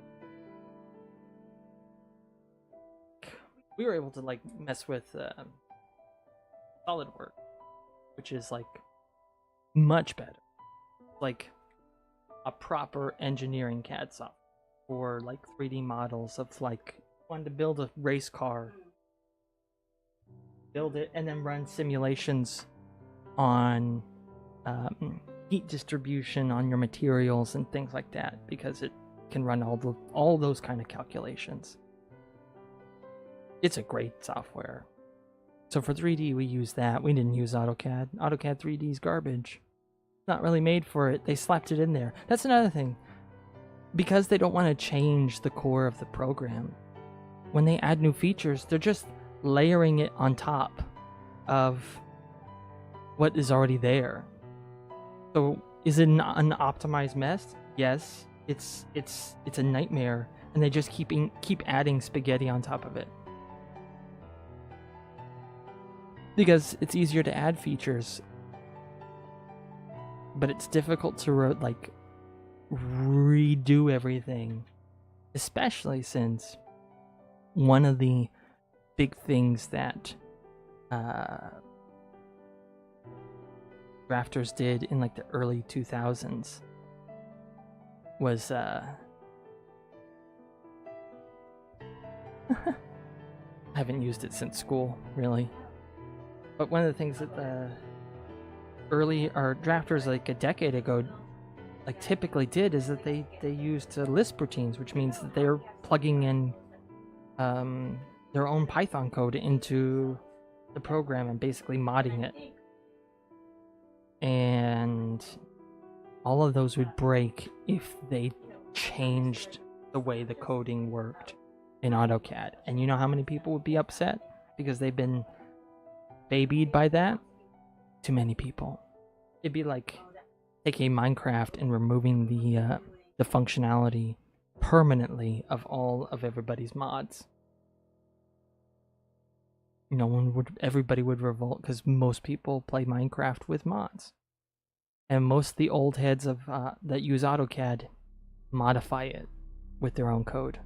We were able to, like, mess with SolidWorks, which is, like, much better. Like, a proper engineering CAD software for, like, 3D models of, like, wanted to build a race car. Build it, and then run simulations on heat distribution on your materials and things like that, because it can run all those kind of calculations. It's a great software. So for 3D, we use that. We didn't use AutoCAD. AutoCAD 3D is garbage. Not really made for it. They slapped it in there. That's another thing. Because they don't want to change the core of the program, when they add new features, they're just layering it on top of what is already there. So is it an unoptimized mess? Yes. It's a nightmare, and they just keep adding spaghetti on top of it. Because it's easier to add features, but it's difficult to redo everything, especially since one of the big things that drafters did in like the early 2000s was I haven't used it since school, really. But one of the things that the drafters like a decade ago like typically did is that they used Lisp routines, which means that they're plugging in their own Python code into the program and basically modding it. And all of those would break if they changed the way the coding worked in AutoCAD. And you know how many people would be upset because they've been babied by that? Too many people. It'd be like taking Minecraft and removing the functionality permanently of all of everybody's mods. Everybody would revolt because most people play Minecraft with mods. And most of the old heads of that use AutoCAD modify it with their own code.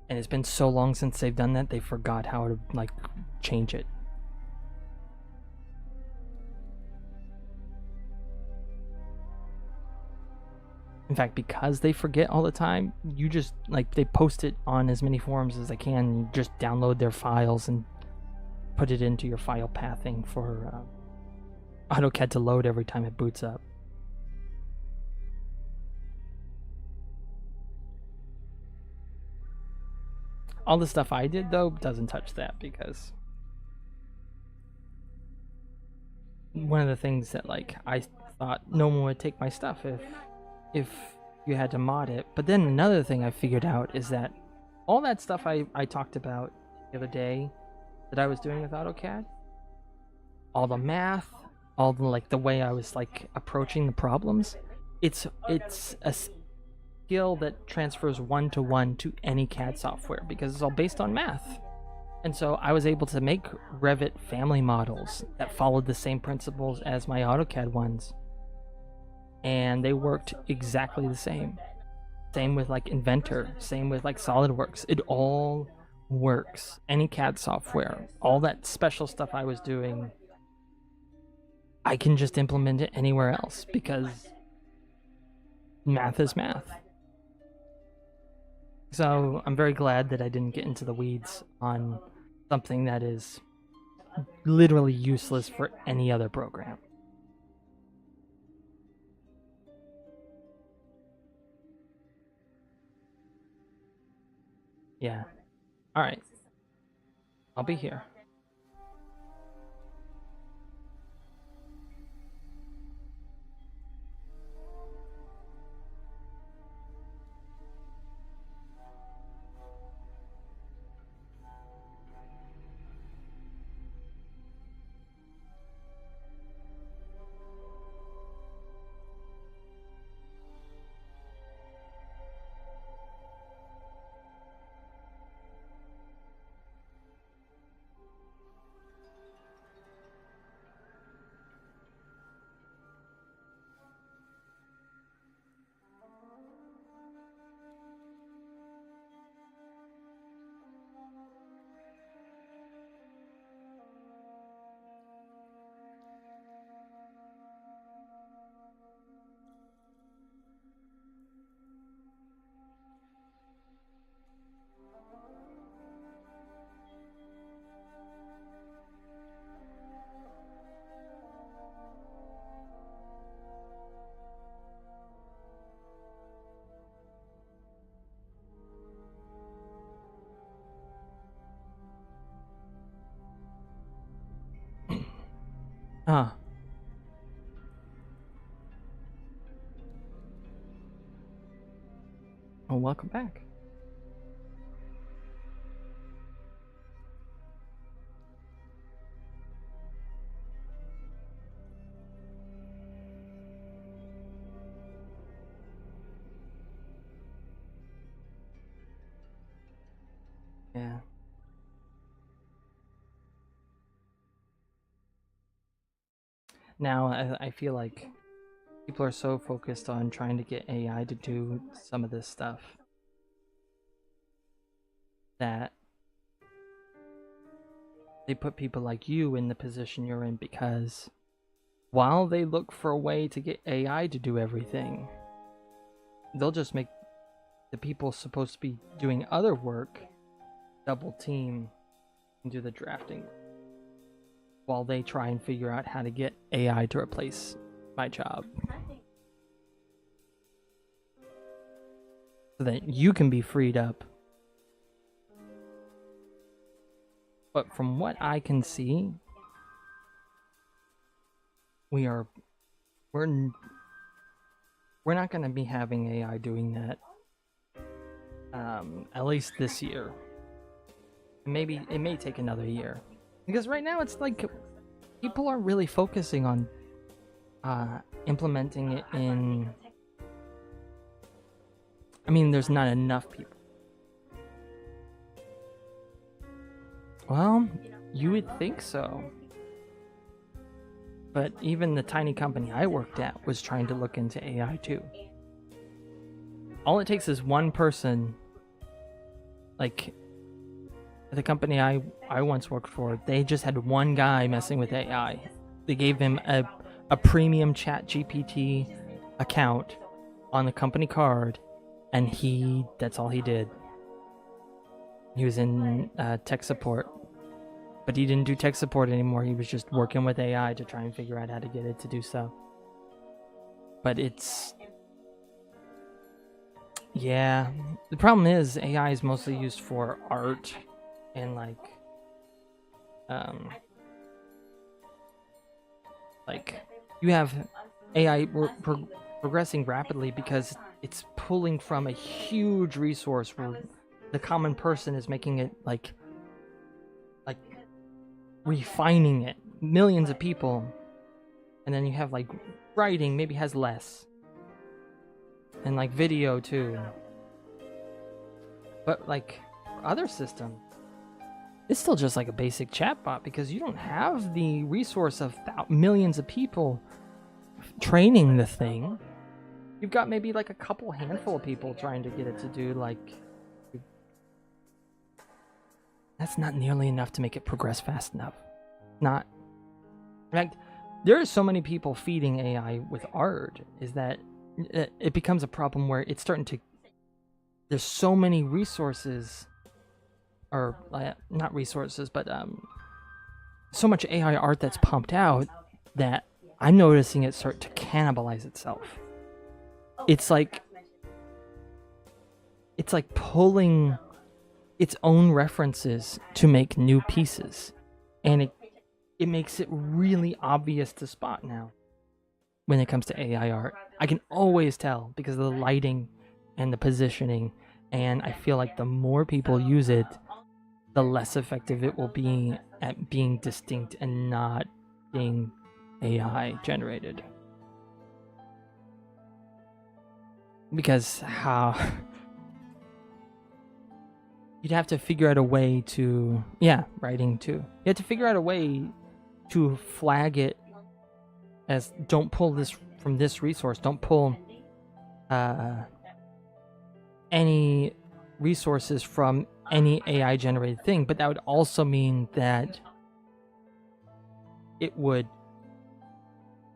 And it's been so long since they've done that, they forgot how to change it. In fact, because they forget all the time, you just they post it on as many forums as they can. You just download their files and put it into your file pathing for AutoCAD to load every time it boots up. All the stuff I did, though, doesn't touch that, because one of the things that I thought no one would take my stuff if you had to mod it. But then another thing I figured out is that all that stuff I talked about the other day that I was doing with AutoCAD, all the math, all the way I was approaching the problems, it's a skill that transfers one-to-one to any CAD software because it's all based on math. And so I was able to make Revit family models that followed the same principles as my AutoCAD ones. And they worked exactly the same. Same with Inventor, same with SolidWorks. It all works. Any CAD software, all that special stuff I was doing, I can just implement it anywhere else because math is math. So I'm very glad that I didn't get into the weeds on something that is literally useless for any other program. Yeah. Alright. I'll be here. Ah. Well, welcome back. Yeah. Now, I feel like people are so focused on trying to get AI to do some of this stuff that they put people like you in the position you're in, because while they look for a way to get AI to do everything, they'll just make the people supposed to be doing other work double team and do the drafting while they try and figure out how to get AI to replace my job, so that you can be freed up. But from what I can see, we're not going to be having AI doing that, at least this year. Maybe it may take another year, because right now it's like people aren't really focusing on implementing it in. I mean, there's not enough people. Well, you would think so. But even the tiny company I worked at was trying to look into AI too. All it takes is one person. Like, the company I once worked for, they just had one guy messing with AI. They gave him a premium chat GPT account on the company card, and that's all he did. He was in tech support. But he didn't do tech support anymore. He was just working with AI to try and figure out how to get it to do stuff. But yeah, the problem is AI is mostly used for art and like you have AI progressing rapidly because it's pulling from a huge resource where the common person is making it like refining it, millions of people, and then you have like writing maybe has less, and like video too. But like for other systems, it's still just like a basic chatbot, because you don't have the resource of millions of people training the thing. You've got maybe like a couple handful of people trying to get it to do like. That's not nearly enough to make it progress fast enough. Not. In fact, there are so many people feeding AI with art, is that it becomes a problem where it's starting to. There's so many resources, or not resources, but so much AI art that's pumped out that I'm noticing it start to cannibalize itself. It's like pulling its own references to make new pieces, and it makes it really obvious to spot now when it comes to AI art. I can always tell because of the lighting and the positioning, and I feel like the more people use it, the less effective it will be at being distinct and not being AI generated. Because how you'd have to figure out a way to, writing too. You have to figure out a way to flag it as, don't pull this from this resource. Don't pull any resources from any AI generated thing. But that would also mean that it would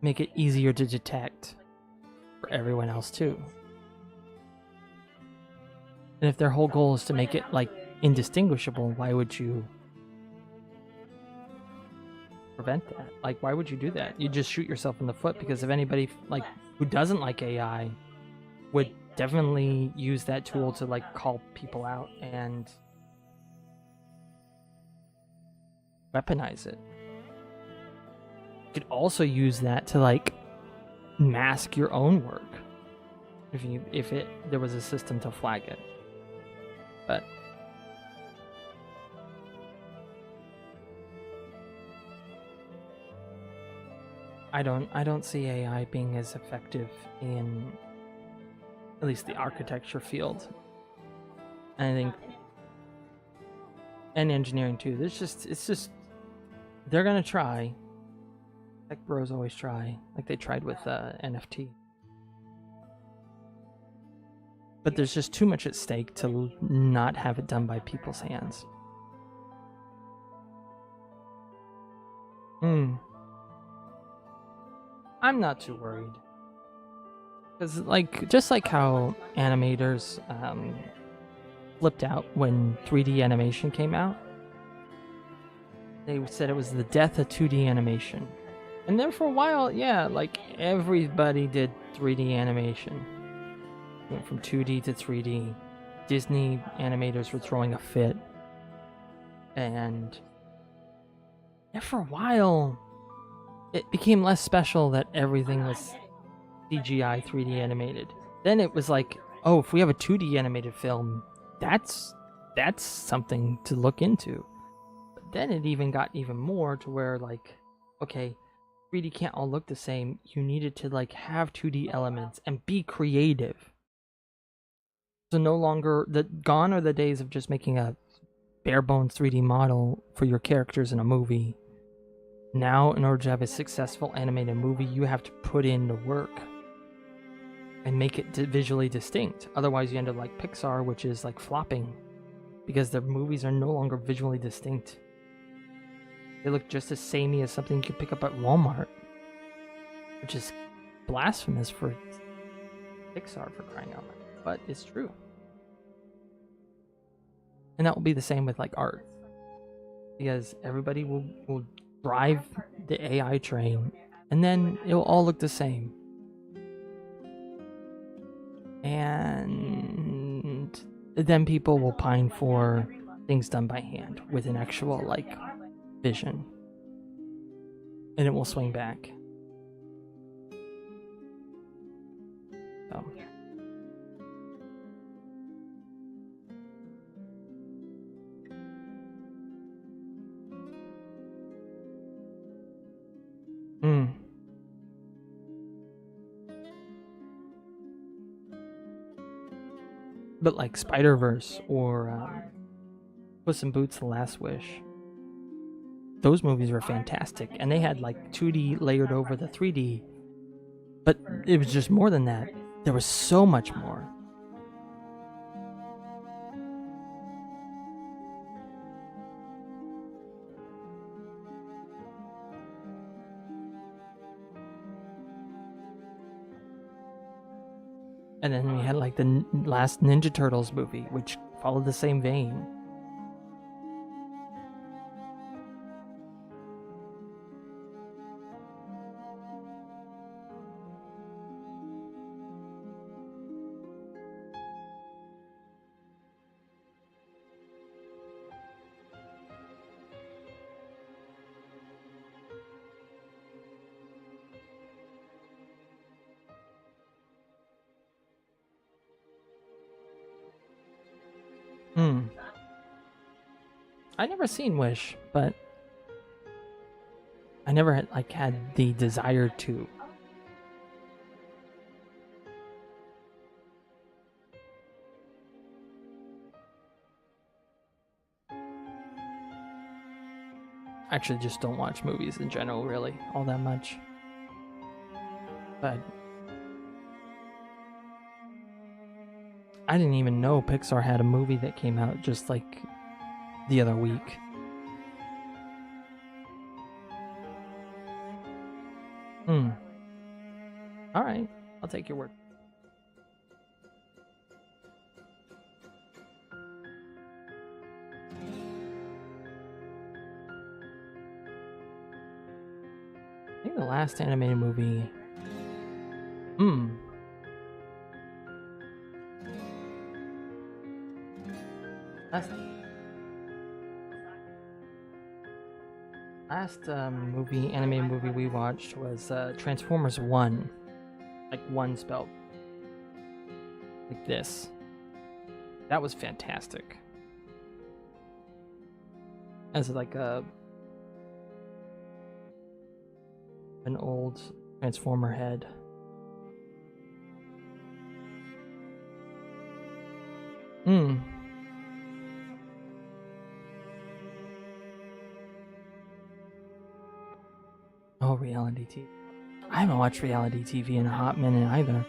make it easier to detect for everyone else too. And if their whole goal is to make it like indistinguishable, why would you prevent that? Like, why would you do that? You just shoot yourself in the foot, because if anybody like who doesn't like AI would definitely use that tool to like call people out and weaponize it. could also use that to like mask your own work if there was a system to flag it. But I don't see AI being as effective in at least the architecture field. And I think and engineering too. It's just they're gonna try. Tech bros always try, like they tried with NFT. But there's just too much at stake to not have it done by people's hands. I'm not too worried. Because, like, just like how animators flipped out when 3D animation came out, they said it was the death of 2D animation. And then for a while, yeah, like, everybody did 3D animation. Went from 2D to 3D. Disney animators were throwing a fit. And for a while, it became less special that everything was CGI 3D animated. Then it was like, oh, if we have a 2D animated film, that's something to look into. But then it even got even more to where, like, okay, 3D can't all look the same. You needed to like have 2D elements and be creative. So no longer gone are the days of just making a bare bones 3D model for your characters in a movie. Now, in order to have a successful animated movie, you have to put in the work and make it visually distinct. Otherwise, you end up like Pixar, which is like flopping because their movies are no longer visually distinct. They look just as samey as something you could pick up at Walmart, which is blasphemous for Pixar, for crying out loud. But it's true. And that will be the same with like art, because everybody will drive the AI train, and then it will all look the same. And then people will pine for things done by hand with an actual like vision, and it will swing back. So. But like Spider-Verse or Puss in Boots: The Last Wish, those movies were fantastic, and they had like 2D layered over the 3D, but it was just more than that. There was so much more. And then we had like the last Ninja Turtles movie, which followed the same vein. I never seen Wish, but I never had the desire to. Actually, just don't watch movies in general, really, all that much. But I didn't even know Pixar had a movie that came out just like the other week. Alright, I'll take your word. I think the last animated movie... last anime movie we watched was Transformers 1. Like 1 spelled like this. That was fantastic. As like an old Transformer head. Oh, reality TV. I haven't watched reality TV in a hot minute either.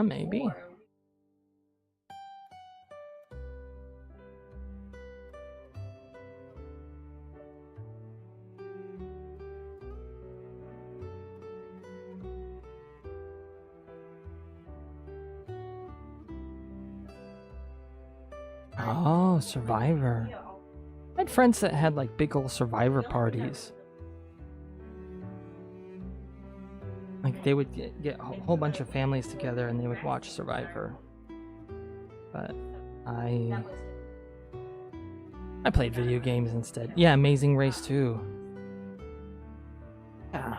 Maybe. Oh, Survivor. I had friends that had like big old Survivor parties. Like they would get a whole bunch of families together and they would watch Survivor. But I played video games instead. Yeah, Amazing Race too. Yeah.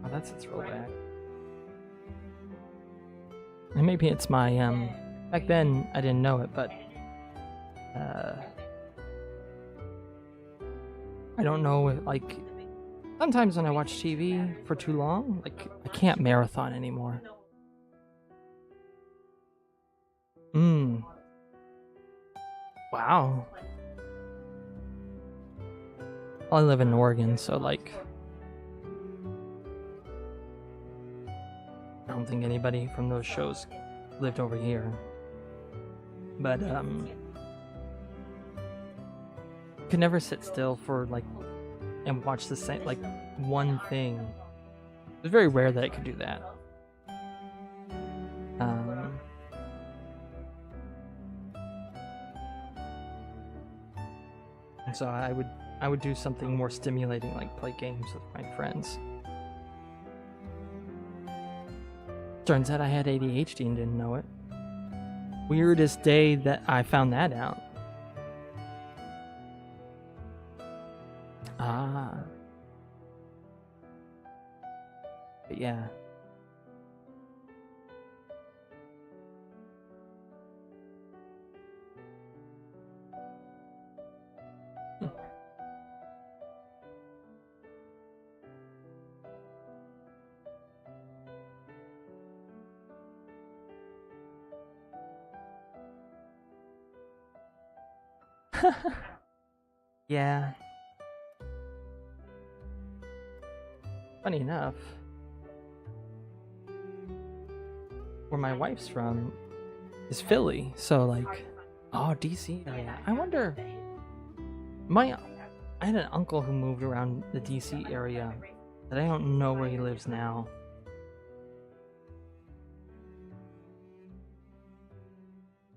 Oh, that's a throwback. And maybe it's my back then I didn't know it, but I don't know if, like, sometimes when I watch TV for too long, like I can't marathon anymore. Wow. Well, I live in Oregon, so like I don't think anybody from those shows lived over here. But could never sit still for like and watch the same like one thing. It was very rare that I could do that. And so I would do something more stimulating, like play games with my friends. Turns out I had ADHD and didn't know it. Weirdest day that I found that out. But yeah. Yeah. Funny enough, where my wife's from is Philly, so like, oh, DC area. I wonder. I had an uncle who moved around the DC area, but I don't know where he lives now.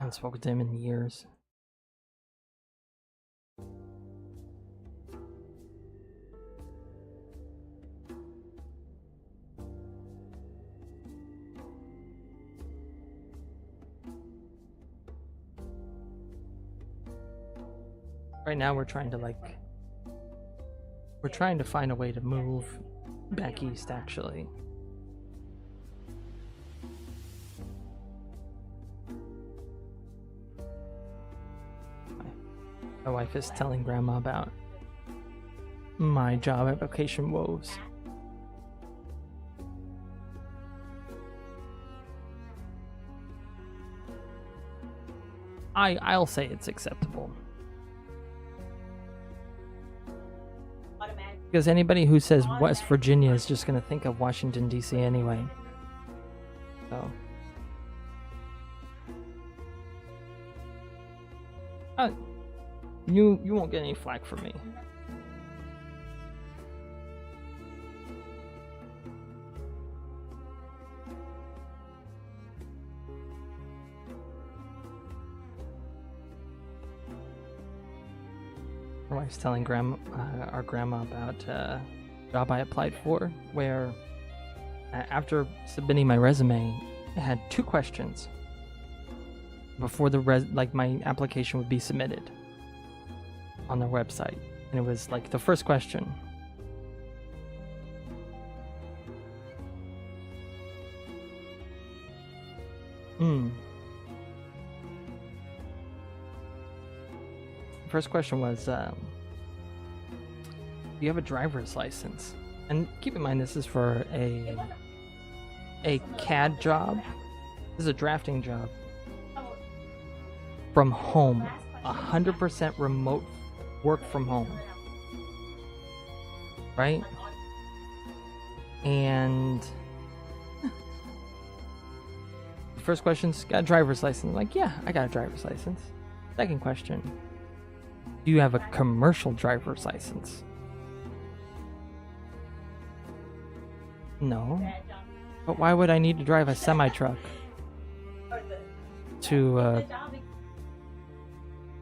I haven't spoken to him in years. Right now we're trying to find a way to move back east, actually. My wife is telling Grandma about my job application woes. I'll say it's acceptable. Because anybody who says West Virginia is just going to think of Washington, D.C. anyway. So. You won't get any flack from me. My wife's telling our grandma about a job I applied for, where after submitting my resume, I had 2 questions before my application would be submitted on their website, and it was like the first question. First question was, do you have a driver's license? And keep in mind, this is for a CAD job. This is a drafting job from home, 100% remote work from home, right? And the first question's, got a driver's license? I'm like, yeah, I got a driver's license. Second question, do you have a commercial driver's license? No. But why would I need to drive a semi-truck to,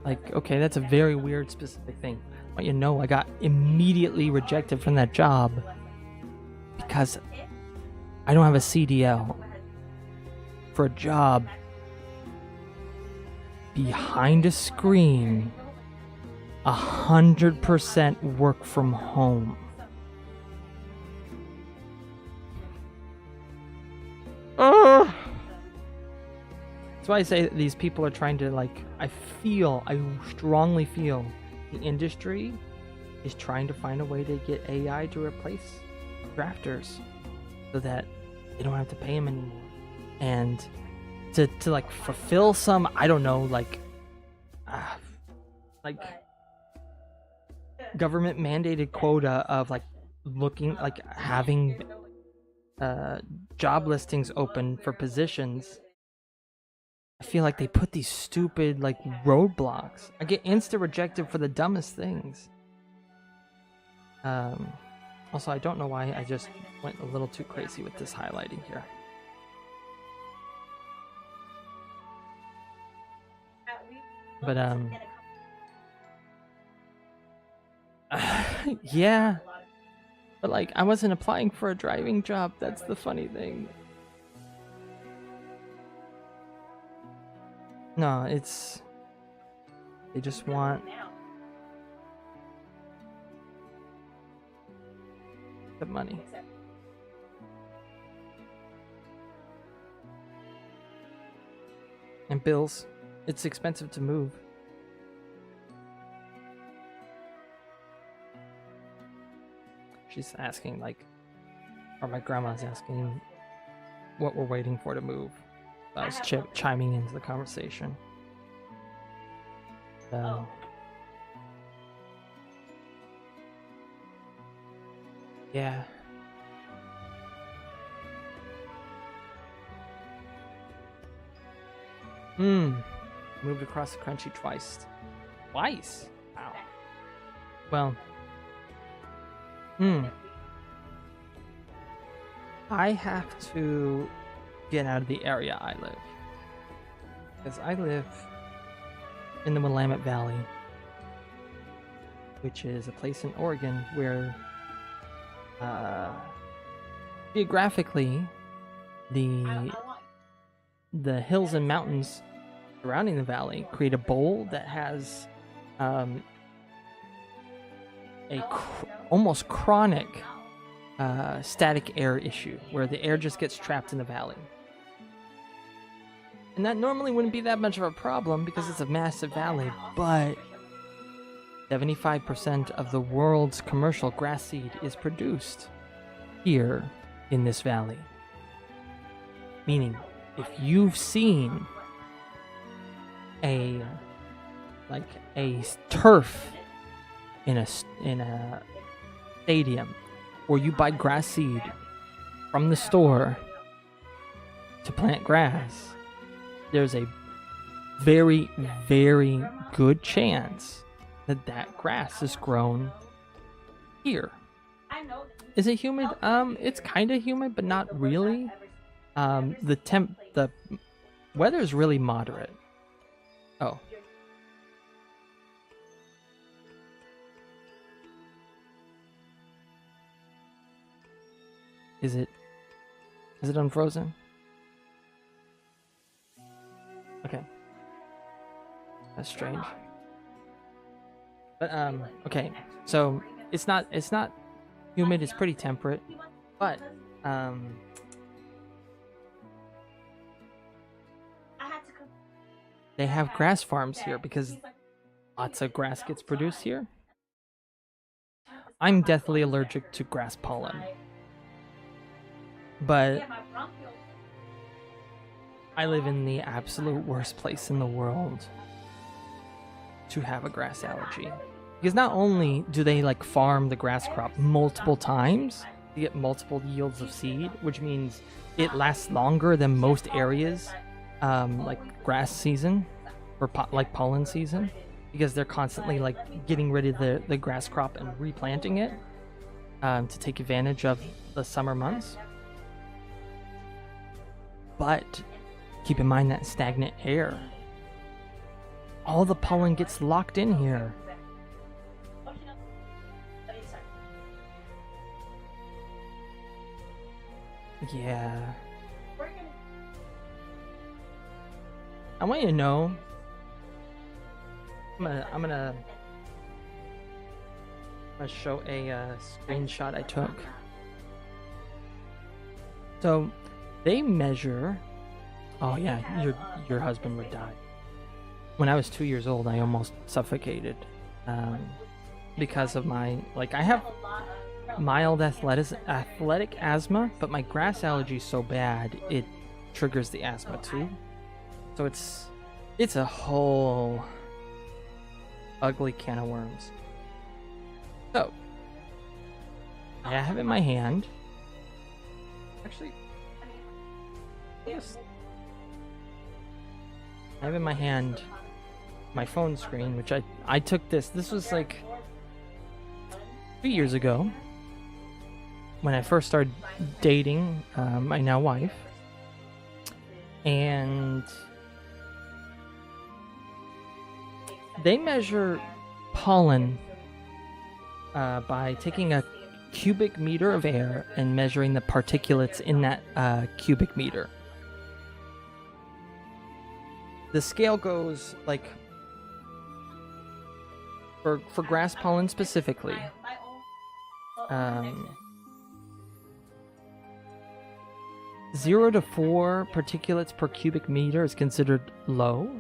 okay, that's a very weird specific thing. But you know, I got immediately rejected from that job because I don't have a CDL for a job behind a screen, 100% work from home. That's why I say that these people are trying to, I strongly feel the industry is trying to find a way to get AI to replace drafters so that they don't have to pay them anymore. And to fulfill some, I don't know, government mandated quota of having job listings open for positions. I feel like they put these stupid roadblocks. I get insta rejected for the dumbest things. Also, I don't know why I just went a little too crazy with this highlighting here. But yeah. But I wasn't applying for a driving job. That's the funny thing. No, they just want the money. And bills. It's expensive to move. She's asking, or my grandma's asking what we're waiting for to move. I was chiming into the conversation. So, yeah. Moved across the country twice. Twice? Wow. Well, I have to get out of the area I live. Because I live in the Willamette Valley, which is a place in Oregon where geographically the hills and mountains surrounding the valley create a bowl that has almost chronic static air issue where the air just gets trapped in the valley. And that normally wouldn't be that much of a problem because it's a massive valley, but 75% of the world's commercial grass seed is produced here in this valley. Meaning, if you've seen a turf in a stadium, or you buy grass seed from the store to plant grass, there's a very, very good chance that that grass is grown here. Is it humid? It's kind of humid, but not really. The weather is really moderate. Oh. Is it unfrozen? Okay. That's strange. But okay. So it's not humid, it's pretty temperate. But they have grass farms here because lots of grass gets produced here. I'm deathly allergic to grass pollen. But I live in the absolute worst place in the world to have a grass allergy. Because not only do they like farm the grass crop multiple times to get multiple yields of seed, which means it lasts longer than most areas, like grass season or like pollen season, because they're constantly like getting rid of the grass crop and replanting it to take advantage of the summer months. But keep in mind that stagnant air. All the pollen gets locked in here. Yeah. I want you to know. I'm gonna show a screenshot I took. So they measure. Oh yeah, your husband would die. When I was 2 years old, I almost suffocated because of my I have mild athletic asthma, but my grass allergy is so bad it triggers the asthma too. So it's a whole ugly can of worms. So I have in my hand. Actually, yes. I have in my hand my phone screen, which I took this. This was like 3 years ago when I first started dating my now wife. And they measure pollen by taking a cubic meter of air and measuring the particulates in that cubic meter. The scale goes like for grass pollen specifically. 0 to 4 particulates per cubic meter is considered low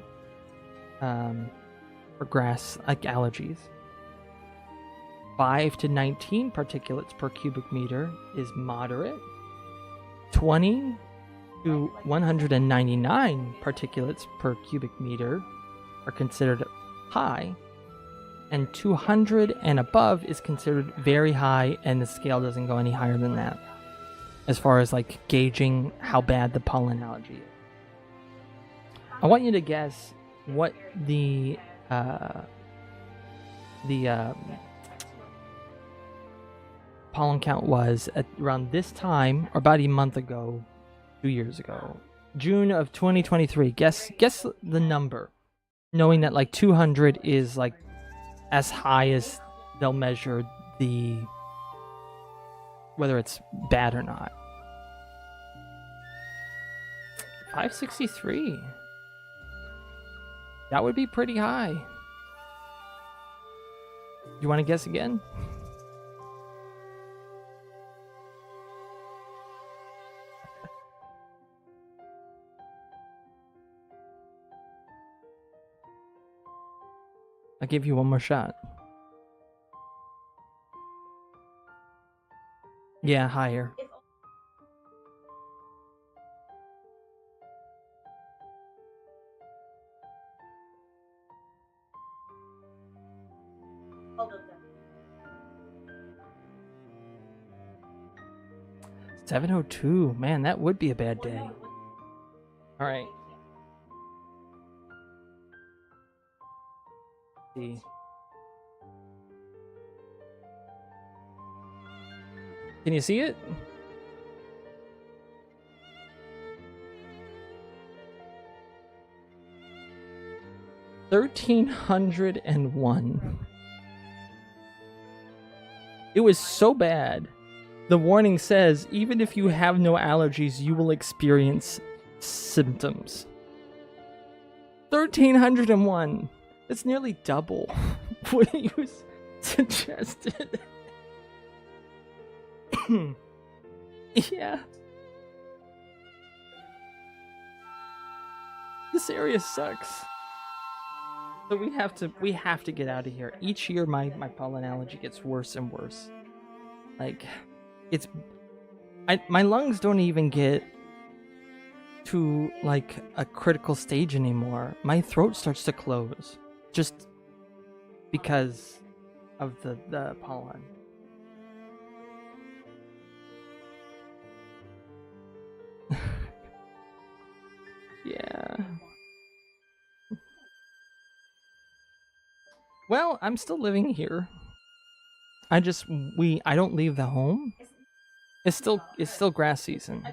for grass like allergies. 5 to 19 particulates per cubic meter is moderate. 20 to 199 particulates per cubic meter are considered high, and 200 and above is considered very high, and the scale doesn't go any higher than that as far as like gauging how bad the pollen allergy is. I want you to guess what the pollen count was at around this time, or about a month ago, 2 years ago, June of 2023. Guess the number, knowing that like 200 is like as high as they'll measure the whether it's bad or not. 563. That would be pretty high. You want to guess again? I'll give you one more shot. Yeah, higher. $702. Man, that would be a bad day. All right. See. Can you see it? $1,301. It was so bad. The warning says, even if you have no allergies, you will experience symptoms. 1,301. That's nearly double what he was suggested. Yeah. This area sucks. So we have to get out of here. Each year my pollen allergy gets worse and worse. Like my lungs don't even get to like a critical stage anymore. My throat starts to close just because of the pollen. Yeah. Well, I'm still living here. I don't leave the home. It's still grass season.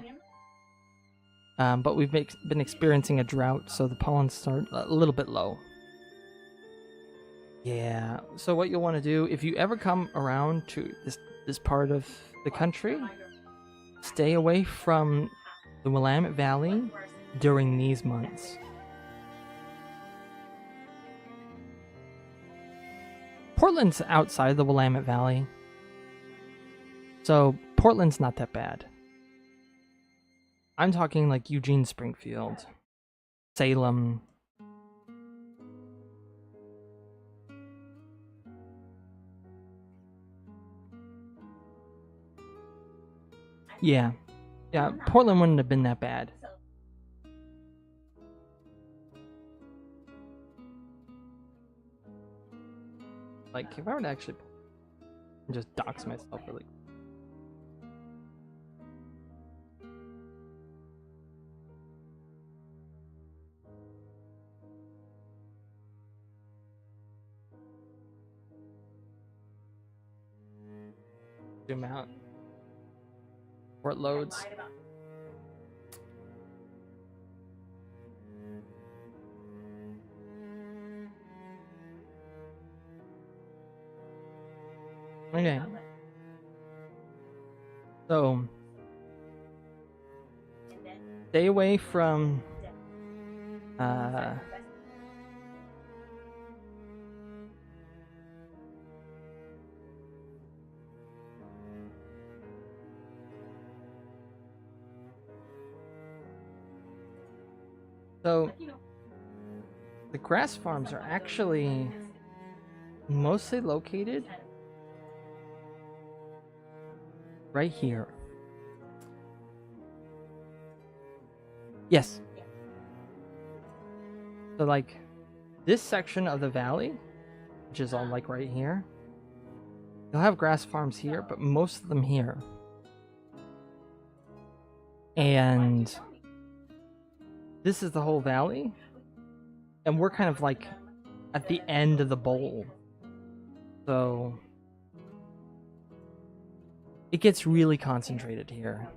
But we've been experiencing a drought, so the pollens start a little bit low. Yeah. So what you'll want to do if you ever come around to this part of the country, stay away from the Willamette Valley during these months. Portland's outside the Willamette Valley, so Portland's not that bad. I'm talking like Eugene, Springfield, Salem. Yeah. Yeah, Portland wouldn't have been that bad. Like, if I were to actually just dox myself really. Zoom out. Before it loads. Okay. So, stay away from so the grass farms are actually mostly located right here. Yes. So like this section of the valley, which is all like right here, you'll have grass farms here, but most of them here. And this is the whole valley, and we're kind of like at the end of the bowl. So it gets really concentrated here.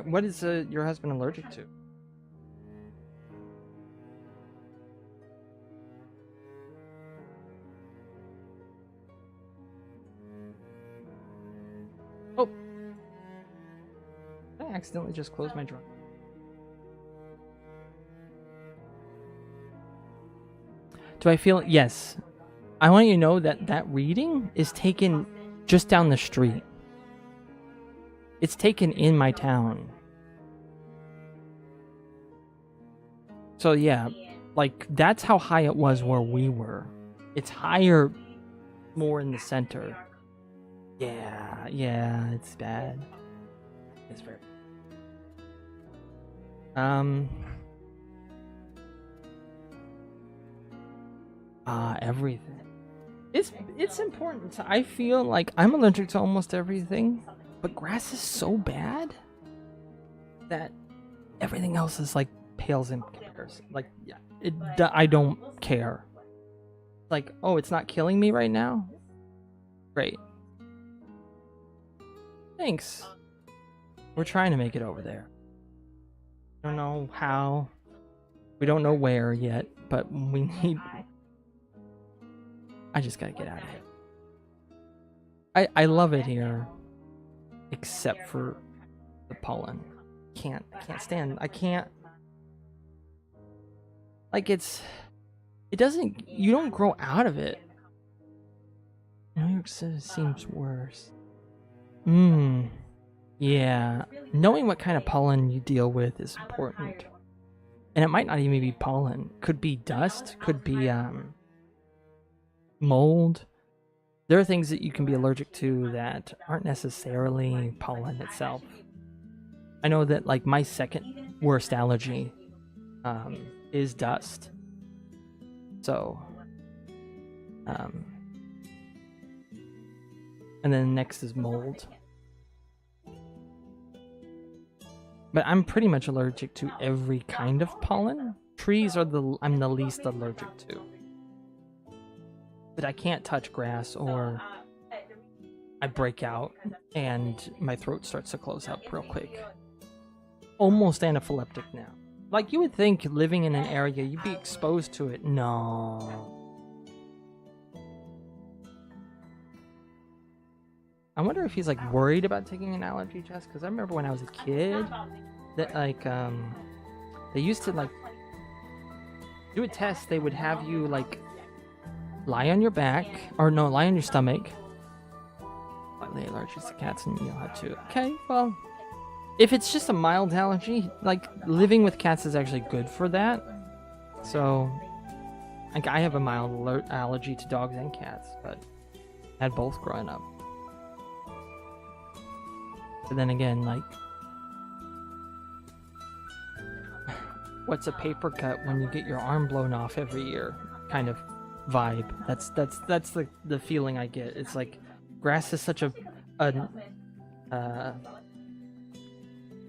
What is your husband allergic to? Oh, I accidentally just closed my drawer. Do I feel? Yes. I want you to know that that reading is taken just down the street. It's taken in my town. So yeah, like that's how high it was where we were. It's higher more in the center. Yeah, it's bad. It's very everything. It's important. I feel like I'm allergic to almost everything, but grass is so bad that everything else is like pales in comparison. Like, yeah, I don't care. Like, oh, it's not killing me right now. Great. Thanks. We're trying to make it over there. Don't know how. We don't know where yet, but we need. I just gotta get out of here. I love it here, except for the pollen. I can't stand. I can't. Like it doesn't. You don't grow out of it. New York City seems worse. Yeah. Knowing what kind of pollen you deal with is important. And it might not even be pollen. Could be dust. Could be mold. There are things that you can be allergic to that aren't necessarily pollen itself. I know that like my second worst allergy is dust. So and then next is mold. But I'm pretty much allergic to every kind of pollen. Trees are I'm the least allergic to. But I can't touch grass or I break out and my throat starts to close up real quick. Almost anaphylactic now. Like you would think living in an area you'd be exposed to it. No. I wonder if he's like worried about taking an allergy test, because I remember when I was a kid that like they used to like do a test. They would have you like lie on your back, or no, lie on your stomach. Slightly allergic to cats, and you'll have to. Okay, well, if it's just a mild allergy, like living with cats is actually good for that. So, like I have a mild allergy to dogs and cats, but I had both growing up. But then again, like, what's a paper cut when you get your arm blown off every year? Kind of vibe. That's the feeling I get. It's like grass is such a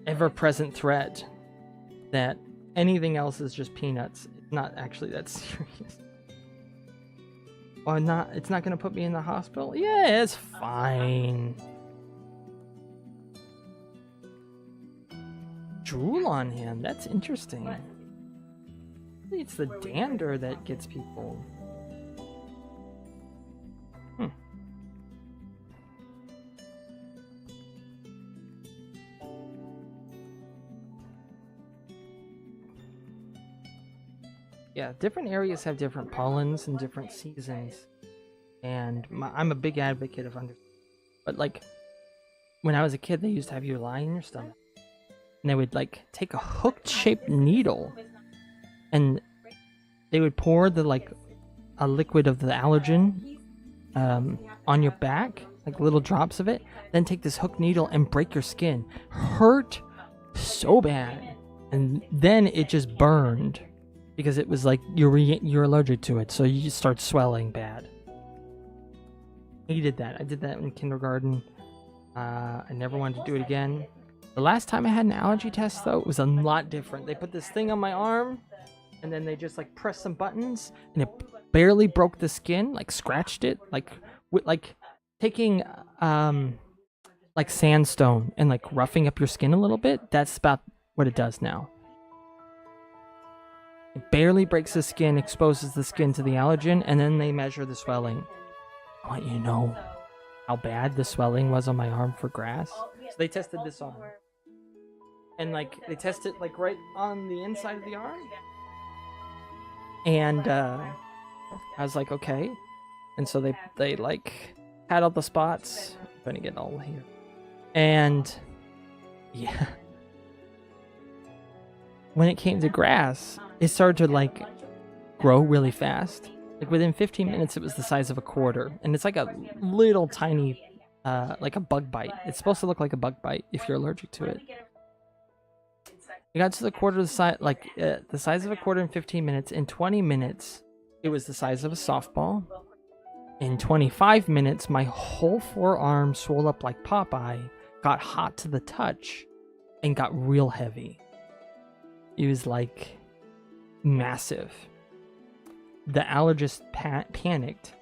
ever-present threat that anything else is just peanuts. It's not actually that serious. Or not? It's not gonna put me in the hospital? Yeah, it's fine. Drool on him. That's interesting. It's the dander that gets people. Yeah, different areas have different pollens and different seasons, and I'm a big advocate of but like when I was a kid, they used to have you lie in your stomach, and they would like take a hook-shaped needle, and they would pour the like a liquid of the allergen on your back, like little drops of it, then take this hook needle and break your skin. Hurt so bad, and then it just burned. Because it was like you're allergic to it, so you just start swelling bad. I did that. I did that in kindergarten. I never wanted to do it again. The last time I had an allergy test, though, it was a lot different. They put this thing on my arm, and then they just like pressed some buttons, and it barely broke the skin, like scratched it, like with like taking like sandstone and like roughing up your skin a little bit. That's about what it does now. It barely breaks the skin, exposes the skin to the allergen, and then they measure the swelling. I want you to know how bad the swelling was on my arm for grass. So they tested this on. And like they tested like right on the inside of the arm. And I was like, okay. And so they like had all the spots. I'm gonna get all here. And yeah. When it came to grass, it started to like grow really fast. Like within 15 minutes, it was the size of a quarter, and it's like a little tiny, like a bug bite. It's supposed to look like a bug bite if you're allergic to it. It got to the quarter of the size, like the size of a quarter in 15 minutes. In 20 minutes, it was the size of a softball, In 25 minutes, my whole forearm swelled up like Popeye, got hot to the touch, and got real heavy. It was like massive. The allergist panicked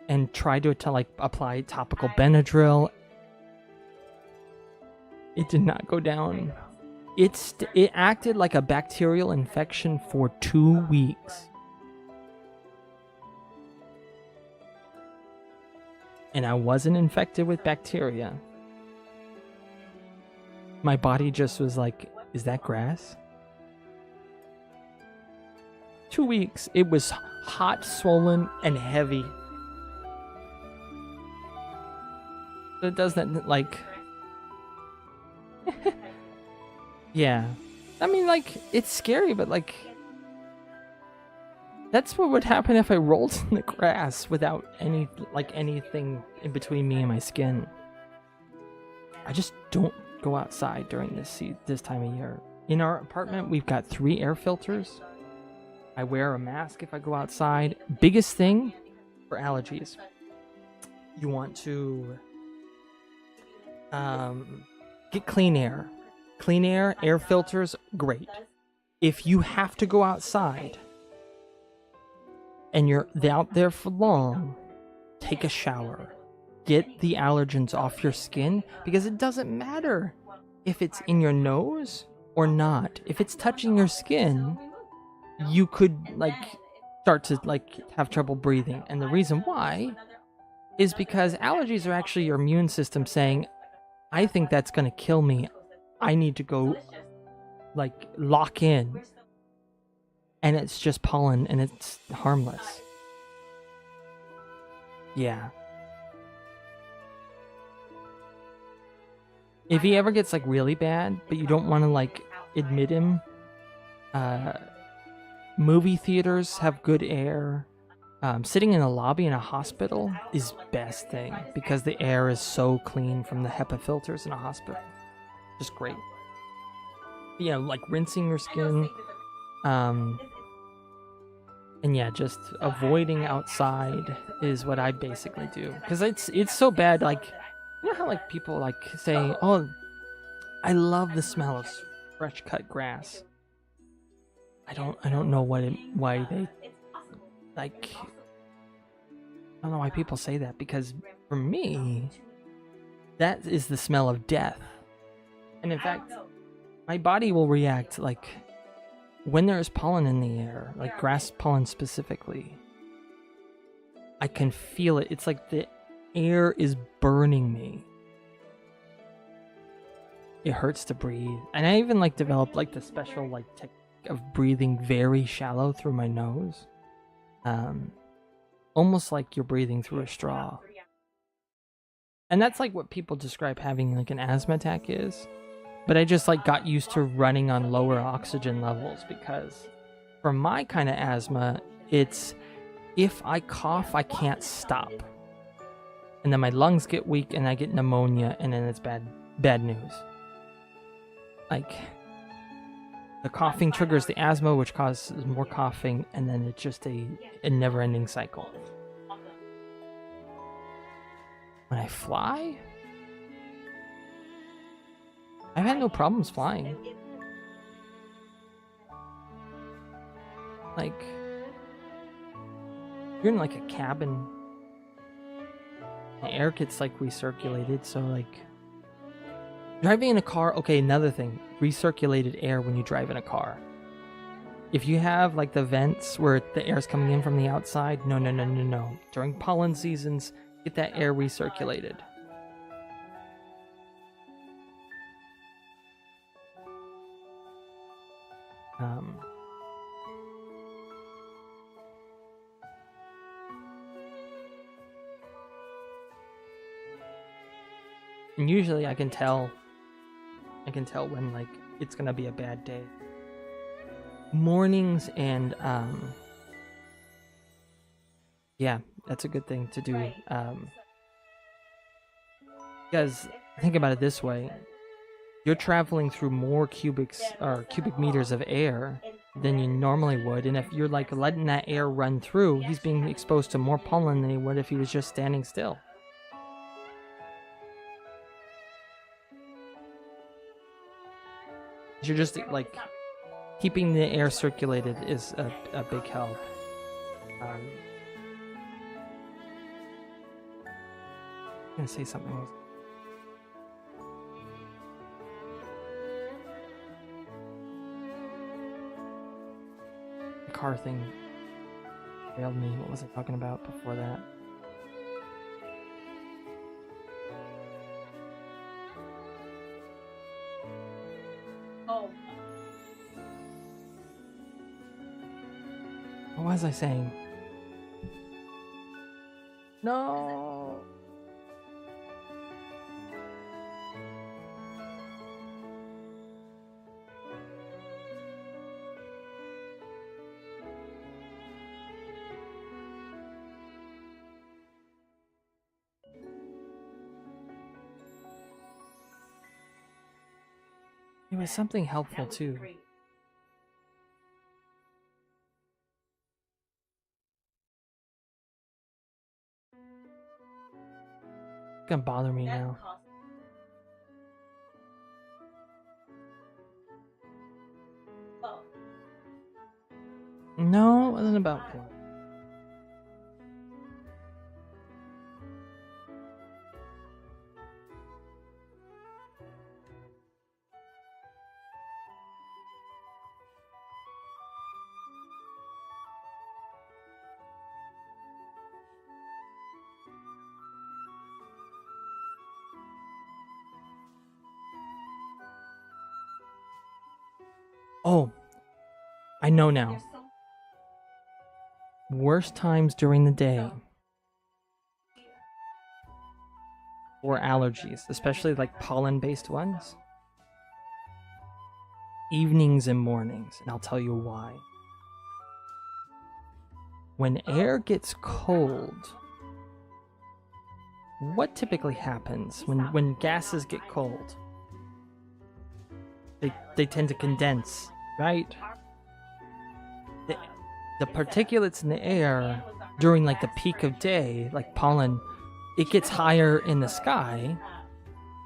and tried to like apply topical Benadryl. It did not go down. It acted like a bacterial infection for 2 weeks. And I wasn't infected with bacteria. My body just was like, is that grass? 2 weeks. It was hot, swollen, and heavy. So it does that, like... yeah. I mean, like, it's scary, but, like... that's what would happen if I rolled in the grass without anything in between me and my skin. I just don't go outside during this time of year. In our apartment, we've got 3 air filters. I wear a mask if I go outside. Biggest thing for allergies. You want to get clean air. Clean air, air filters, great. If you have to go outside and you're out there for long, take a shower. Get the allergens off your skin, because it doesn't matter if it's in your nose or not. If it's touching your skin, you could start to have trouble breathing. And the reason why is because allergies are actually your immune system saying, I think that's going to kill me. I need to go lock in. And it's just pollen and it's harmless. Yeah. If he ever gets really bad, but you don't want to admit him, movie theaters have good air. Sitting in a lobby in a hospital is best thing, because the air is so clean from the HEPA filters in a hospital. Just great. Rinsing your skin. And yeah, just avoiding outside is what I basically do. Because it's so bad, you know how people say, oh, I love the smell of fresh cut grass. I don't know why they I don't know why people say that, because for me, that is the smell of death. And in fact, my body will react when there's pollen in the air, grass pollen specifically. I can feel it. It's like the air is burning me. It hurts to breathe. And I even developed the special technique of breathing very shallow through my nose. Almost like you're breathing through a straw. And that's what people describe having an asthma attack is. But I just got used to running on lower oxygen levels, because for my kind of asthma, it's if I cough, I can't stop. And then my lungs get weak and I get pneumonia, and then it's bad news. The coughing triggers the asthma, which causes more coughing, and then it's just a never-ending cycle. When I fly, I've had no problems flying. You're in a cabin. The air gets recirculated, so driving in a car, okay, another thing, recirculated air when you drive in a car. If you have the vents where the air's coming in from the outside, no. During pollen seasons, get that air recirculated. And usually I can tell when it's gonna be a bad day. Mornings and yeah, that's a good thing to do. Because think about it this way: you're traveling through more cubic meters of air than you normally would, and if you're like letting that air run through, he's being exposed to more pollen than he would if he was just standing still. You're just like keeping the air circulated is a big help. I'm gonna say something else. The car thing failed me. What was I talking about before that? Oh. What was I saying? No. It was something helpful too. It's gonna bother me now. No, it wasn't about porn. Oh, I know now. Worst times during the day for allergies, especially like pollen-based ones. Evenings and mornings, and I'll tell you why. When air gets cold, what typically happens when gases get cold? They tend to condense, right? The particulates in the air during like the peak of day, like pollen, it gets higher in the sky.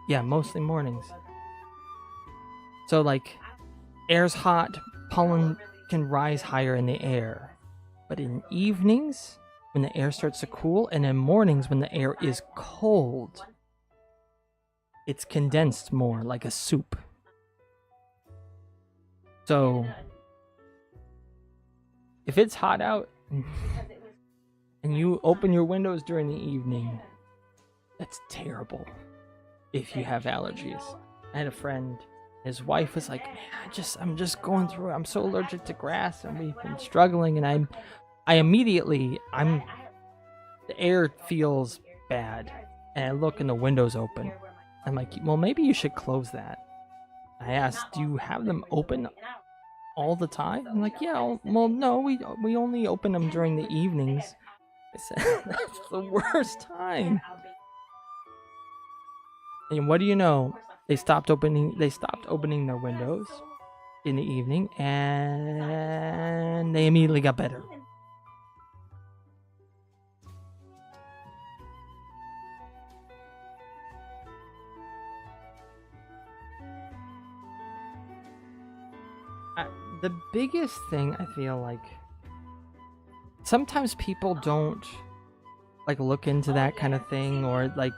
Yeah, mostly mornings. So like air's hot, pollen can rise higher in the air. But in evenings, when the air starts to cool, and in mornings when the air is cold, it's condensed more like a soup. So if it's hot out and you open your windows during the evening, that's terrible if you have allergies. I had a friend, his wife was like, man, I'm just going through it. I'm so allergic to grass and we've been struggling, and I immediately, the air feels bad, and I look and the window's open. I'm like, well, maybe you should close that. I asked, do you have them open all the time? I'm like, yeah, well, no, we only open them during the evenings. I said, that's the worst time. And what do you know? They stopped opening their windows in the evening, and they immediately got better. The biggest thing I feel like sometimes people don't like look into that kind of thing, or like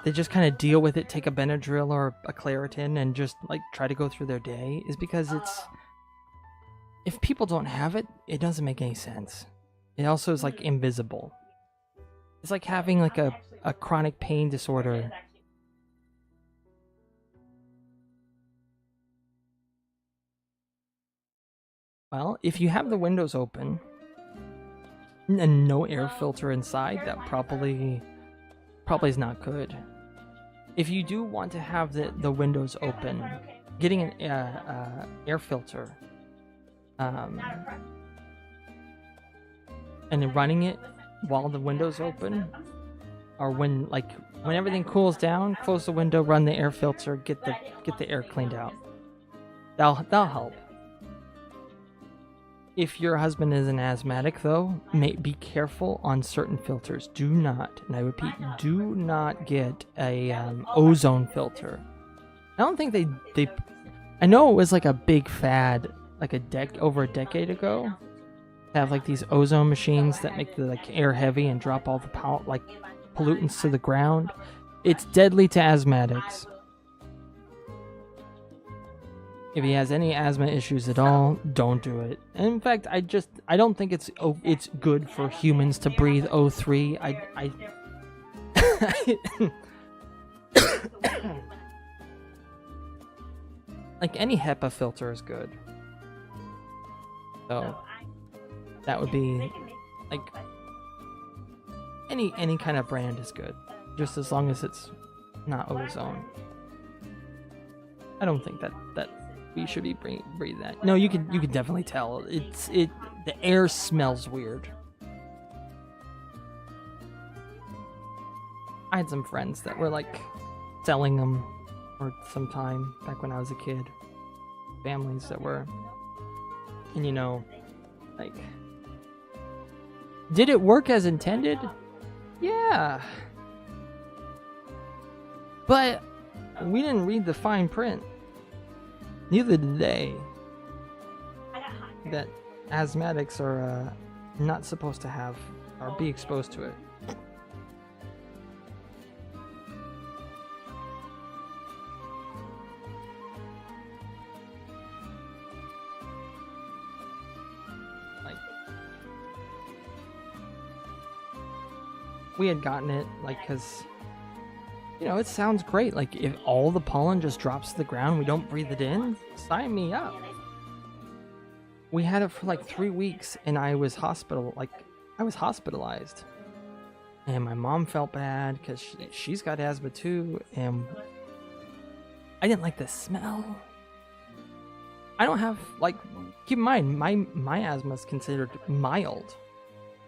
they just kind of deal with it, take a Benadryl or a Claritin and just like try to go through their day, is because if people don't have it, it doesn't make any sense. It also is like invisible. It's like having like a chronic pain disorder. Well, if you have the windows open and no air filter inside, that probably is not good. If you do want to have the windows open, getting an air filter and then running it while the window's open, or when everything cools down, close the window, run the air filter, get the air cleaned out. That'll help. If your husband is an asthmatic, though, be careful on certain filters. Do not, and I repeat, do not get a ozone filter. I don't think they. I know it was like a big fad, like over a decade ago. To have like these ozone machines that make the like air heavy and drop all the pollutants to the ground. It's deadly to asthmatics. If he has any asthma issues at all, don't do it. And in fact, I don't think it's good for humans to breathe O3. Like any HEPA filter is good. So that would be like any kind of brand is good, just as long as it's not ozone. I don't think that we should be breathe that. No, you can definitely tell. The air smells weird. I had some friends that were like selling them for some time back when I was a kid. Families that were, and you know, like, did it work as intended? Yeah. But we didn't read the fine print. Neither did they. That asthmatics are not supposed to have or be exposed to it. Like, we had gotten it, like, because, you know, it sounds great. Like, if all the pollen just drops to the ground, we don't breathe it in, sign me up. We had it for like 3 weeks, and I was hospitalized. And my mom felt bad because she's got asthma too, and I didn't like the smell. I don't have, like, keep in mind, my asthma is considered mild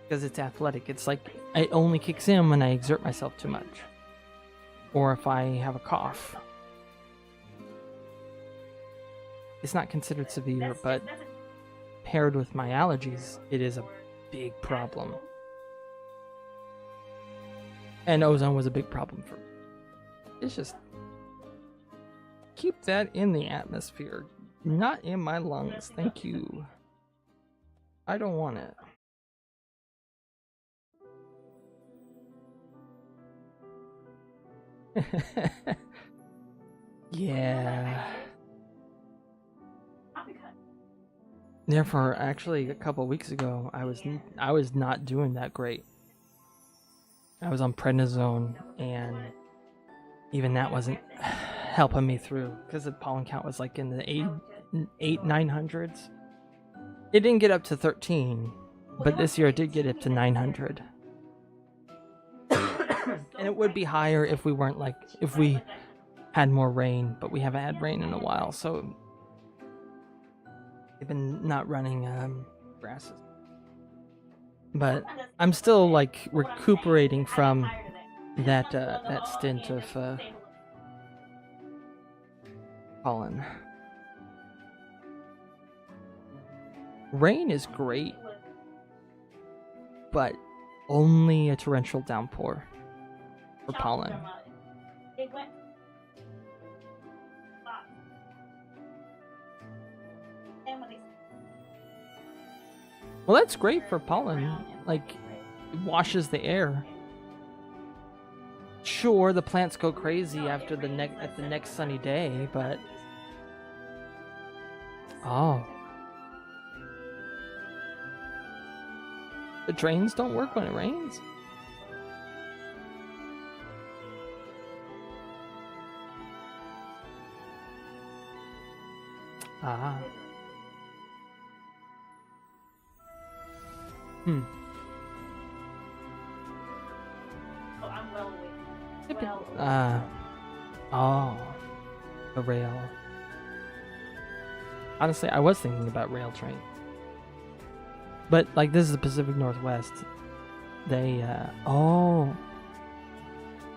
because it's athletic. It's like it only kicks in when I exert myself too much, or if I have a cough. It's not considered severe, but paired with my allergies, it is a big problem. And ozone was a big problem for me. It's just, keep that in the atmosphere, not in my lungs. Thank you. I don't want it. Yeah. Therefore, actually, a couple weeks ago, I was not doing that great. I was on prednisone, and even that wasn't helping me through because the pollen count was like in the 900s. It didn't get up to 13, but this year it did get up to 900. And it would be higher if we had more rain, but we haven't had rain in a while, so they've been not running grasses. But I'm still like recuperating from that stint of pollen. Rain is great, but only a torrential downpour for pollen. Well, that's great for pollen. Like, it washes the air. Sure, the plants go crazy after the next sunny day, but oh, the drains don't work when it rains. Ah. Oh, the rail. Honestly, I was thinking about rail train. But, like, this is the Pacific Northwest. They,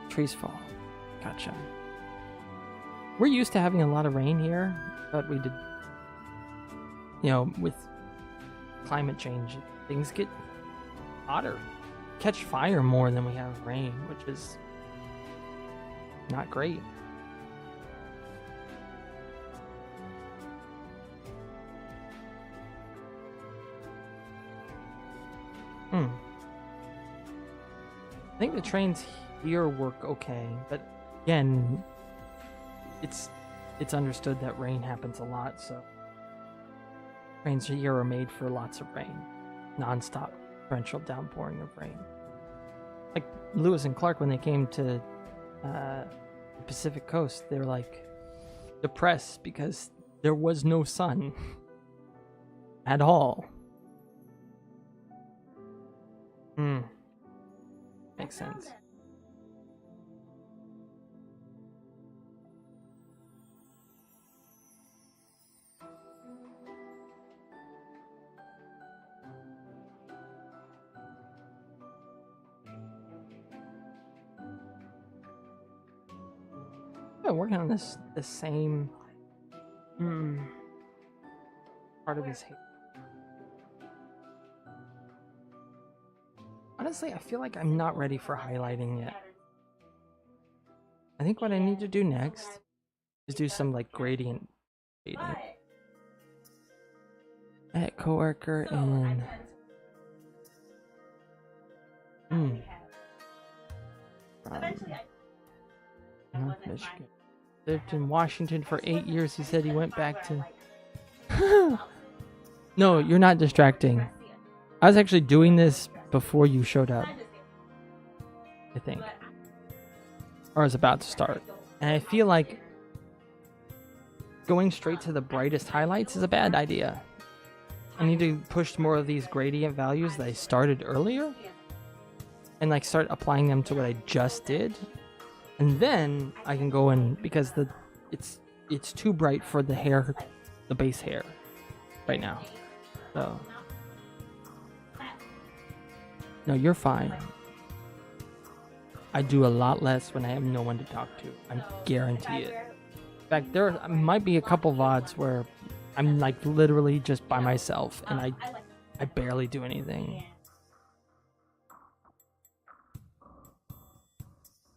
trees fall. Gotcha. We're used to having a lot of rain here, but we did, you know, with climate change, things get hotter, catch fire more than we have rain, which is not great. I think the trains here work okay, but again, it's understood that rain happens a lot, so trains here are made for lots of rain, non-stop torrential downpouring of rain. Like Lewis and Clark, when they came to the Pacific Coast, they were like depressed because there was no sun at all. Makes sense. I'm working on the same part of his hair. Honestly, I feel like I'm not ready for highlighting yet. I think what I need to do next is do some like gradient shading. At coworker in North Michigan. Lived in Washington for 8 years. He said he went back to. No, you're not distracting. I was actually doing this before you showed up, I think. Or I was about to start. And I feel like going straight to the brightest highlights is a bad idea. I need to push more of these gradient values that I started earlier and like start applying them to what I just did. And then I can go in, because it's too bright for the hair, the base hair right now. So no, you're fine. I do a lot less when I have no one to talk to. I guarantee it. In fact, there might be a couple VODs where I'm like literally just by myself and I barely do anything.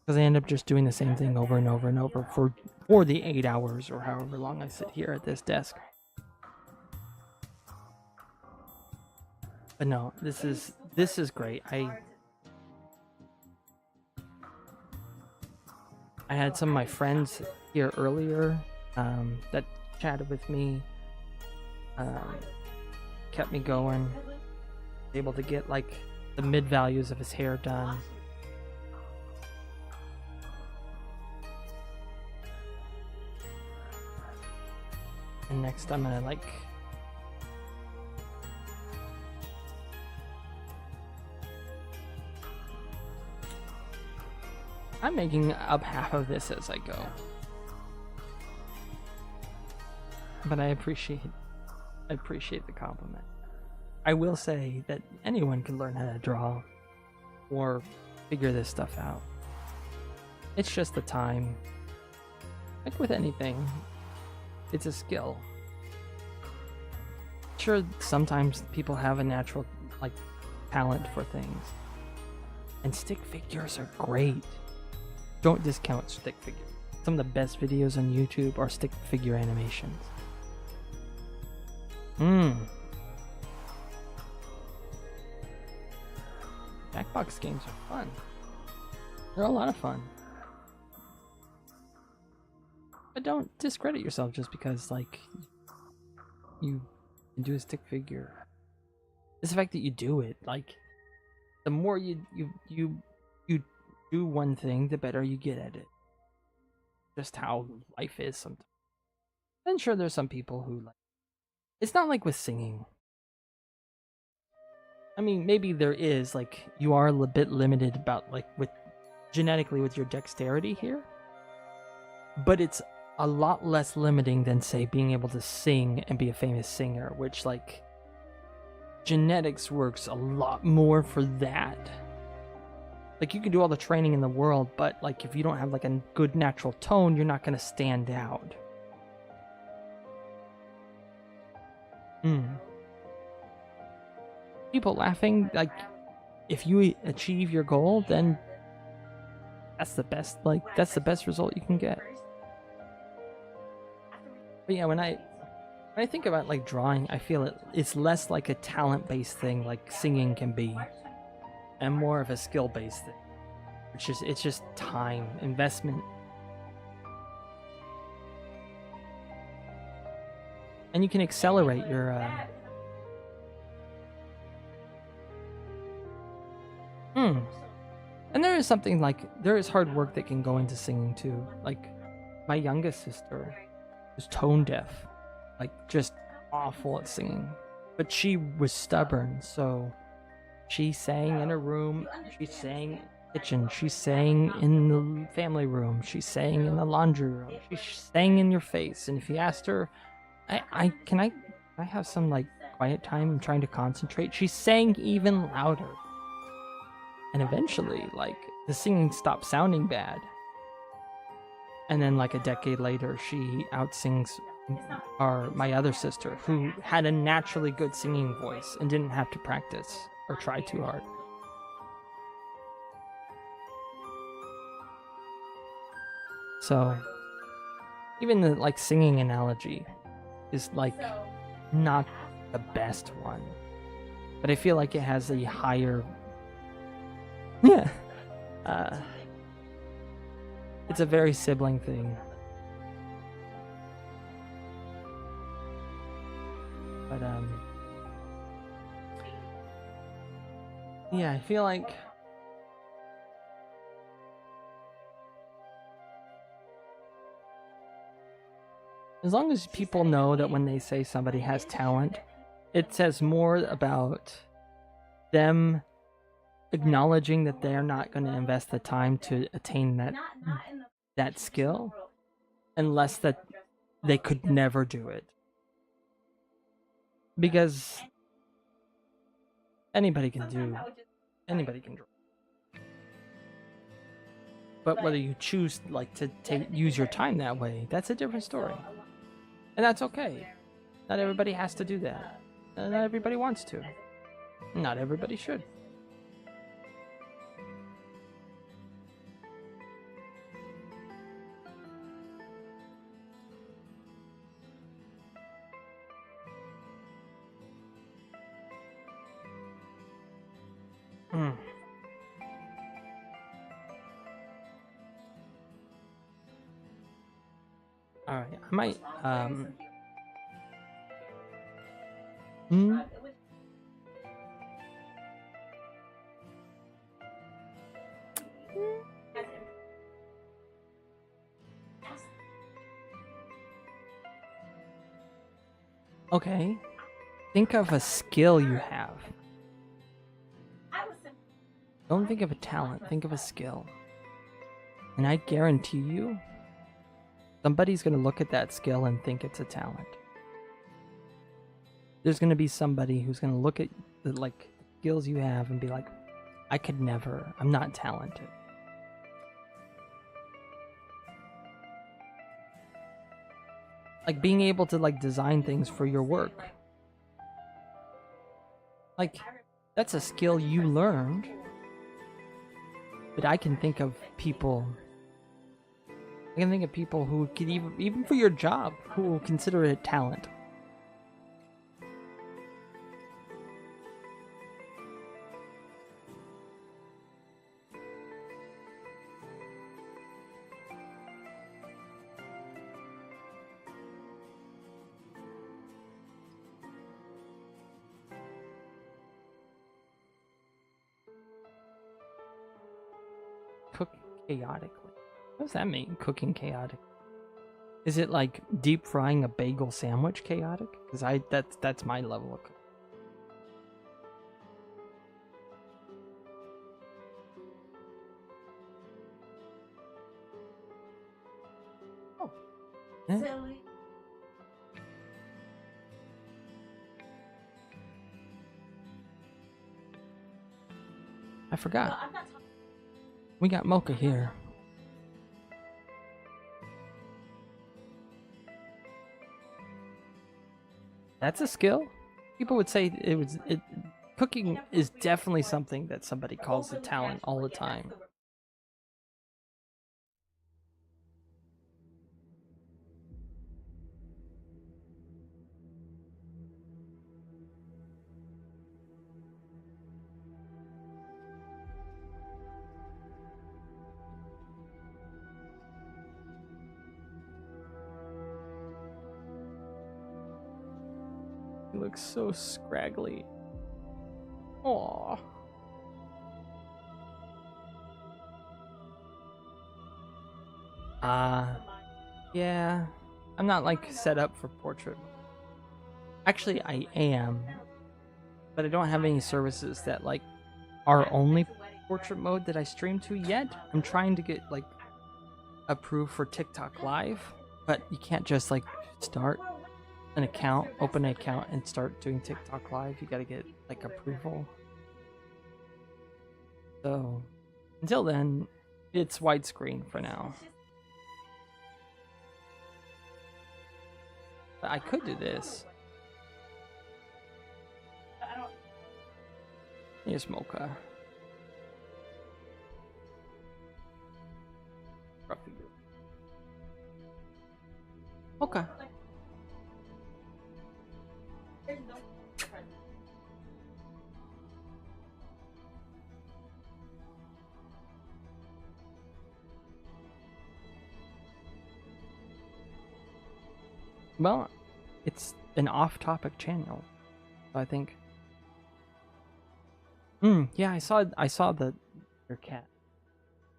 Because I end up just doing the same thing over and over and over for the 8 hours or however long I sit here at this desk. But no, this is great. I had some of my friends here earlier that chatted with me, kept me going, able to get like the mid values of his hair done. And next I'm gonna like I'm making up half of this as I go. But I appreciate the compliment. I will say that anyone can learn how to draw or figure this stuff out. It's just the time. Like with anything, it's a skill. Sure, sometimes people have a natural like talent for things. And stick figures are great. Don't discount stick figures. Some of the best videos on YouTube are stick figure animations. Jackbox games are fun. They're a lot of fun. But don't discredit yourself just because, like, you can do a stick figure. It's the fact that you do it. Like, the more you do one thing, the better you get at it. Just how life is sometimes. I'm sure there's some people who like. It's not like with singing. I mean, maybe there is, like, you are a bit limited about, like, with genetically with your dexterity here. But it's a lot less limiting than, say, being able to sing and be a famous singer, which, like, genetics works a lot more for that. Like, you can do all the training in the world, but, like, if you don't have, like, a good natural tone, you're not going to stand out. people laughing, like, if you achieve your goal, then that's the best, like, that's the best result you can get. But yeah, when I think about like drawing, I feel it's less like a talent-based thing like singing can be, and more of a skill-based thing. It's just time, investment. And you can accelerate your And there is something like there is hard work that can go into singing too. Like my youngest sister was tone deaf, like just awful at singing. But she was stubborn, so she sang in her room, she sang in the kitchen, she sang in the family room, she sang in the laundry room, she sang in your face. And if you asked her, can I have some like quiet time? I'm trying to concentrate. She sang even louder. And eventually, like, the singing stopped sounding bad. And then, like, a decade later, she outsings my other sister, who had a naturally good singing voice and didn't have to practice or try too hard. So, even the, like, singing analogy is, like, not the best one. But I feel like it has a higher... Yeah. It's a very sibling thing. But, yeah, I feel like... As long as people know that when they say somebody has talent, it says more about them acknowledging that they're not going to invest the time to attain that skill, unless that they could never do it. Because anybody can draw. But whether you choose like to use your time that way, that's a different story. And that's okay. Not everybody has to do that. Not everybody wants to. Not everybody should. Alright, I might, Okay. Think of a skill you have. Don't think of a talent, think of a skill. And I guarantee you, somebody's going to look at that skill and think it's a talent. There's going to be somebody who's going to look at the like skills you have and be like, I could never, I'm not talented. Like being able to like design things for your work. Like, that's a skill you learned. But I can think of people who could even for your job, who will consider it talent. Cook chaotically. What does that mean, cooking chaotic? Is it like deep frying a bagel sandwich chaotic? Because that's my level of cooking. Oh. Yeah. Silly. I forgot. We got mocha here. That's a skill. People would say cooking is definitely something that somebody calls a talent all the time. He looks so scraggly. Aww. Yeah. I'm not like set up for portrait. Actually, I am, but I don't have any services that like are only portrait mode that I stream to yet. I'm trying to get like approved for TikTok Live, but you can't just like start an account, open an account, and start doing TikTok Live. You gotta get like approval. So until then, it's widescreen for now. But I could do this. Here's Mocha. Mocha. Well, it's an off-topic channel, so I think. Yeah, I saw your cat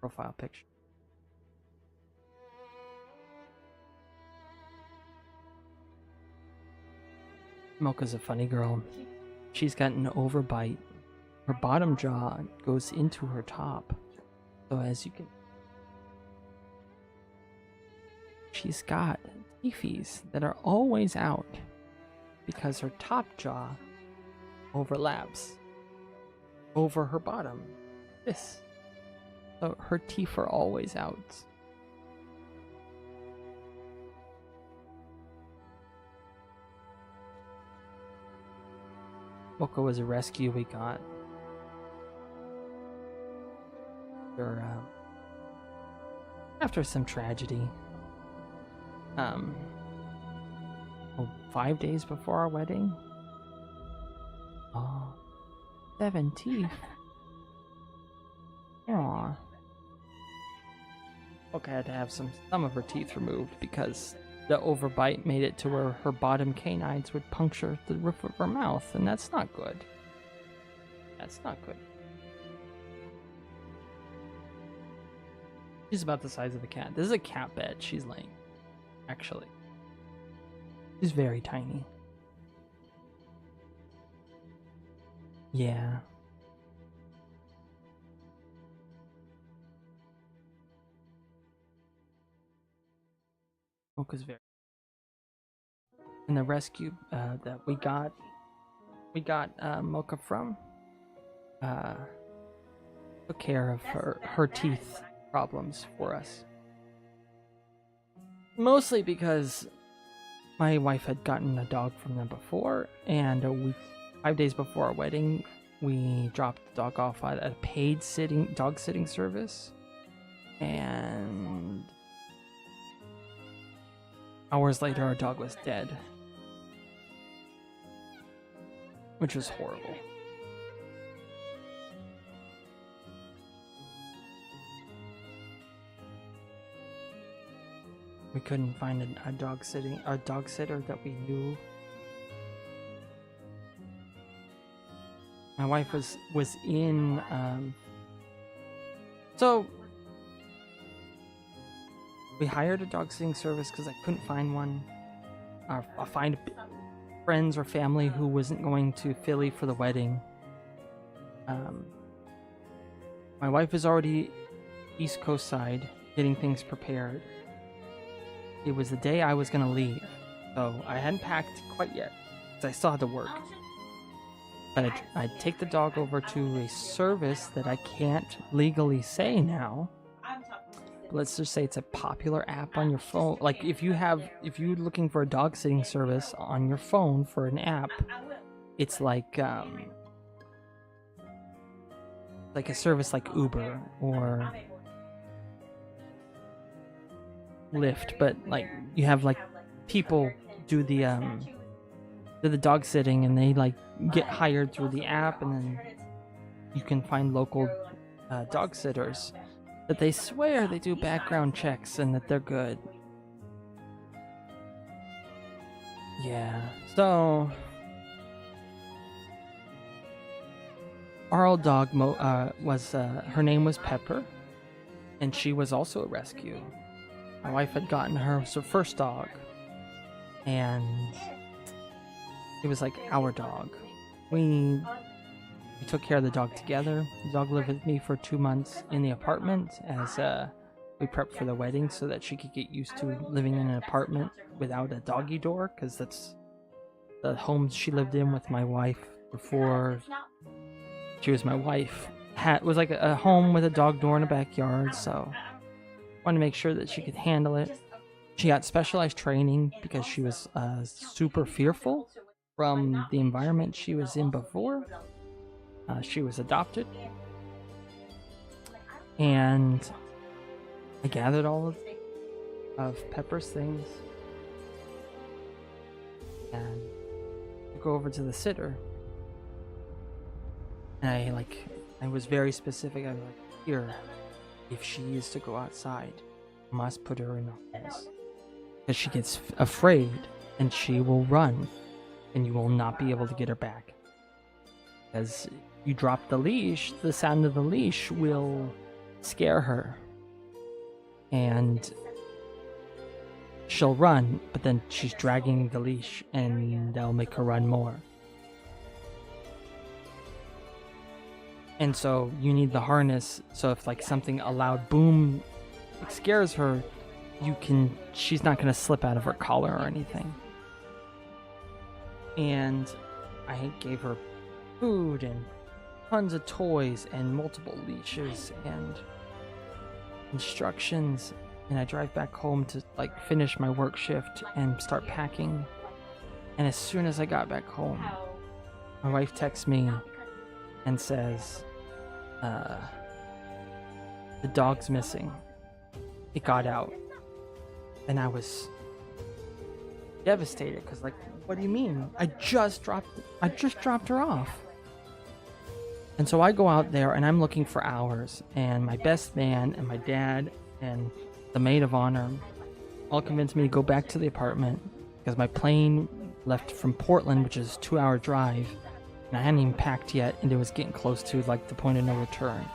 profile picture. Mocha's a funny girl. She's got an overbite. Her bottom jaw goes into her top, so as you can. She's got teethies that are always out because her top jaw overlaps over her bottom. This. So her teeth are always out. Mocha was a rescue we got. After some tragedy. 5 days before our wedding. Oh, 7 teeth. Aww. Mocha had to have some of her teeth removed because the overbite made it to where her bottom canines would puncture the roof of her mouth, and that's not good. That's not good. She's about the size of a cat. This is a cat bed she's laying, actually. She's very tiny. Yeah. Mocha's very. And the rescue that we got Mocha from took care of her teeth problems for us. Mostly because my wife had gotten a dog from them before, and 5 days before our wedding, we dropped the dog off at a paid dog sitting service, and hours later our dog was dead, which was horrible. We couldn't find a dog sitter that we knew. My wife was in so we hired a dog sitting service because I couldn't find one. Find friends or family who wasn't going to Philly for the wedding. My wife is already East Coast side, getting things prepared. It was the day I was gonna leave, so I hadn't packed quite yet, because I still had to work. But I'd take the dog over to a service that I can't legally say now. But let's just say it's a popular app on your phone. Like if you're looking for a dog sitting service on your phone for an app, it's like like a service like Uber or Lyft, but like you have like people do the dog sitting, and they like get hired through the app, and then you can find local dog sitters that they swear they do background checks and that they're good. Yeah, so our old dog was her name was Pepper, and she was also a rescue. My wife had gotten her first dog, and it was like our dog. We took care of the dog together. The dog lived with me for 2 months in the apartment as we prepped for the wedding, so that she could get used to living in an apartment without a doggy door, because that's the home she lived in with my wife before she was my wife. Was like a home with a dog door in a backyard, so wanted to make sure that she could handle it. She got specialized training because she was super fearful from the environment she was in before. She was adopted, and I gathered all of Pepper's things and go over to the sitter. And I was very specific. I was like, here, if she is to go outside, you must put her in the house, because she gets afraid and she will run, and you will not be able to get her back. As you drop the leash, the sound of the leash will scare her, and she'll run, but then she's dragging the leash, and that'll make her run more. And so you need the harness, so if like something, a loud boom scares her, she's not going to slip out of her collar or anything. And I gave her food and tons of toys and multiple leashes and instructions, and I drive back home to like finish my work shift and start packing. And as soon as I got back home, my wife texts me and says, the dog's missing. It got out. And I was devastated, because like, what do you mean? I just dropped her off. And so I go out there and I'm looking for hours, and my best man and my dad and the maid of honor all convinced me to go back to the apartment, because my plane left from Portland, which is a 2-hour drive, and I hadn't even packed yet, and it was getting close to like the point of no return.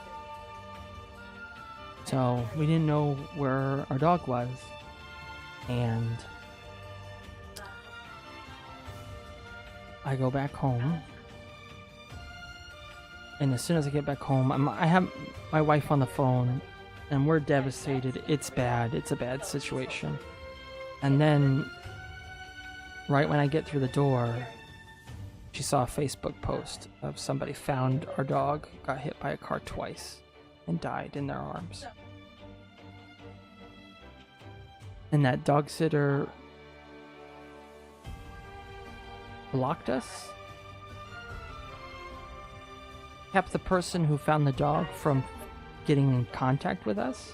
So we didn't know where our dog was, and I go back home, and as soon as I get back home, I have my wife on the phone, and we're devastated. It's bad. It's a bad situation. And then right when I get through the door, she saw a Facebook post of somebody found our dog, got hit by a car twice, and died in their arms. And that dog sitter blocked us, kept the person who found the dog from getting in contact with us.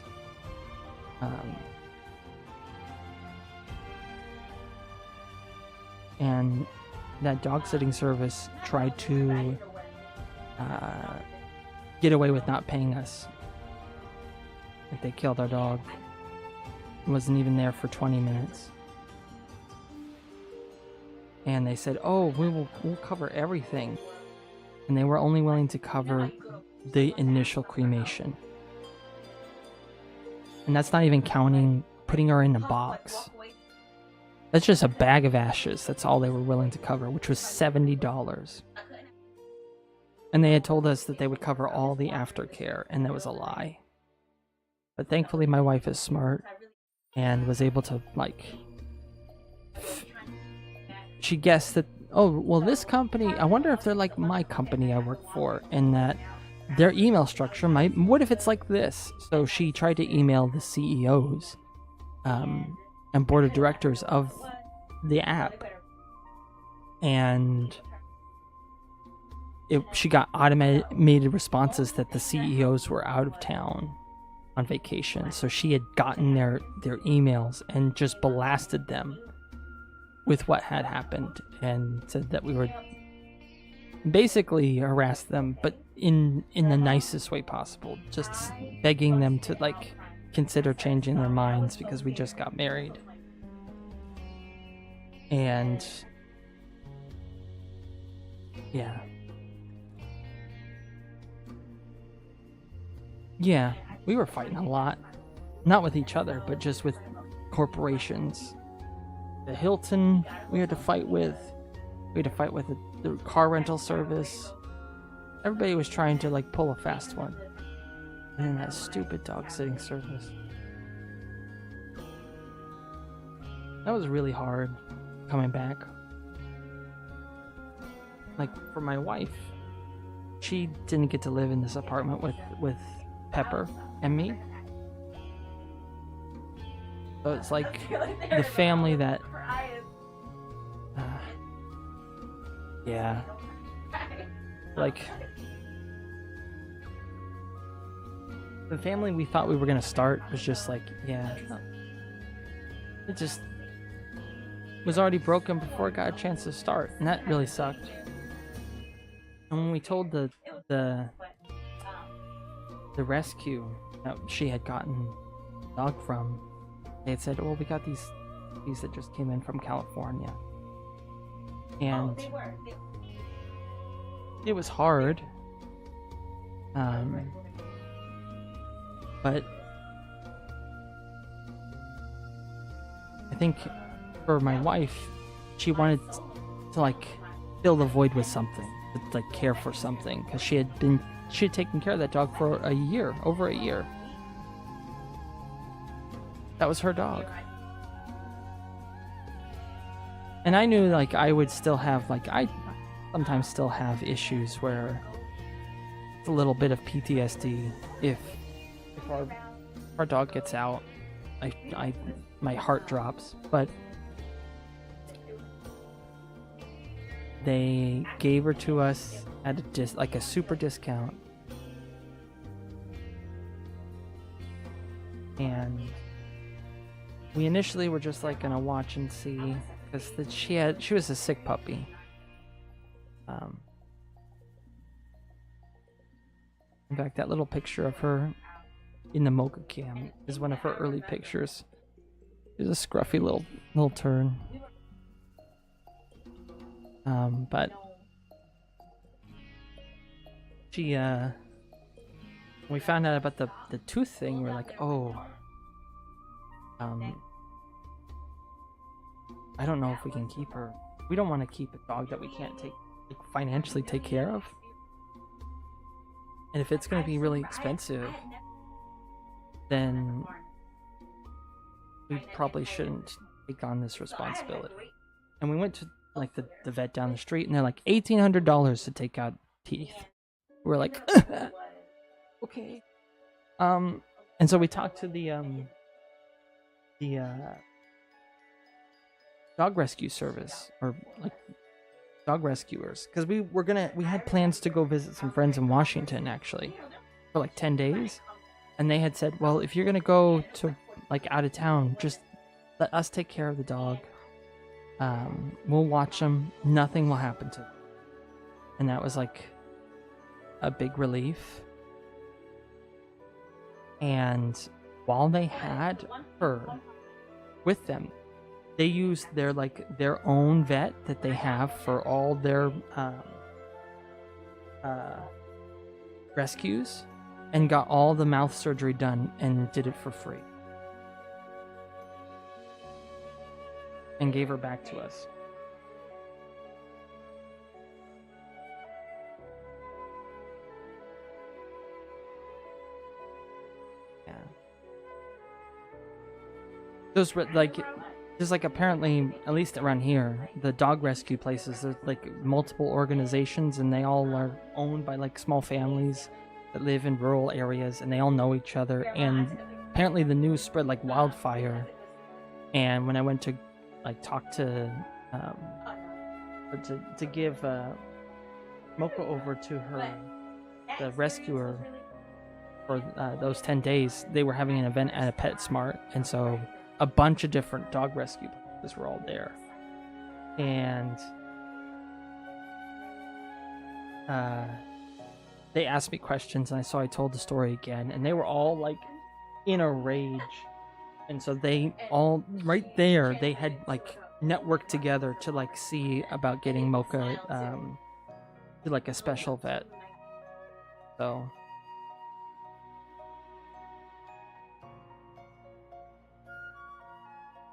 And that dog sitting service tried to get away with not paying us. Like, they killed our dog. Wasn't even there for 20 minutes. And they said, oh, we'll cover everything. And they were only willing to cover the initial cremation. And that's not even counting putting her in a box. That's just a bag of ashes. That's all they were willing to cover, which was $70. And they had told us that they would cover all the aftercare, and that was a lie. But thankfully my wife is smart and was able to, like, she guessed that, oh, well, this company, I wonder if they're like my company I work for, and that their email structure might, what if it's like this? So she tried to email the CEOs and board of directors of the app, and she got automated responses that the CEOs were out of town on vacation. So she had gotten their emails and just blasted them with what had happened and said that we were basically harassed them, but in the nicest way possible, just begging them to like consider changing their minds because we just got married. And yeah, we were fighting a lot, not with each other, but just with corporations. The Hilton we had to fight with. We had to fight with the car rental service. Everybody was trying to like pull a fast one. And then that stupid dog sitting service. That was really hard coming back. Like for my wife, she didn't get to live in this apartment with Pepper and me. So it's like the family that yeah, like the family we thought we were gonna start was just like, yeah, it just was already broken before it got a chance to start, and that really sucked. And when we told the rescue that she had gotten the dog from, they had said, well, we got these that just came in from California. And it was hard. But I think for my wife, she wanted to like fill the void with something, to like care for something, because she had taken care of that dog for over a year. That was her dog. And I knew like I would still have, like I sometimes still have issues where it's a little bit of PTSD if our dog gets out. My heart drops, but they gave her to us at a super discount. And we initially were just like gonna watch and see, because she was a sick puppy. In fact, that little picture of her in the mocha cam is one of her early pictures. She's a scruffy little turd. But she when we found out about the tooth thing, we're like, oh, I don't know if we can keep her. We don't want to keep a dog that we can't financially take care of. And if it's going to be really expensive, then we probably shouldn't take on this responsibility. And we went to like the vet down the street, and they're like $1,800 to take out teeth. We're like, okay. And so we talked to the dog rescue service, or like dog rescuers, because we had plans to go visit some friends in Washington actually for like 10 days, and they had said, well, if you're gonna go to like out of town, just let us take care of the dog. We'll watch them, nothing will happen to them. And that was like a big relief. And while they had her with them, they used their own vet that they have for all their rescues, and got all the mouth surgery done and did it for free. And gave her back to us. Yeah. Those were like, there's like apparently, at least around here, the dog rescue places, there's like multiple organizations, and they all are owned by like small families that live in rural areas, and they all know each other. And apparently the news spread like wildfire. And when I went to like talk to or to give Mocha over to the rescuer for those 10 days. They were having an event at a PetSmart, and so a bunch of different dog rescue places were all there. And they asked me questions, and I told the story again, and they were all like in a rage. And so they all right there, they had like networked together to like see about getting Mocha to like a special vet. So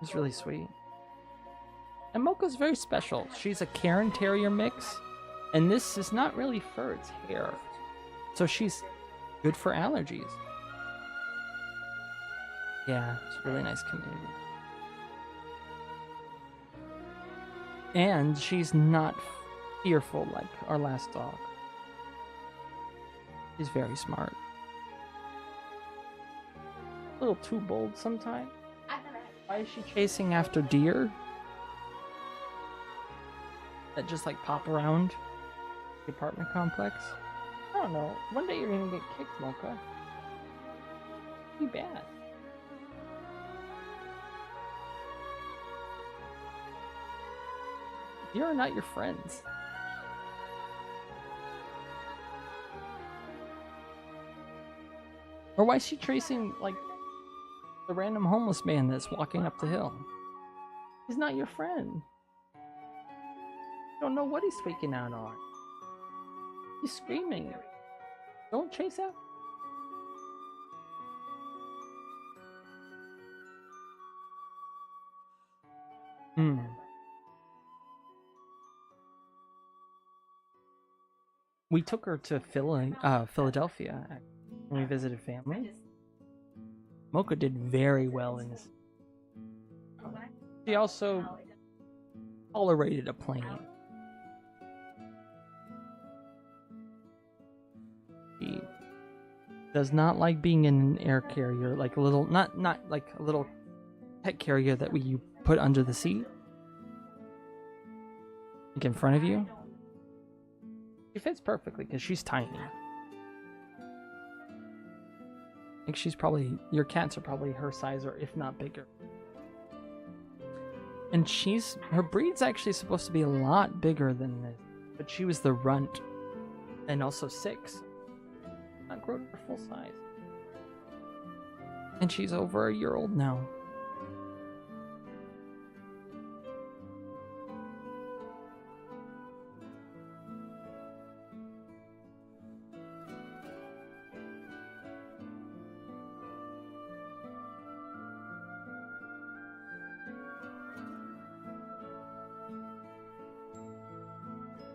it's really sweet. And Mocha's very special. She's a Cairn Terrier mix, and this is not really fur, it's hair. So she's good for allergies. Yeah, it's a really nice community. And she's not fearful like our last dog. She's very smart. A little too bold sometimes. Why is she chasing after deer that just like pop around the apartment complex? I don't know. One day you're gonna get kicked, Mocha. Be bad. Deer are not your friends. Or why is she tracing, like, the random homeless man that's walking up the hill? He's not your friend. You don't know what he's freaking out on. He's screaming. Don't chase out. We took her to Philadelphia when we visited family. Mocha did very well in this. She also tolerated a plane. She does not like being in an air carrier, like a little, not like a little pet carrier that you put under the seat, like in front of you. She fits perfectly because she's tiny. Like she's probably, your cats are probably her size or if not bigger. And her breed's actually supposed to be a lot bigger than this, but she was the runt and also 6. Not grown to her full size. And she's over a year old now.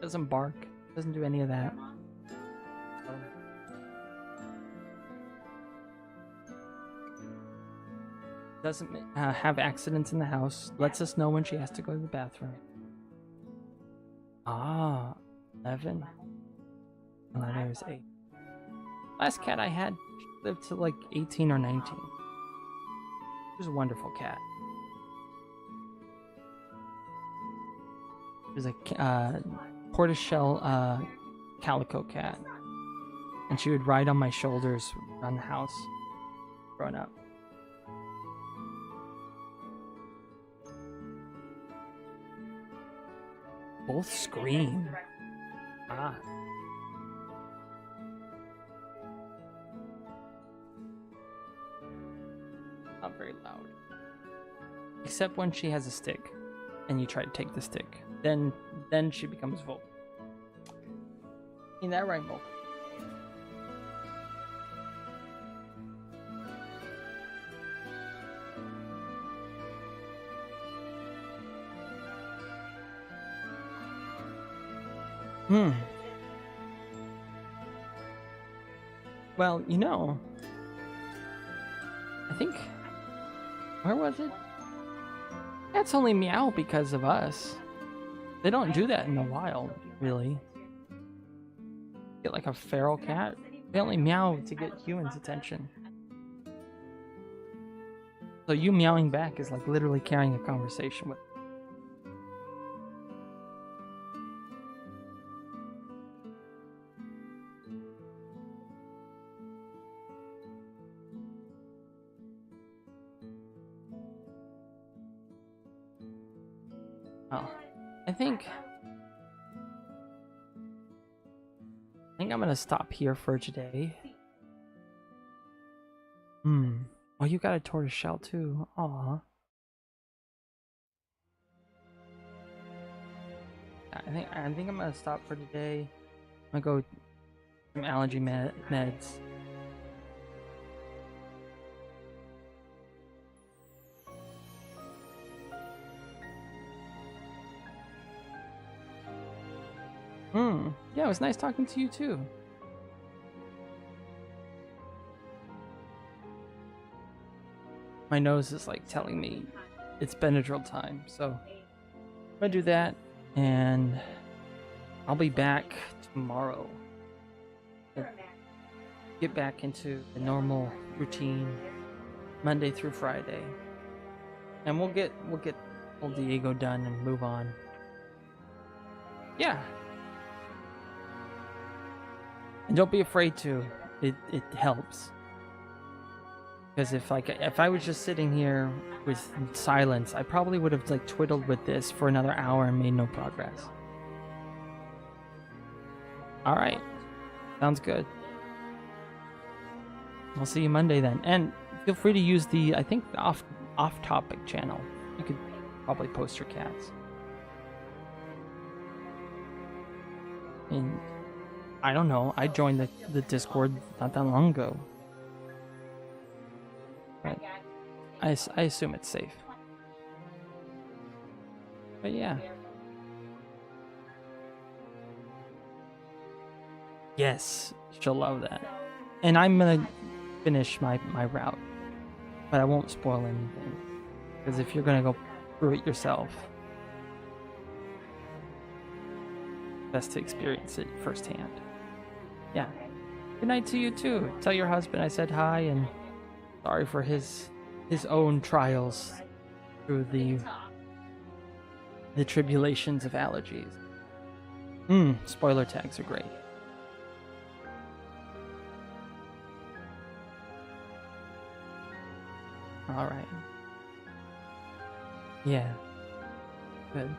Doesn't bark, doesn't do any of that. Doesn't have accidents in the house. Lets us know when she has to go to the bathroom. Ah, 11. Oh, there's 8. Last cat I had lived to like 18 or 19. She was a wonderful cat. She was a tortoiseshell calico cat, and she would ride on my shoulders around the house growing up. Both scream. Ah. Not very loud. Except when she has a stick and you try to take the stick. Then she becomes vocal. Ain't that right, Mo? Well, you know, I think, where was it? Cats only meow because of us. They don't do that in the wild, really. Get like a feral cat, they only meow to get humans' attention. So you meowing back is like literally carrying a conversation with them. Well, I think I'm gonna stop here for today. Oh, you got a tortoise shell too. Aw. I think I'm gonna stop for today. I'm gonna go some allergy meds. Yeah, it was nice talking to you too. My nose is like telling me it's Benadryl time, so I'm gonna do that, and I'll be back tomorrow. Get back into the normal routine, Monday through Friday, and we'll get old Diego done and move on. Yeah, and don't be afraid to. It helps. Because if I was just sitting here with silence, I probably would have like twiddled with this for another hour and made no progress. All right, sounds good. I'll see you Monday then, and feel free to use the off-topic channel. You could probably post your cats. And I don't know. I joined the Discord not that long ago. But I assume it's safe. But yeah. Yes, she'll love that. And I'm gonna finish my route. But I won't spoil anything. Because if you're gonna go through it yourself, best to experience it firsthand. Yeah. Good night to you too. Tell your husband I said hi and sorry for his own trials through the tribulations of allergies. Spoiler tags are great. All right. Yeah. Good.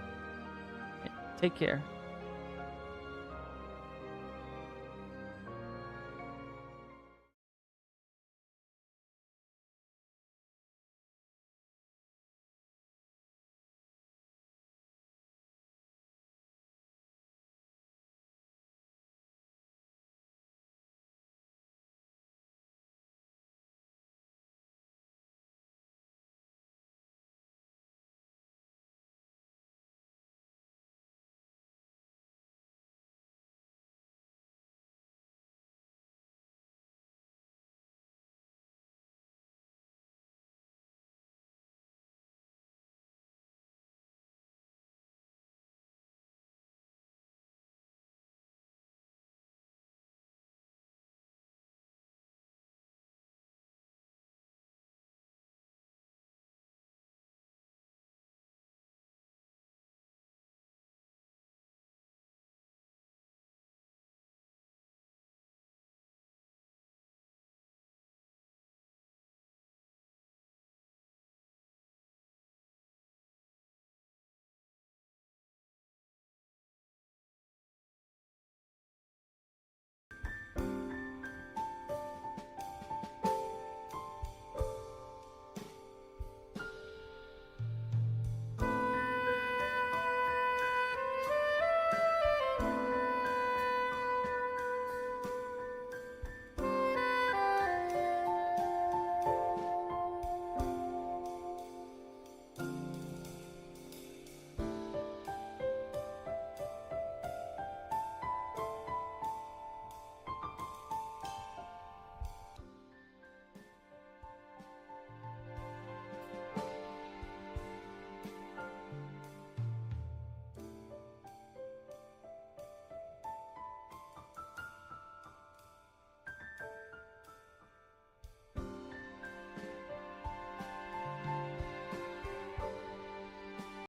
Take care.